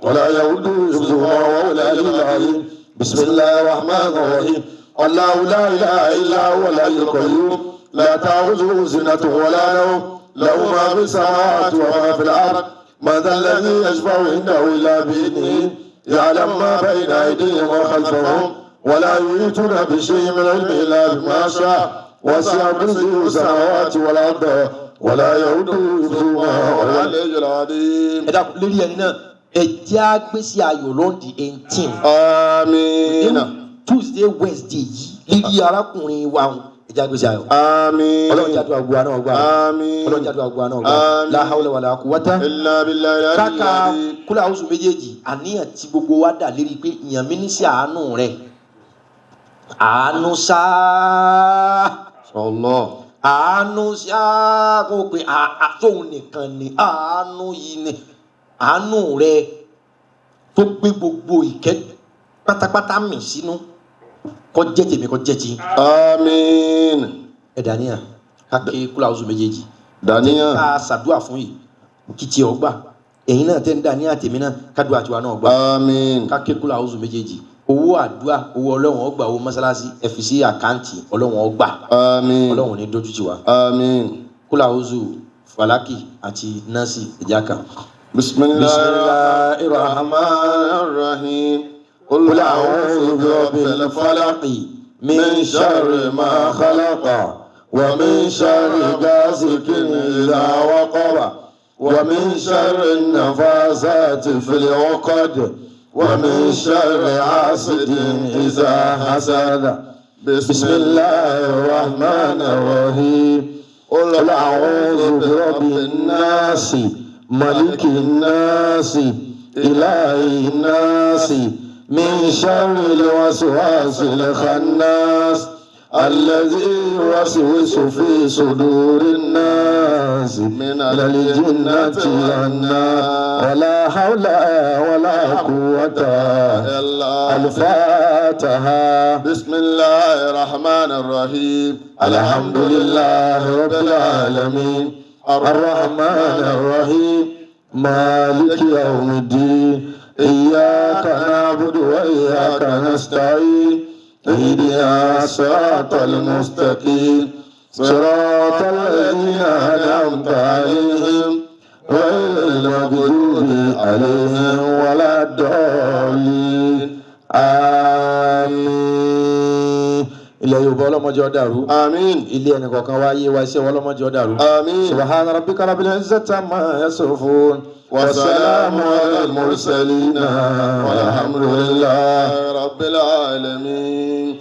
ولا يؤوده حفظهما وهو العلي العظيم. بسم الله الرحمن الرحيم. الله لا إله إلا هو الحي القيوم لا تأخذه سنة ولا نوم له ما في السماوات وما في الأرض من ذا الذي يشفع عنده إلا بإذنه يعلم ما بين أيديهم وخلفهم ولا يحيطون بشيء من علمه إلا بما شاء وسع كرسيه السماوات والأرض ولا يؤوده حفظهما وهو العلي العظيم. ẹ dákun lórí ẹni náà ẹ jẹ́ àgbésí ayọ̀ lọ́ndì 18. Àmín. Tuesday Wednesday yìí lérí arákùnrin wa ẹ jẹ́ àgbésí ayọ̀. Àmín. Ọlọ́run jáde àgùwà náà gbà. Àmín. Ọlọ́run jáde àgùwà náà gbà. Àmín. La hawla wala quwwata. Illa billahi káka al-'ali. kúlẹ̀ àwùjọ méjèèjì àníyàn tí gbogbo wa dà lérí pé ìyàn mi ní sí àánú rẹ̀ àánú sáá Allah. àánú sáá kó o pé àtòun nìkan ni àánú yìí ni àánú rẹ̀ tó gbé gbogbo ìkẹ́ pátápátá mì sínú kó jẹ́ tèmi kó jẹ́ ti. Àmín. ẹ dàníyàn káké kúlẹ̀ àwùjọ méjèèjì Dàníyàn. ká ṣàdúrà fún yìí kìtì ọgbà ẹ̀yin náà tẹ́ ń dàníyàn tèmi náà kádùá tiwa náà gbà. Àmín. ká ké kúlọ̀ àwùjọ méjèèjì owó àdúrà owó Ọlọ́run ọgbà owó mọ́sálásí ẹ fi sí àkáǹtì Ọlọ́run ọgbà Àmín. Ọlọ́run ní dójú tì wá. Àmín. kúlọ̀ àwùjọ falaki àti nasi ìjà kan. Bismillahir Rahmanir Rahim. Qul a'udhu bi rabbil falaq min sharri ma khalaqa wa min sharri ghasiqin idha waqaba wa min sharri an-nafasati fil 'uqad wa min sharri hasidin idha hasada. Bismillahir Rahmanir Rahim. Qul a'udhu bi rabbin nas malikin nas ilahin nas من شر الوسواس الخناس الذي يوسوس في صدور الناس من الجنة والناس ولا حول ولا قوة إلا الفاتحة. بسم الله الرحمن الرحيم. الحمد لله رب العالمين الرحمن الرحيم مالك يوم الدين إياك نعبد وإياك نستعين اهدنا الصراط المستقيم صراط الذين أنعمت عليهم غير المغضوب عليهم ولا الضالين آمين ilẹ̀ Yorùbá ọlọ́mọdé ó dàrú. آمين ilé ẹnì kọ̀ọ̀kan wá yé wa iṣẹ́ wa ọlọ́mọdé ó dàrú. آمين subhana rabbika rabbil izzati amma yasifun. وسلام على المرسلين والحمد لله رب العالمين.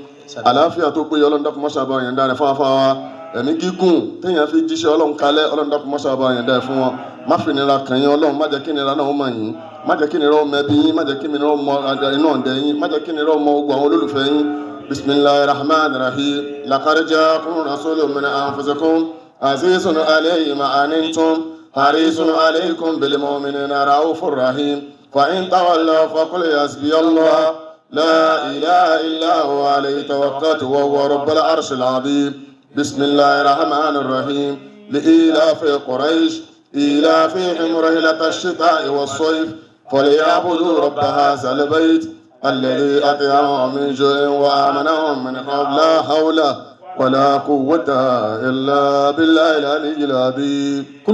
àlàáfíà tó péye Ọlọ́run dákun mọ́ṣá bá yẹn dáre fáfá wa ẹ̀mí gígùn téèyàn fi jíṣẹ́ Ọlọ́run kalẹ̀ Ọlọ́run dákun mọ́ṣá bá yẹn dáre fún wọn má fi nira kàn yín Ọlọ́run má jẹ́ kí nira náà ó mọ̀ yín má jẹ́ kí nira ó mẹ́bí yín má jẹ́ kí nira ó mọ inú ọ̀dẹ̀ yín má jẹ́ kí nira ó mọ ogun àwọn olólùfẹ́ yín. bismillahir rahmanir rahim laqad ja'akum rasulun min anfusikum azizun alayhi ma anittum harisun alaykum bil mu'minina raufur rahim fa in tawallaw faqul hasbiyallah لا إله إلا هو عليه توكلت وهو رب العرش العظيم. بسم الله الرحمن الرحيم لإيلاف قريش إيلافهم رحلة الشتاء والصيف فليعبدوا رب هذا البيت الذي أطعمهم من جوع وآمنهم من خوف لا حول ولا قوة إلا بالله العلي العظيم.